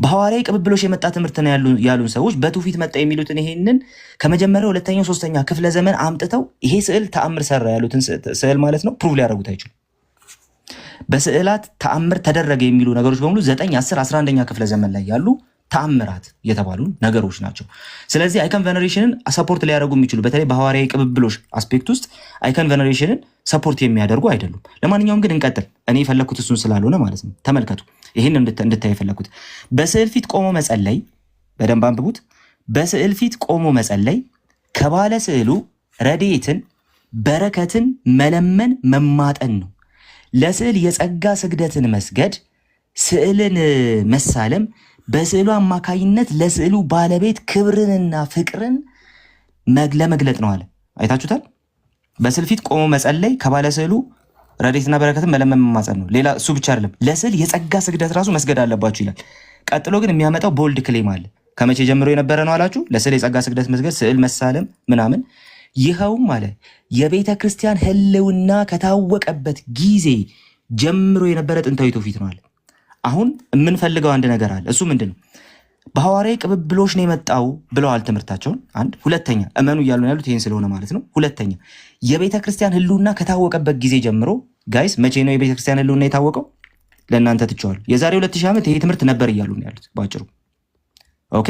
በሐዋርያዊ ቅብብሎች የመጣ ትምህርት ነው ያሉን ሰዎች በትውፊት መጣ የሚሉትን ይሄንን ከመጀመሪያ፣ ሁለተኛ፣ ሶስተኛ ክፍለ ዘመን አምጥተው ይሄ ስዕል ተአምር ሰራ ያሉትን ስዕል ማለት ነው ፕሩቭ ሊያደርጉት አይችሉም። በስዕላት ተአምር ተደረገ የሚሉ ነገሮች በሙሉ 9፣ 10፣ 11ኛ ክፍለ ዘመን ላይ ያሉ ተአምራት የተባሉ ነገሮች ናቸው። ስለዚህ አይከን ቬነሬሽንን ሰፖርት ሊያደርጉ የሚችሉ በተለይ በሐዋርያዊ ቅብብሎች አስፔክት ውስጥ አይከን ቬነሬሽንን ሰፖርት የሚያደርጉ አይደሉም። ለማንኛውም ግን እንቀጥል። እኔ የፈለግኩት እሱን ስላልሆነ ማለት ነው። ተመልከቱ፣ ይህን እንድታይ የፈለግኩት በስዕል ፊት ቆሞ መጸለይ፣ በደንብ አንብቡት። በስዕል ፊት ቆሞ መጸለይ ከባለ ስዕሉ ረድኤትን በረከትን መለመን መማጠን ነው። ለስዕል የጸጋ ስግደትን መስገድ፣ ስዕልን መሳለም በስዕሉ አማካይነት ለስዕሉ ባለቤት ክብርንና ፍቅርን ለመግለጥ ነው አለ። አይታችሁታል። በስዕል ፊት ቆሞ መጸለይ ከባለ ስዕሉ ረድኤትና በረከትን መለመን መማጸን ነው። ሌላ እሱ ብቻ አይደለም፣ ለስዕል የጸጋ ስግደት ራሱ መስገድ አለባችሁ ይላል። ቀጥሎ ግን የሚያመጣው ቦልድ ክሌም አለ። ከመቼ ጀምሮ የነበረ ነው አላችሁ? ለስዕል የጸጋ ስግደት መስገድ፣ ስዕል መሳለም ምናምን። ይኸውም አለ የቤተ ክርስቲያን ሕልውና ከታወቀበት ጊዜ ጀምሮ የነበረ ጥንታዊ ትውፊት ነው አለ። አሁን የምንፈልገው አንድ ነገር አለ። እሱ ምንድን ነው? በሐዋርያዊ ቅብብሎች ነው የመጣው ብለዋል ትምህርታቸውን። አንድ ሁለተኛ እመኑ እያሉ ያሉት ይህን ስለሆነ ማለት ነው። ሁለተኛ የቤተ ክርስቲያን ሕልውና ከታወቀበት ጊዜ ጀምሮ ጋይስ፣ መቼ ነው የቤተ ክርስቲያን ሕልውና የታወቀው? ለእናንተ ትቼዋለሁ። የዛሬ 2000 ዓመት ይሄ ትምህርት ነበር እያሉ ነው ያሉት ባጭሩ። ኦኬ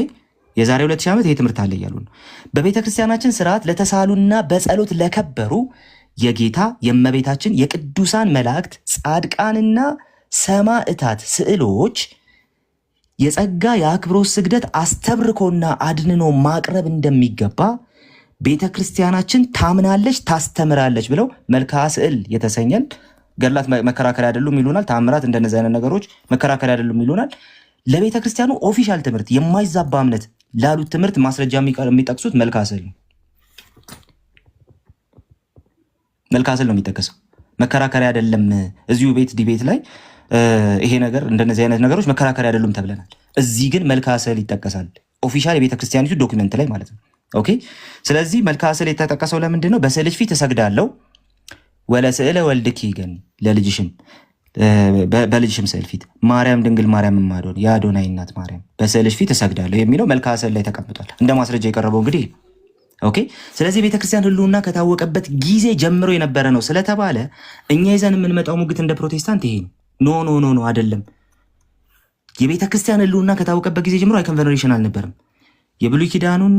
የዛሬ 2000 ዓመት ይሄ ትምህርት አለ እያሉ ነው። በቤተ ክርስቲያናችን ስርዓት ለተሳሉና በጸሎት ለከበሩ የጌታ የእመቤታችን የቅዱሳን መላእክት ጻድቃንና ሰማዕታት ስዕሎች የጸጋ የአክብሮት ስግደት አስተብርኮና አድንኖ ማቅረብ እንደሚገባ ቤተ ክርስቲያናችን ታምናለች፣ ታስተምራለች ብለው መልክዓ ስዕል የተሰኘን ገድላት መከራከሪያ አይደሉም ይሉናል። ተአምራት እንደነዚህ አይነት ነገሮች መከራከሪያ አይደሉም ይሉናል። ለቤተ ክርስቲያኑ ኦፊሻል ትምህርት የማይዛባ እምነት ላሉት ትምህርት ማስረጃ የሚጠቅሱት መልክዓ ስዕል ነው። መልክዓ ስዕል ነው የሚጠቀሰው፣ መከራከሪያ አይደለም። እዚሁ ቤት ዲቤት ላይ ይሄ ነገር እንደነዚህ አይነት ነገሮች መከራከሪያ አይደሉም ተብለናል። እዚህ ግን መልክዓ ስዕል ይጠቀሳል፣ ኦፊሻል የቤተ ክርስቲያኒቱ ዶክመንት ላይ ማለት ነው። ኦኬ ስለዚህ መልክዓ ስዕል የተጠቀሰው ለምንድን ነው? በስዕልሽ ፊት እሰግዳለሁ ወለስዕለ ወልድኪ ይገኒ ለልጅሽም በልጅሽም ስዕል ፊት ማርያም ድንግል ማርያም ማዶን የአዶናይ እናት ማርያም በስዕልሽ ፊት እሰግዳለሁ የሚለው መልክዓ ስዕል ላይ ተቀምጧል። እንደ ማስረጃ የቀረበው እንግዲህ ኦኬ ስለዚህ ቤተክርስቲያን ሕልውና ከታወቀበት ጊዜ ጀምሮ የነበረ ነው ስለተባለ እኛ ይዘን የምንመጣው ሙግት እንደ ፕሮቴስታንት ይሄ ነው። ኖ አይደለም። የቤተክርስቲያን ሕልውና ከታወቀበት ጊዜ ጀምሮ አይከን ቬነሬሽን አልነበረም። የብሉይ ኪዳኑን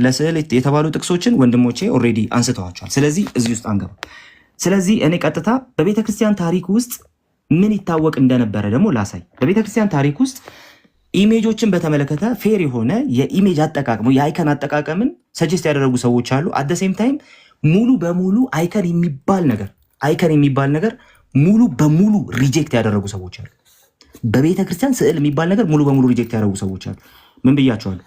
ለስዕል የተባሉ ጥቅሶችን ወንድሞቼ ኦልሬዲ አንስተዋቸዋል። ስለዚህ እዚህ ውስጥ አንገባ። ስለዚህ እኔ ቀጥታ በቤተክርስቲያን ታሪክ ውስጥ ምን ይታወቅ እንደነበረ ደግሞ ላሳይ። በቤተክርስቲያን ታሪክ ውስጥ ኢሜጆችን በተመለከተ ፌር የሆነ የኢሜጅ አጠቃቀሙ የአይከን አጠቃቀምን ሰጀስት ያደረጉ ሰዎች አሉ። አት ሴም ታይም ሙሉ በሙሉ አይከን የሚባል ነገር ሙሉ በሙሉ ሪጀክት ያደረጉ ሰዎች አሉ። በቤተክርስቲያን ስዕል የሚባል ነገር ሙሉ በሙሉ ሪጀክት ያደረጉ ሰዎች አሉ። ምን ብያቸዋለሁ?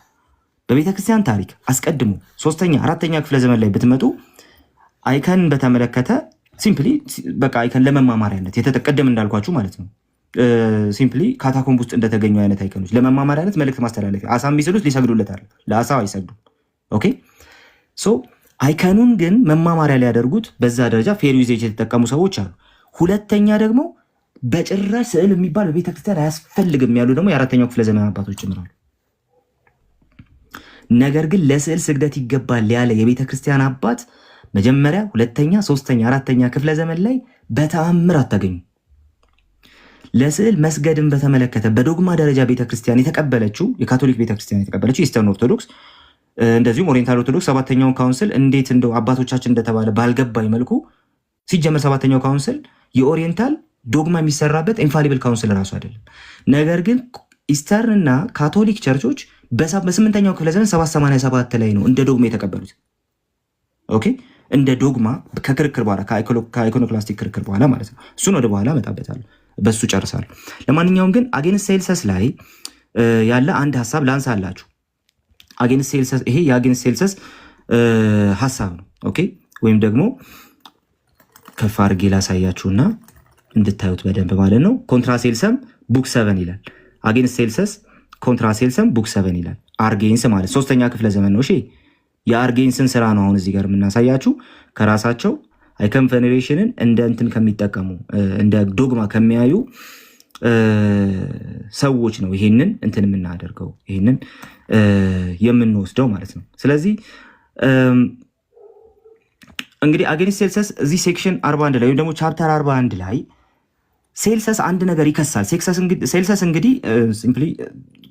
በቤተክርስቲያን ታሪክ አስቀድሞ 3ኛ 4ኛ ክፍለ ዘመን ላይ ብትመጡ አይከን በተመለከተ ሲምፕሊ በቃ አይከን ለመማማሪያነት የተጠቀደም እንዳልኳችሁ ማለት ነው። ሲምፕሊ ካታኮምብ ውስጥ እንደተገኙ አይነት አይከኖች ለመማማሪያነት መልእክት ማስተላለፊያ አሳ የሚስሉት ሊሰግዱለታል፣ ለአሳው አይሰግዱም። ኦኬ ሶ አይከኑን ግን መማማሪያ ሊያደርጉት በዛ ደረጃ ፌር ዩዜጅ የተጠቀሙ ሰዎች አሉ። ሁለተኛ ደግሞ በጭራሽ ስዕል የሚባል በቤተክርስቲያን አያስፈልግም ያሉ ደግሞ የ4ኛው ክፍለ ዘመን አባቶች ጭምራሉ። ነገር ግን ለስዕል ስግደት ይገባል ያለ የቤተክርስቲያን አባት መጀመሪያ 2ኛ 3ኛ 4ኛ ክፍለ ዘመን ላይ በተአምር አታገኙ። ለስዕል መስገድን በተመለከተ በዶግማ ደረጃ ቤተክርስቲያን የተቀበለችው የካቶሊክ ቤተክርስቲያን የተቀበለችው ኢስተርን ኦርቶዶክስ እንደዚሁም ኦሪየንታል ኦርቶዶክስ 7ኛውን ካውንስል እንዴት እንደው አባቶቻችን እንደተባለ ባልገባኝ መልኩ ሲጀመር 7ኛው ካውንስል የኦሪየንታል ዶግማ የሚሰራበት ኢንፋሊብል ካውንስል ራሱ አይደለም። ነገር ግን ኢስተርን እና ካቶሊክ ቸርቾች በ8ኛው ክፍለ ዘመን 787 ላይ ነው እንደ ዶግማ የተቀበሉት። ኦኬ እንደ ዶግማ ከክርክር በኋላ ከአይኮኖክላስቲክ ክርክር በኋላ ማለት ነው። እሱን ወደ በኋላ እመጣበታለሁ፣ በሱ ጨርሳለሁ። ለማንኛውም ግን አጌንስት ሴልሰስ ላይ ያለ አንድ ሀሳብ ላንሳላችሁ። አጌንስት ሴልሰስ ይሄ የአጌንስት ሴልሰስ ሀሳብ ነው። ኦኬ ወይም ደግሞ ከፍ አድርጌ ላሳያችሁና እንድታዩት በደንብ ማለት ነው። ኮንትራ ሴልሰም ቡክ 7 ይላል። አጌንስት ሴልሰስ ኮንትራ ሴልሰም ቡክ 7 ይላል። አርጌንስ ማለት 3ኛ ክፍለ ዘመን ነው። እሺ የአርጌንስን ስራ ነው አሁን እዚህ ጋር የምናሳያችሁ። ከራሳቸው አይከን ቬኔሬሽንን እንደ እንትን ከሚጠቀሙ እንደ ዶግማ ከሚያዩ ሰዎች ነው ይሄንን እንትን የምናደርገው ይሄንን የምንወስደው ማለት ነው። ስለዚህ እንግዲህ አጌንስት ሴልሰስ እዚህ ሴክሽን 41 ላይ ወይም ደግሞ ቻፕተር 41 ላይ ሴልሰስ አንድ ነገር ይከሳል። ሴልሰስ እንግዲህ ሲምፕሊ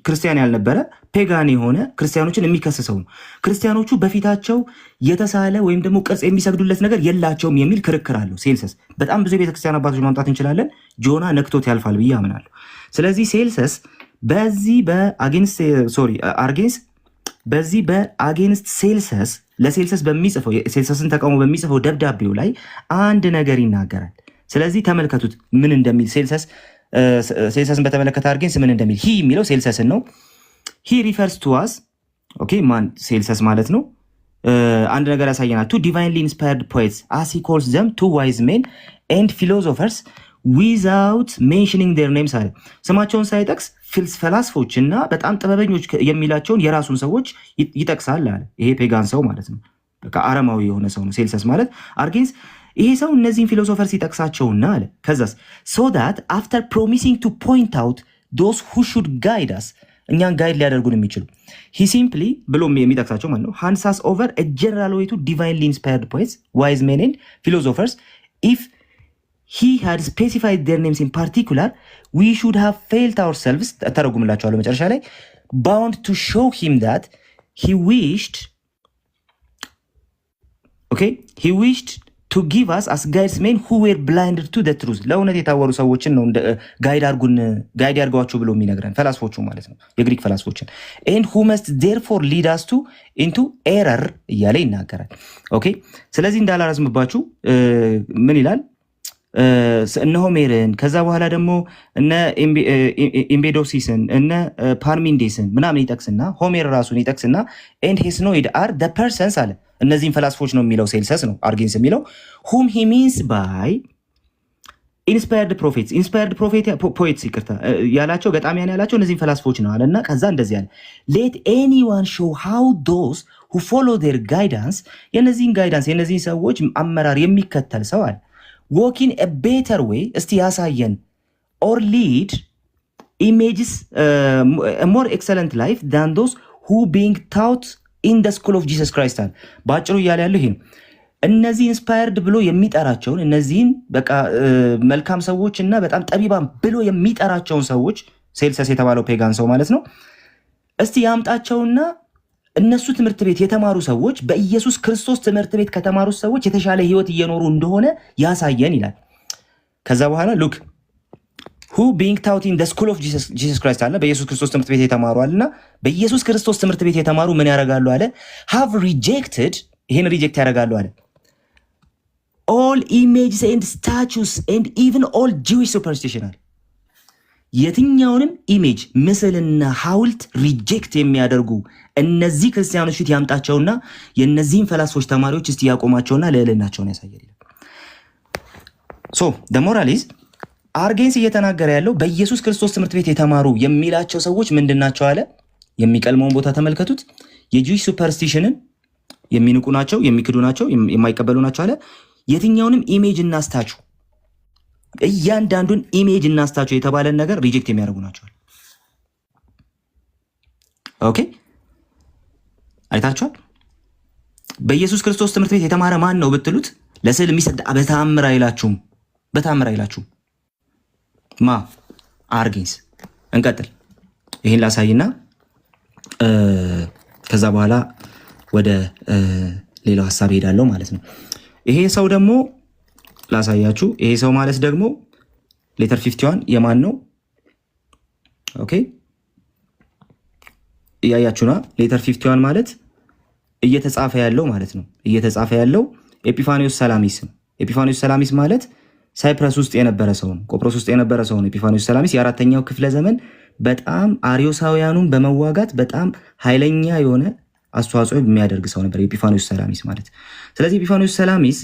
ክርስቲያን ያልነበረ ፔጋን የሆነ ክርስቲያኖችን የሚከስሰው ነው። ክርስቲያኖቹ በፊታቸው የተሳለ ወይም ደግሞ ቅርጽ የሚሰግዱለት ነገር የላቸውም የሚል ክርክር አለው ሴልሰስ። በጣም ብዙ የቤተክርስቲያን አባቶች ማምጣት እንችላለን። ጆና ነክቶት ያልፋል ብዬ አምናለሁ። ስለዚህ ሴልሰስ በዚህ በአጌንስት ሴልሰስ ለሴልሰስ በሚጽፈው ሴልሰስን ተቃውሞ በሚጽፈው ደብዳቤው ላይ አንድ ነገር ይናገራል። ስለዚህ ተመልከቱት ምን እንደሚል ሴልሰስን በተመለከተ አርጌንስ ምን እንደሚል ሂ የሚለው ሴልሰስን ነው። ሂ ሪፈርስ ቱ አስ ኦኬ ማን ሴልሰስ ማለት ነው። አንድ ነገር ያሳየናል። ቱ ዲቫይንሊ ኢንስፓየርድ ፖኤትስ አስ ሂ ኮልስ ዘም ቱ ዋይዝ ሜን ኤንድ ፊሎሶፈርስ ዊዛውት ሜንሽኒንግ ዴር ኔምስ አለ። ስማቸውን ሳይጠቅስ ፈላስፎች እና በጣም ጥበበኞች የሚላቸውን የራሱን ሰዎች ይጠቅሳል አለ። ይሄ ፔጋን ሰው ማለት ነው። በቃ አረማዊ የሆነ ሰው ነው ሴልሰስ ማለት። አርጌንስ ይሄ ሰው እነዚህን ፊሎሶፈር ሲጠቅሳቸውና አለ ከዛስ ሶ ዳት አፍተር ፕሮሚሲንግ ቱ ፖይንት አውት ዶስ ሁ ሹድ ጋይድ አስ እኛን ጋይድ ሊያደርጉን የሚችሉ ሂ ሲምፕሊ ብሎ የሚጠቅሳቸው ማለት ነው ሃንድስ ኦቨር ጀነራል ዌይ ቱ ዲቫይንሊ ኢንስፓየርድ ፖኤትስ ዋይዝ ሜን ኤንድ ፊሎሶፈርስ ኢፍ he had specified their names in particular we should have felt ourselves ተረጉምላቸዋለሁ መጨረሻ ላይ bound to show him that he wished to give us as guides men who were blinded to the truth ለእውነት የታወሩ ሰዎችን ነው ጋይድ ያርጓቸው ብሎ የሚነግረን ፈላስፎቹ ማለት ነው የግሪክ ፈላስፎችን and who must therefore lead us into error እያለ ይናገራል። ኦኬ ስለዚህ እንዳላረዝምባችሁ ምን ይላል እነ ሆሜርን ከዛ በኋላ ደግሞ እነ ኢምቤዶሲስን እነ ፓርሚንዴስን ምናምን ይጠቅስና ሆሜር ራሱን ይጠቅስና ኤንድ ሄስኖይድ አር ደ ፐርሰንስ አለ። እነዚህን ፈላስፎች ነው የሚለው ሴልሰስ ነው አርጌንስ የሚለው ሁም ሂ ሚንስ ባይ ኢንስፓየርድ ፖኤትስ ይቅርታ ያላቸው ገጣሚያን ያላቸው እነዚህን ፈላስፎች ነው አለና ከዛ እንደዚህ አለ ሌት ኤኒዋን ሾው ሃው ዶስ ሁ ፎሎ ዴር ጋይዳንስ የነዚህን ጋይዳንስ የነዚህን ሰዎች አመራር የሚከተል ሰው አለ walking a better way እስቲ ያሳየን or lead images a more excellent life than those who being taught in the school of Jesus Christ አለ። ባጭሩ እያለ ያለው ይሄ ነው። እነዚህ ኢንስፓየርድ ብሎ የሚጠራቸውን እነዚህን በቃ መልካም ሰዎች እና በጣም ጠቢባን ብሎ የሚጠራቸውን ሰዎች ሴልሰስ የተባለው ፔጋን ሰው ማለት ነው እስቲ ያምጣቸውና እነሱ ትምህርት ቤት የተማሩ ሰዎች በኢየሱስ ክርስቶስ ትምህርት ቤት ከተማሩ ሰዎች የተሻለ ህይወት እየኖሩ እንደሆነ ያሳየን ይላል። ከዛ በኋላ ሉክ who being taught in the school of Jesus Christ አለ በኢየሱስ ክርስቶስ ትምህርት ቤት የተማሩ አለና በኢየሱስ ክርስቶስ ትምህርት ቤት የተማሩ ምን ያደርጋሉ አለ have rejected ይሄን ሪጀክት ያደርጋሉ አለ all images and statues and even all Jewish superstition አለ የትኛውንም ኢሜጅ ምስልና ሐውልት ሪጀክት የሚያደርጉ እነዚህ ክርስቲያኖች ፊት ያምጣቸውና የነዚህን ፈላስፎች ተማሪዎች እስቲ ያቆማቸውና ለዕልናቸውን ያሳያል። ሶ the moral is አርጌንስ እየተናገረ ያለው በኢየሱስ ክርስቶስ ትምህርት ቤት የተማሩ የሚላቸው ሰዎች ምንድናቸው አለ የሚቀልመውን ቦታ ተመልከቱት። የጂዊሽ ሱፐርስቲሽንን የሚንቁ ናቸው፣ የሚክዱ ናቸው፣ የማይቀበሉ ናቸው አለ። የትኛውንም ኢሜጅ እና ስታቹ እያንዳንዱን ኢሜጅ እና ስታቹ የተባለን ነገር ሪጀክት የሚያደርጉ ናቸው። ኦኬ አይታችኋል። በኢየሱስ ክርስቶስ ትምህርት ቤት የተማረ ማን ነው ብትሉት ለስዕል የሚሰጥ በታምር አይላችሁም፣ በታምር አይላችሁም። ማ አርጌንስ። እንቀጥል። ይሄን ላሳይና ከዛ በኋላ ወደ ሌላው ሐሳብ ሄዳለሁ ማለት ነው። ይሄ ሰው ደግሞ ላሳያችሁ። ይሄ ሰው ማለት ደግሞ ሌተር 51 የማን ነው? ኦኬ እያያችሁና ሌተር 51 ማለት እየተጻፈ ያለው ማለት ነው። እየተጻፈ ያለው ኤጲፋኒዮስ ሰላሚስ ነው። ኤጲፋኒዮስ ሰላሚስ ማለት ሳይፕረስ ውስጥ የነበረ ሰው ነው። ቆጵሮስ ውስጥ የነበረ ሰው ነው። ኤጲፋኒዮስ ሰላሚስ የአራተኛው ክፍለ ዘመን በጣም አሪዮሳውያኑን በመዋጋት በጣም ኃይለኛ የሆነ አስተዋጽኦ የሚያደርግ ሰው ነበር ኤጲፋኒዮስ ሰላሚስ ማለት። ስለዚህ ኤጲፋኒዮስ ሰላሚስ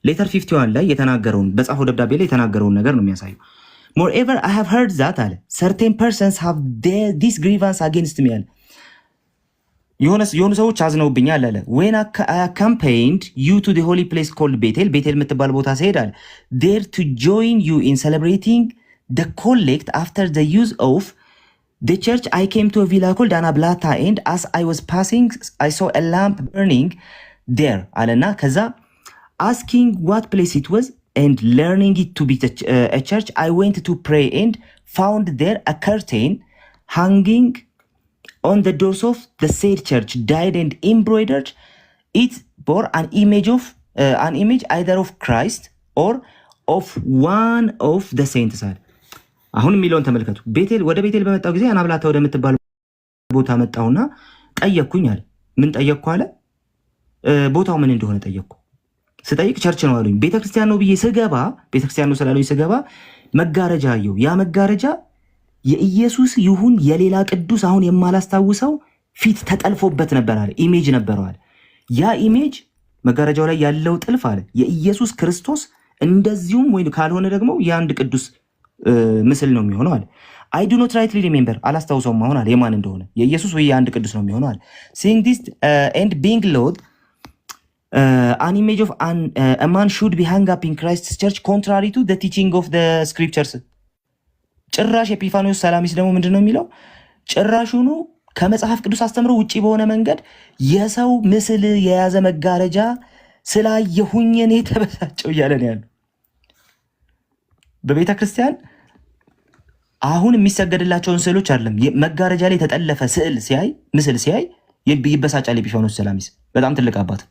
ሌተር 51 ላይ የተናገረውን በጻፈው ደብዳቤ ላይ የተናገረውን ነገር ነው የሚያሳየው። moreover I have heard that አለ certain persons have this grievance against me አለ የሆኑ ሰዎች አዝነውብኛል አለ when I accompanied you to the holy place called ቤቴል የምትባል ቦታ ስሄድ አለ there to join you in celebrating the collect after the use of the church I came to a villa called Anna Blata and as I was passing I saw a lamp burning there አለና ከዛ asking what place it was and learning it to be a church I went to pray and found there a curtain hanging on the doors of the said church dyed and embroidered it bore an image either of Christ or of one of the saints አለ። አሁን የሚለውን ተመልከቱ። ወደ ቤቴል በመጣው ጊዜ አናብላታ ወደምትባል ቦታ መጣውና ጠየቅኩኝ አለ። ምን ጠየቅኩ አለ? ቦታው ምን እንደሆነ ጠየቅኩ። ስጠይቅ ቸርች ነው አሉኝ። ቤተክርስቲያን ነው ብዬ ስገባ ቤተክርስቲያን ነው ስላሉኝ ስገባ መጋረጃ አየሁ። ያ መጋረጃ የኢየሱስ ይሁን የሌላ ቅዱስ አሁን የማላስታውሰው ፊት ተጠልፎበት ነበር አለ። ኢሜጅ ነበረው አለ። ያ ኢሜጅ መጋረጃው ላይ ያለው ጥልፍ አለ የኢየሱስ ክርስቶስ እንደዚሁም ወይ ካልሆነ ደግሞ የአንድ ቅዱስ ምስል ነው የሚሆነው አለ። I do not rightly remember አላስታውሰውም አሁን አለ የማን እንደሆነ የኢየሱስ ወይ የአንድ ቅዱስ ነው የሚሆነው አለ። Seeing this and being Lord an image of a man should be hung up in Christ's church contrary to the teaching of the scriptures ጭራሽ ኤጲፋኒዮስ ሰላሚስ ደግሞ ምንድነው የሚለው? ጭራሹኑ ከመጽሐፍ ቅዱስ አስተምሮ ውጪ በሆነ መንገድ የሰው ምስል የያዘ መጋረጃ ስላየሁኝ እኔ ተበሳጨው እያለ ነው ያለው። በቤተ ክርስቲያን አሁን የሚሰገድላቸውን ስዕሎች አይደለም መጋረጃ ላይ የተጠለፈ ምስል ሲያይ ይበሳጫል ኤጲፋኒዮስ ሰላሚስ። በጣም ትልቅ አባት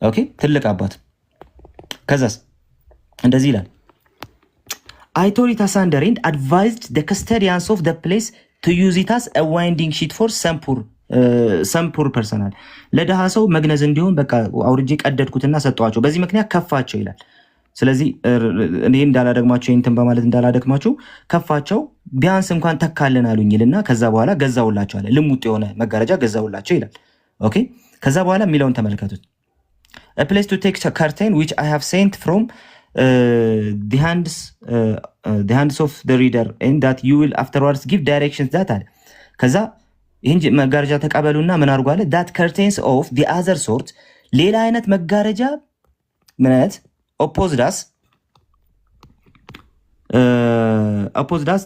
ኦኬ ትልቅ አባት። ከዛስ እንደዚህ ይላል I told it asunder and advised the custodians of the place to use it as a winding sheet for some poor personal ለደሃ ሰው መግነዝ እንዲሆን በቃ አውርጄ ቀደድኩትና ሰጠዋቸው። በዚህ ምክንያት ከፋቸው ይላል። ስለዚህ እኔ እንዳላደግማቸው እንትን በማለት እንዳላደግማቸው ከፋቸው ቢያንስ እንኳን ተካለን አሉኝልና ከዛ በኋላ ገዛውላቸው አለ። ልሙጥ የሆነ መጋረጃ ገዛውላቸው ይላል። ኦኬ ከዛ በኋላ የሚለውን ተመልከቱት። A place to take a curtain which I have sent from the hands of the reader and that you will afterwards give directions that አለ። ከዛ ይህን መጋረጃ ተቀበሉና ምን አድርጉ አለ that curtains of the other sort ሌላ አይነት መጋረጃ ምንት opposed us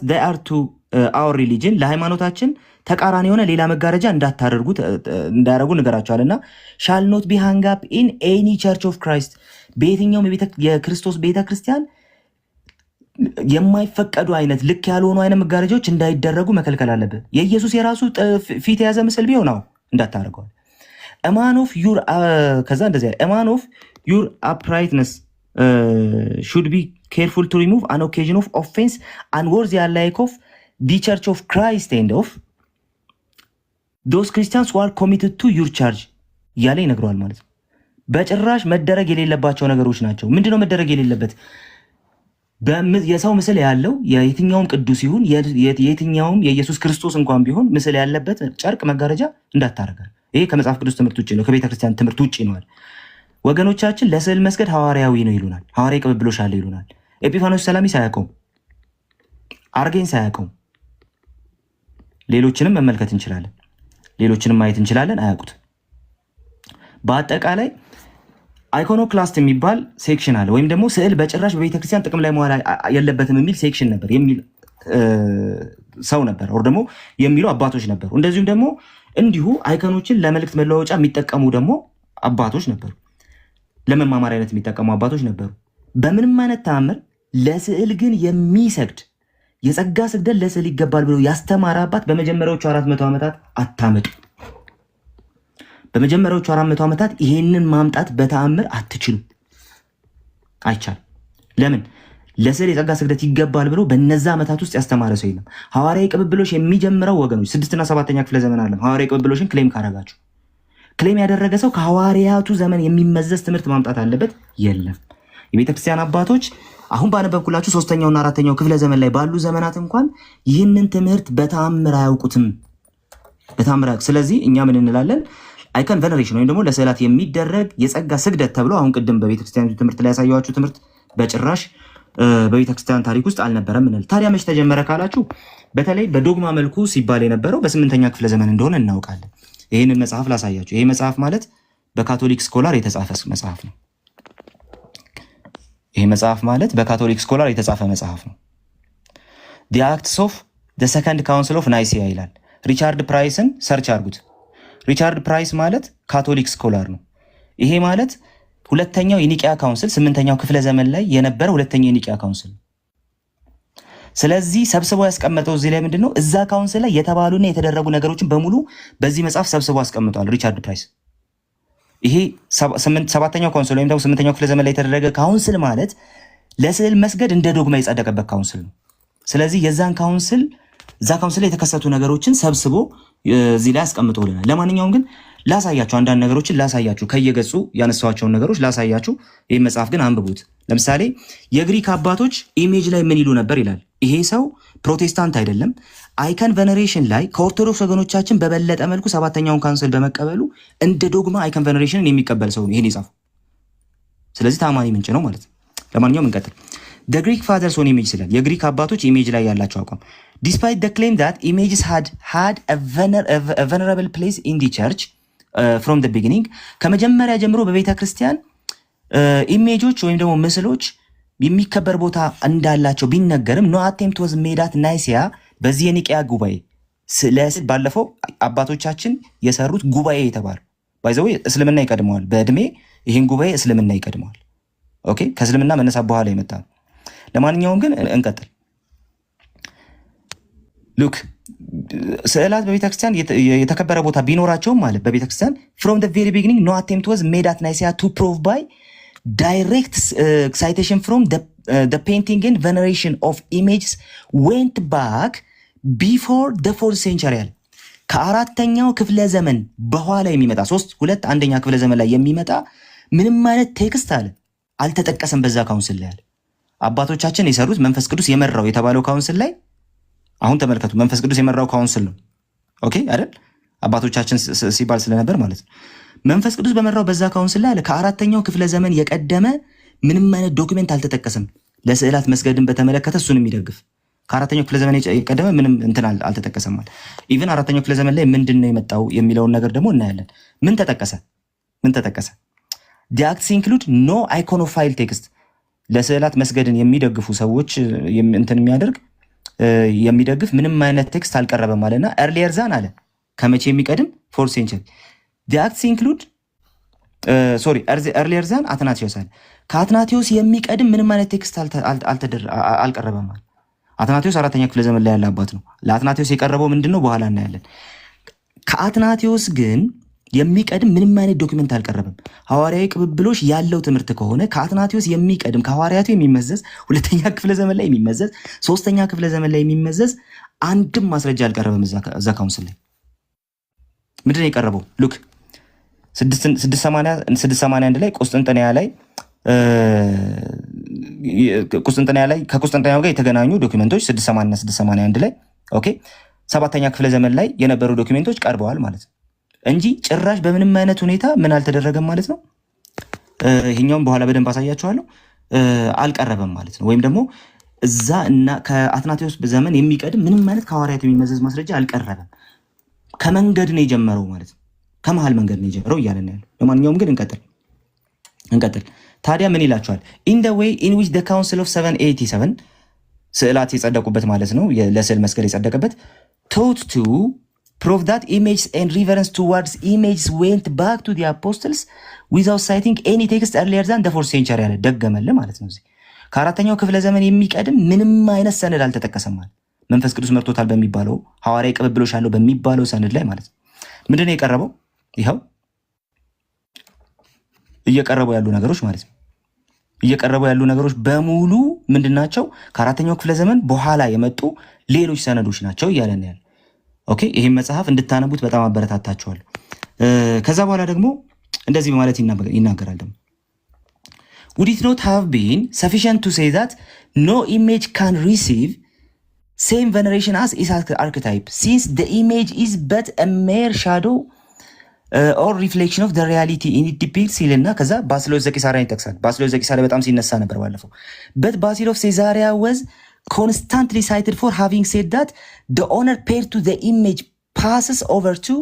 they are to our religion ለሃይማኖታችን ተቃራኒ የሆነ ሌላ መጋረጃ እንዳያደርጉ ንገራቸዋልና shall not be hung up in any church of Christ በየትኛውም የክርስቶስ ቤተክርስቲያን የማይፈቀዱ አይነት ልክ ያልሆኑ አይነት መጋረጃዎች እንዳይደረጉ መከልከል አለበት። የኢየሱስ የራሱ ፊት የያዘ ምስል ቢሆን ነው እንዳታደርገው። man of your ከዛ እንደዚህ a man of your uprightness should be careful to remove an occasion of offense unworthy alike of the church of Christ and of those Christians who are committed to your charge ያለ ይነግረዋል ማለት ነው። በጭራሽ መደረግ የሌለባቸው ነገሮች ናቸው። ምንድነው መደረግ የሌለበት? የሰው ምስል ያለው የየትኛውም ቅዱስ ይሁን የየትኛውም የኢየሱስ ክርስቶስ እንኳን ቢሆን ምስል ያለበት ጨርቅ መጋረጃ እንዳታረጋል። ይሄ ከመጽሐፍ ቅዱስ ትምህርት ውጪ ነው፣ ከቤተ ክርስቲያን ትምህርት ውጪ ነው። ወገኖቻችን ለስዕል መስገድ ሐዋርያዊ ነው ይሉናል። ሐዋርያዊ ቅብብሎሽ አለ ይሉናል። ኤጲፋኖስ ሰላሚ ሳያውቀው አርጌን ሳያውቀው ሌሎችንም መመልከት እንችላለን፣ ሌሎችንም ማየት እንችላለን። አያውቁት። በአጠቃላይ አይኮኖክላስት የሚባል ሴክሽን አለ፣ ወይም ደግሞ ስዕል በጭራሽ በቤተክርስቲያን ጥቅም ላይ መዋል የለበትም የሚል ሴክሽን ነበር የሚል ሰው ነበር፣ ወር ደግሞ የሚሉ አባቶች ነበሩ። እንደዚሁም ደግሞ እንዲሁ አይኮኖችን ለመልእክት መለዋወጫ የሚጠቀሙ ደግሞ አባቶች ነበሩ፣ ለመማማሪያነት የሚጠቀሙ አባቶች ነበሩ። በምንም አይነት ተአምር ለስዕል ግን የሚሰግድ የጸጋ ስግደት ለስዕል ይገባል ብሎ ያስተማረ አባት በመጀመሪያዎቹ 400 ዓመታት አታመጡ። በመጀመሪያዎቹ 400 ዓመታት ይሄንን ማምጣት በተአምር አትችሉም፣ አይቻልም። ለምን? ለስዕል የጸጋ ስግደት ይገባል ብሎ በነዛ ዓመታት ውስጥ ያስተማረ ሰው የለም። ሐዋርያዊ ቅብብሎሽ የሚጀምረው ወገኖች 6ና 7ኛ ክፍለ ዘመን አለ። ሐዋርያዊ ቅብብሎሽን ክሌም ካረጋችሁ ክሌም ያደረገ ሰው ከሐዋርያቱ ዘመን የሚመዘዝ ትምህርት ማምጣት አለበት የለም። የቤተክርስቲያን አባቶች አሁን ባነበብኩላችሁ 3ኛውና 4ኛው ክፍለ ዘመን ላይ ባሉ ዘመናት እንኳን ይህንን ትምህርት በተአምር አያውቁትም፣ በተአምር አያውቁ። ስለዚህ እኛ ምን እንላለን? አይከን ቬነሬሽን ወይም ደግሞ ለስዕላት የሚደረግ የጸጋ ስግደት ተብሎ አሁን ቅድም በቤተክርስቲያን ትምህርት ላይ ያሳየኋችሁ ትምህርት በጭራሽ በቤተክርስቲያን ታሪክ ውስጥ አልነበረም እንል። ታዲያ መች ተጀመረ ካላችሁ በተለይ በዶግማ መልኩ ሲባል የነበረው በ8ኛ ክፍለ ዘመን እንደሆነ እናውቃለን። ይህንን መጽሐፍ ላሳያችሁ። ይሄ መጽሐፍ ማለት በካቶሊክ ስኮላር የተጻፈ መጽሐፍ ነው። ይሄ መጽሐፍ ማለት በካቶሊክ ስኮላር የተጻፈ መጽሐፍ ነው። ዲ አክትስ ኦፍ ዘ ሰከንድ ካውንስል ኦፍ ናይሲያ ይላል። ሪቻርድ ፕራይስን ሰርች አድርጉት። ሪቻርድ ፕራይስ ማለት ካቶሊክ ስኮላር ነው። ይሄ ማለት ሁለተኛው የኒቂያ ካውንስል 8ኛው ክፍለ ዘመን ላይ የነበረ ሁለተኛው የኒቂያ ካውንስል። ስለዚህ ሰብስቦ ያስቀመጠው እዚህ ላይ ምንድነው? እዛ ካውንስል ላይ የተባሉና የተደረጉ ነገሮችን በሙሉ በዚህ መጽሐፍ ሰብስቦ አስቀምጧል ሪቻርድ ፕራይስ። ይሄ 7ኛው ካውንስል ወይም ደግሞ 8ኛው ክፍለ ዘመን ላይ የተደረገ ካውንስል ማለት ለስዕል መስገድ እንደ ዶግማ የጸደቀበት ካውንስል ነው። ስለዚህ የዛን ካውንስል እዛ ካውንስል ላይ የተከሰቱ ነገሮችን ሰብስቦ እዚህ ላይ አስቀምጦልናል። ለማንኛውም ግን ላሳያችሁ፣ አንዳንድ ነገሮችን ላሳያችሁ፣ ከየገጹ ያነሳዋቸውን ነገሮች ላሳያችሁ። ይህ መጽሐፍ ግን አንብቡት። ለምሳሌ የግሪክ አባቶች ኢሜጅ ላይ ምን ይሉ ነበር ይላል። ይሄ ሰው ፕሮቴስታንት አይደለም። አይከን ቬነሬሽን ላይ ከኦርቶዶክስ ወገኖቻችን በበለጠ መልኩ 7ኛውን ካውንስል በመቀበሉ እንደ ዶግማ አይከን ቬነሬሽንን የሚቀበል ሰው ነው ይሄን የጻፈው። ስለዚህ ታማኒ ምንጭ ነው ማለት ነው። ለማንኛውም እንቀጥል። the Greek fathers on image ይላል። የግሪክ አባቶች ኢሜጅ ላይ ያላቸው አቋም despite the claim that images had a venerable place in the church from the beginning ከመጀመሪያ ጀምሮ በቤተ ክርስቲያን ኢሜጆች ወይም ደግሞ ምስሎች የሚከበር ቦታ እንዳላቸው ቢነገርም no attempt was made at Nicaea በዚህ የኒቂያ ጉባኤ ስለዚህ ባለፈው አባቶቻችን የሰሩት ጉባኤ የተባለው ባይዘው እስልምና ይቀድመዋል በእድሜ ይሄን ጉባኤ እስልምና ይቀድመዋል። ኦኬ ከእስልምና መነሳት በኋላ የመጣ ነው። ለማንኛውም ግን እንቀጥል። ሉክ ስዕላት በቤተክርስቲያን የተከበረ ቦታ ቢኖራቸውም ማለት በቤተክርስቲያን from the very beginning no attempt was made at Nicaea to prove by direct citation from the painting and veneration of images went back before the 4th century አለ። ከአራተኛው ክፍለ ዘመን በኋላ የሚመጣ 1ኛ ክፍለ ዘመን ላይ የሚመጣ ምንም አይነት ቴክስት አለ አልተጠቀሰም በዛ ካውንስል ላይ አለ። አባቶቻችን የሰሩት መንፈስ ቅዱስ የመራው የተባለው ካውንስል ላይ አሁን ተመልከቱ። መንፈስ ቅዱስ የመራው ካውንስል ነው። ኦኬ አይደል? አባቶቻችን ሲባል ስለነበር ማለት ነው። መንፈስ ቅዱስ በመራው በዛ ካውንስል ላይ አለ ከ4ኛው ክፍለ ዘመን የቀደመ ምንም አይነት ዶክመንት አልተጠቀሰም ለስዕላት መስገድን በተመለከተ እሱን የሚደግፍ ከ4ኛው ክፍለ ዘመን የቀደመ ምንም እንትን አልተጠቀሰም ማለት ኢቭን 4ኛው ክፍለ ዘመን ላይ ምንድነው የመጣው የሚለውን ነገር ደግሞ እናያለን። ምን ተጠቀሰ? the acts include no iconophile text ለስዕላት መስገድን የሚደግፉ ሰዎች እንትን የሚደግፍ ምንም አይነት ቴክስት አልቀረበም አለና earlier than አለ ከመቼ የሚቀድም 4th century the acts include earlier than አትናቴዎስ አለ ከአትናቴዎስ የሚቀድም ምንም አይነት ቴክስት አልቀረበም አለ። አትናቴዎስ 4ኛ ክፍለ ዘመን ላይ ያለ አባት ነው። ለአትናቴዎስ የቀረበው ምንድነው በኋላ እናያለን። ከአትናቴዎስ ግን የሚቀድም ምንም አይነት ዶክመንት አልቀረበም። ሐዋርያዊ ቅብብሎሽ ያለው ትምህርት ከሆነ ከአትናቴዎስ የሚቀድም ከሐዋርያቱ የሚመዘዝ ሁለተኛ ክፍለ ዘመን ላይ የሚመዘዝ ሶስተኛ ክፍለ ዘመን ላይ የሚመዘዝ አንድም ማስረጃ አልቀረበም። እዛ ካውንስል ላይ ምንድን ነው የቀረበው? ሉክ 681 ላይ ከቁስጥንጥንያ ጋር የተገናኙ ዶክመንቶች 680 እና 681 ላይ ኦኬ፣ ሰባተኛ ክፍለ ዘመን ላይ የነበሩ ዶክመንቶች ቀርበዋል ማለት ነው እንጂ ጭራሽ በምንም አይነት ሁኔታ ምን አልተደረገም ማለት ነው። ይሄኛውም በኋላ በደንብ አሳያችኋለሁ። አልቀረበም ማለት ነው። ወይም ደግሞ እዛ እና ከአትናቴዎስ ዘመን የሚቀድም ምንም አይነት ከሐዋርያት የሚመዘዝ ማስረጃ አልቀረበም። ከመንገድ ነው የጀመረው ማለት ነው። ከመሃል መንገድ ነው የጀመረው እያለን ያለው። ለማንኛውም ግን እንቀጥል። ታዲያ ምን ይላችኋል? in the way in which the council of 787 ስዕላት የጸደቁበት ማለት ነው፣ ለስዕል መስቀል የጸደቀበት taught to prove that images and reverence towards images went back to the apostles without citing any text earlier than the 4th century ያለ ደገመለ ማለት ነው። እዚህ ከአራተኛው ክፍለ ዘመን የሚቀድም ምንም አይነት ሰነድ አልተጠቀሰም ማለት መንፈስ ቅዱስ መርቶታል በሚባለው ሐዋርያዊ ቅብብሎሽ አለው በሚባለው ሰነድ ላይ ማለት ነው። ምንድነው የቀረበው? ይኸው እየቀረቡ ያሉ ነገሮች ማለት ነው። እየቀረቡ ያሉ ነገሮች በሙሉ ምንድናቸው? ከአራተኛው ክፍለ ዘመን በኋላ የመጡ ሌሎች ሰነዶች ናቸው እያለን ያለ። ኦኬ፣ ይህም መጽሐፍ እንድታነቡት በጣም አበረታታችኋለሁ። ከዛ በኋላ ደግሞ እንደዚህ በማለት ይናገራል ደግሞ would it not have been sufficient to say that no image can receive same veneration as its archetype since the image is but a mere shadow or reflection of the reality in it depicts ይልና ከዛ ባስልዮስ ዘቂሳርያን ይጠቅሳል። ባስልዮስ ዘቂሳርያ በጣም ሲነሳ ነበር ባለፈው። but Basil of Caesarea was constantly cited for having said that the honor paid to the image passes over to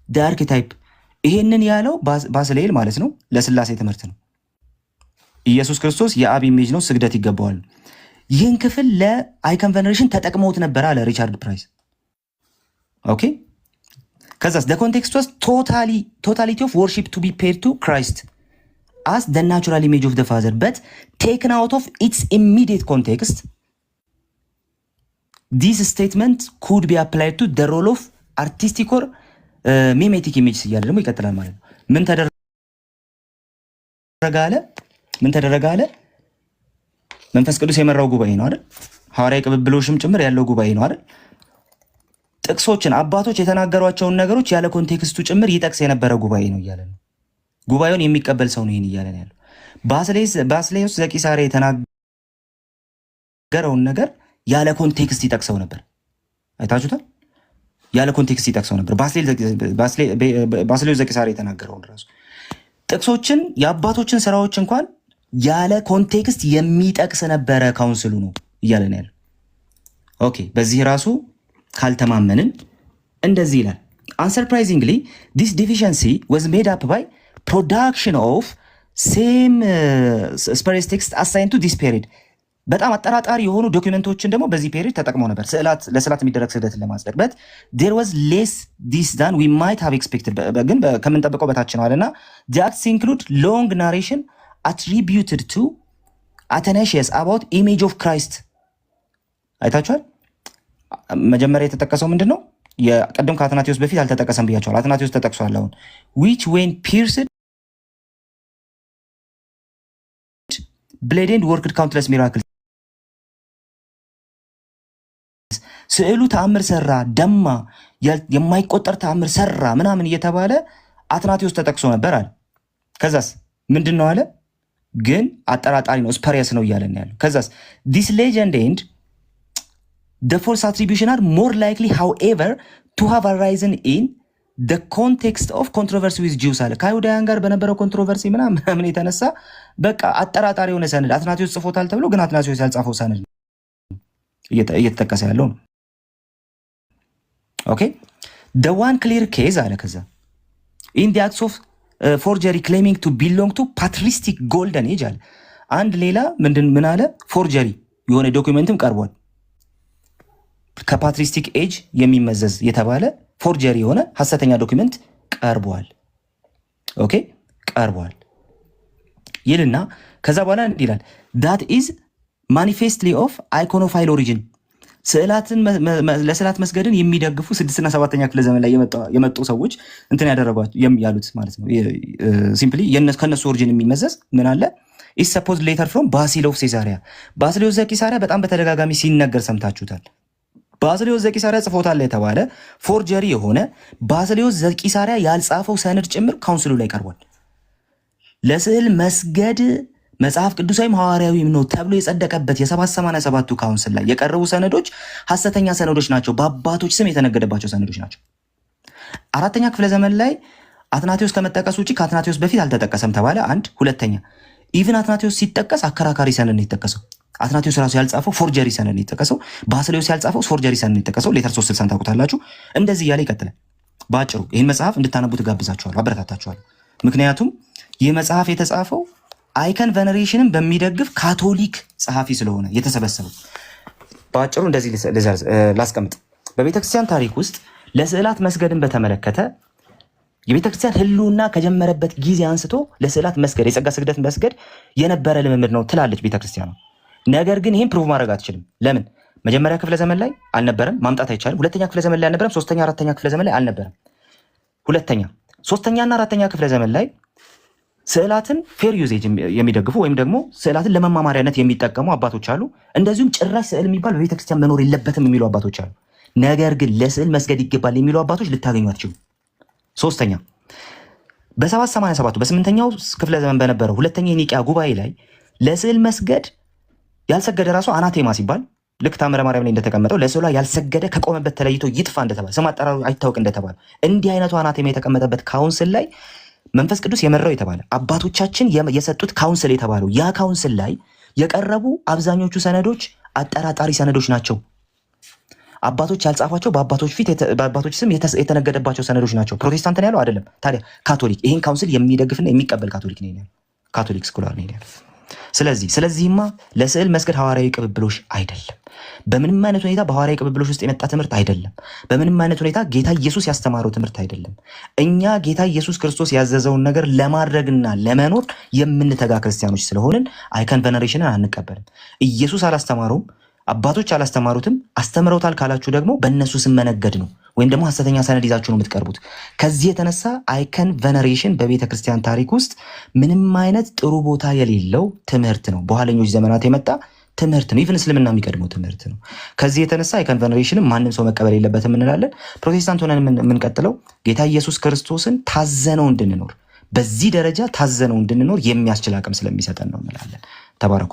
the archetype። ይሄንን ያለው ባስልኤል ማለት ነው ለስላሴ ትምህርት ነው። ኢየሱስ ክርስቶስ የአብ ኢሜጅ ነው፣ ስግደት ይገባዋል። ይህን ክፍል ለአይከን ቬነሬሽን ተጠቅመውት ነበር አለ ሪቻርድ ፕራይስ። ኦኬ፣ ከዛስ the context was totality of worship to be paid to Christ as the natural image of the Father, but taken out of its immediate context this statement could be applied to the role of artistic or mimetic images እያለ ደግሞ ይቀጥላል ማለት ነው። ምን ተደረገ አለ? መንፈስ ቅዱስ የመራው ጉባኤ ነው አይደል? ሐዋርያዊ ቅብብሎሽም ጭምር ያለው ጉባኤ ነው አይደል? ጥቅሶችን አባቶች የተናገሯቸውን ነገሮች ያለ ኮንቴክስቱ ጭምር ይጠቅስ የነበረ ጉባኤ ነው እያለ ነው። ጉባኤውን የሚቀበል ሰው ነው ይሄን እያለ ነው ያለው። ባስልዮስ ዘቂሳርያ የተናገረውን ነገር ያለ ኮንቴክስት ይጠቅሰው ነበር። አይታችሁታል? ያለ ኮንቴክስት ይጠቅሰው ነበር። ባስልዮስ ዘቂሳርያ የተናገረውን ራሱ ጥቅሶችን የአባቶችን ስራዎች እንኳን ያለ ኮንቴክስት የሚጠቅስ ነበረ ካውንስሉ ነው እያለ ነው ያለው። ኦኬ፣ በዚህ ራሱ ካልተማመንን እንደዚህ ይላል። unsurprisingly this deficiency was made up by production of same sparse text assigned to this period። በጣም አጠራጣሪ የሆኑ ዶክመንቶችን ደግሞ በዚህ ፔሪድ ተጠቅመው ነበር ለስዕላት የሚደረግ ስዕለትን ለማጽደቅ። but there was less this than we might have expected። ግን ከምንጠብቀው በታች ነው አለና the acts include long narration attributed to Athanasius about image of Christ። አይታችኋል? መጀመሪያ የተጠቀሰው ምንድነው? የቀደም ከአትናቴዎስ በፊት አልተጠቀሰም ብያቸዋል። አትናቴዎስ ተጠቅሷል። አሁን which when pierced bled and worked countless miracles ስዕሉ ተአምር ሰራ፣ ደማ፣ የማይቆጠር ተአምር ሰራ ምናምን እየተባለ አትናቴዎስ ተጠቅሶ ነበር አለ። ከዛስ ምንድነው አለ? ግን አጠራጣሪ ነው፣ ስፐሪየስ ነው እያለን ያለው። ከዛስ this legend and the false attribution are more likely however to have arisen in the context of controversy with Jews አለ። ከአይሁዳውያን ጋር በነበረው ኮንትሮቨርሲ ምናምን የተነሳ በቃ አጠራጣሪ የሆነ ሰነድ አትናቴዎስ ጽፎታል ተብሎ ግን አትናቴዎስ ያልጻፈው ሰነድ እየተጠቀሰ ያለው ነው። ኦኬ፣ the one clear case አለ። ከዛ in the acts of forgery claiming to belong to patristic golden age አለ። አንድ ሌላ ምን አለ? ፎርጀሪ የሆነ ዶክመንትም ቀርቧል። ከፓትሪስቲክ ኤጅ የሚመዘዝ የተባለ ፎርጀሪ የሆነ ሐሰተኛ ዶክመንት ቀርቧል። ኦኬ፣ ቀርቧል ይልና ከዛ በኋላ ይላል that is manifestly of iconophile origin ስዕላትን ለስዕላት መስገድን የሚደግፉ 6 እና 7ኛ ክፍለ ዘመን ላይ የመጡ ሰዎች እንትን ያደረጓቸው ያሉት ማለት ነው። ሲምፕሊ ከነሱ ኦሪጂን የሚመዘዝ ምን አለ ኢስ ሰፖዝ ሌተር ፍሮም ባሲል ኦፍ ሴሳሪያ። ባሲሊዮስ ዘቂሳሪያ በጣም በተደጋጋሚ ሲነገር ሰምታችሁታል። ባሲሊዮስ ዘቂሳሪያ ጽፎታል የተባለ ፎርጀሪ የሆነ ባሲሊዮስ ዘቂሳሪያ ያልጻፈው ሰነድ ጭምር ካውንስሉ ላይ ቀርቧል። ለስዕል መስገድ መጽሐፍ ቅዱሳዊም ሐዋርያዊም ነው ተብሎ የጸደቀበት የ787ቱ ካውንስል ላይ የቀረቡ ሰነዶች ሐሰተኛ ሰነዶች ናቸው። በአባቶች ስም የተነገደባቸው ሰነዶች ናቸው። 4ኛ ክፍለ ዘመን ላይ አትናቴዎስ ከመጠቀስ ውጭ ከአትናቴዎስ በፊት አልተጠቀሰም ተባለ። አንድ ሁለተኛ ኢቭን አትናቴዎስ ሲጠቀስ አከራካሪ ሰነድ ነው የተጠቀሰው። አትናቴዎስ ራሱ ያልጻፈው ፎርጀሪ ሰነድ ነው የተጠቀሰው። ባሲሊዮስ ያልጻፈው ፎርጀሪ ሰነድ ነው የተጠቀሰው። ሌተር 360 ታውቁታላችሁ። እንደዚህ እያለ ይቀጥላል። በአጭሩ ይህን መጽሐፍ እንድታነቡ ትጋብዛችኋለሁ፣ አበረታታችኋለሁ። ምክንያቱም ይህ መጽሐፍ የተጻፈው አይከን ቬነሬሽንን በሚደግፍ ካቶሊክ ጸሐፊ ስለሆነ የተሰበሰበው። በአጭሩ እንደዚህ ላስቀምጥ። በቤተክርስቲያን ታሪክ ውስጥ ለስዕላት መስገድን በተመለከተ የቤተክርስቲያን ህልውና ከጀመረበት ጊዜ አንስቶ ለስዕላት መስገድ፣ የጸጋ ስግደት መስገድ የነበረ ልምምድ ነው ትላለች ቤተክርስቲያን። ነገር ግን ይህን ፕሩቭ ማድረግ አትችልም። ለምን? መጀመሪያ ክፍለ ዘመን ላይ አልነበረም፣ ማምጣት አይቻልም። 2ኛ ክፍለ ዘመን ላይ አልነበረም፣ 3ኛ 4ኛ ክፍለ ዘመን ላይ አልነበረም። ሁለተኛ 3ኛና 4ኛ ክፍለ ዘመን ላይ ስዕላትን ፌር ዩዜጅ የሚደግፉ ወይም ደግሞ ስዕላትን ለመማማሪያነት የሚጠቀሙ አባቶች አሉ። እንደዚሁም ጭራሽ ስዕል የሚባል በቤተክርስቲያን መኖር የለበትም የሚሉ አባቶች አሉ። ነገር ግን ለስዕል መስገድ ይገባል የሚሉ አባቶች ልታገኙ አትችሉ። ሶስተኛ በ787 በ8ኛው ክፍለ ዘመን በነበረው 2ኛ የኒቂያ ጉባኤ ላይ ለስዕል መስገድ ያልሰገደ ራሱ አናቴማ ሲባል ልክ ታምረ ማርያም ላይ እንደተቀመጠው ለስዕሏ ያልሰገደ ከቆመበት ተለይቶ ይጥፋ እንደተባለ ስም አጠራሩ አይታወቅ እንደተባለ እንዲህ አይነቱ አናቴማ የተቀመጠበት ካውንስል ላይ መንፈስ ቅዱስ የመራው የተባለ አባቶቻችን የሰጡት ካውንስል የተባለው ያ ካውንስል ላይ የቀረቡ አብዛኞቹ ሰነዶች አጠራጣሪ ሰነዶች ናቸው። አባቶች ያልጻፏቸው በአባቶች ስም የተነገደባቸው ሰነዶች ናቸው። ፕሮቴስታንት ነው ያለው አይደለም። ታዲያ ካቶሊክ ይህን ካውንስል የሚደግፍና የሚቀበል ካቶሊክ ነው ያለው። ካቶሊክ ስኮላር ነው ያለው። ስለዚህማ ለስዕል መስገድ ሐዋርያዊ ቅብብሎሽ አይደለም። በምንም አይነት ሁኔታ በሐዋርያዊ ቅብብሎሽ ውስጥ የመጣ ትምህርት አይደለም። በምንም አይነት ሁኔታ ጌታ ኢየሱስ ያስተማረው ትምህርት አይደለም። እኛ ጌታ ኢየሱስ ክርስቶስ ያዘዘውን ነገር ለማድረግና ለመኖር የምንተጋ ክርስቲያኖች ስለሆንን አይከን ቬነሬሽንን አንቀበልም። ኢየሱስ አላስተማረውም፣ አባቶች አላስተማሩትም። አስተምረውታል ካላችሁ ደግሞ በእነሱ ስም መነገድ ነው፣ ወይም ደግሞ ሐሰተኛ ሰነድ ይዛችሁ ነው የምትቀርቡት። ከዚህ የተነሳ አይከን ቬነሬሽን በቤተ ክርስቲያን ታሪክ ውስጥ ምንም አይነት ጥሩ ቦታ የሌለው ትምህርት ነው። በኋለኞች ዘመናት የመጣ ትምህርት ነው። ኢቭን እስልምና የሚቀድመው ትምህርት ነው። ከዚህ የተነሳ አይከን ቬነሬሽንን ማንም ሰው መቀበል የለበትም እንላለን። ፕሮቴስታንት ሆነን የምንቀጥለው ጌታ ኢየሱስ ክርስቶስን ታዘነው እንድንኖር፣ በዚህ ደረጃ ታዘነው እንድንኖር የሚያስችል አቅም ስለሚሰጠን ነው እንላለን። ተባረኩ።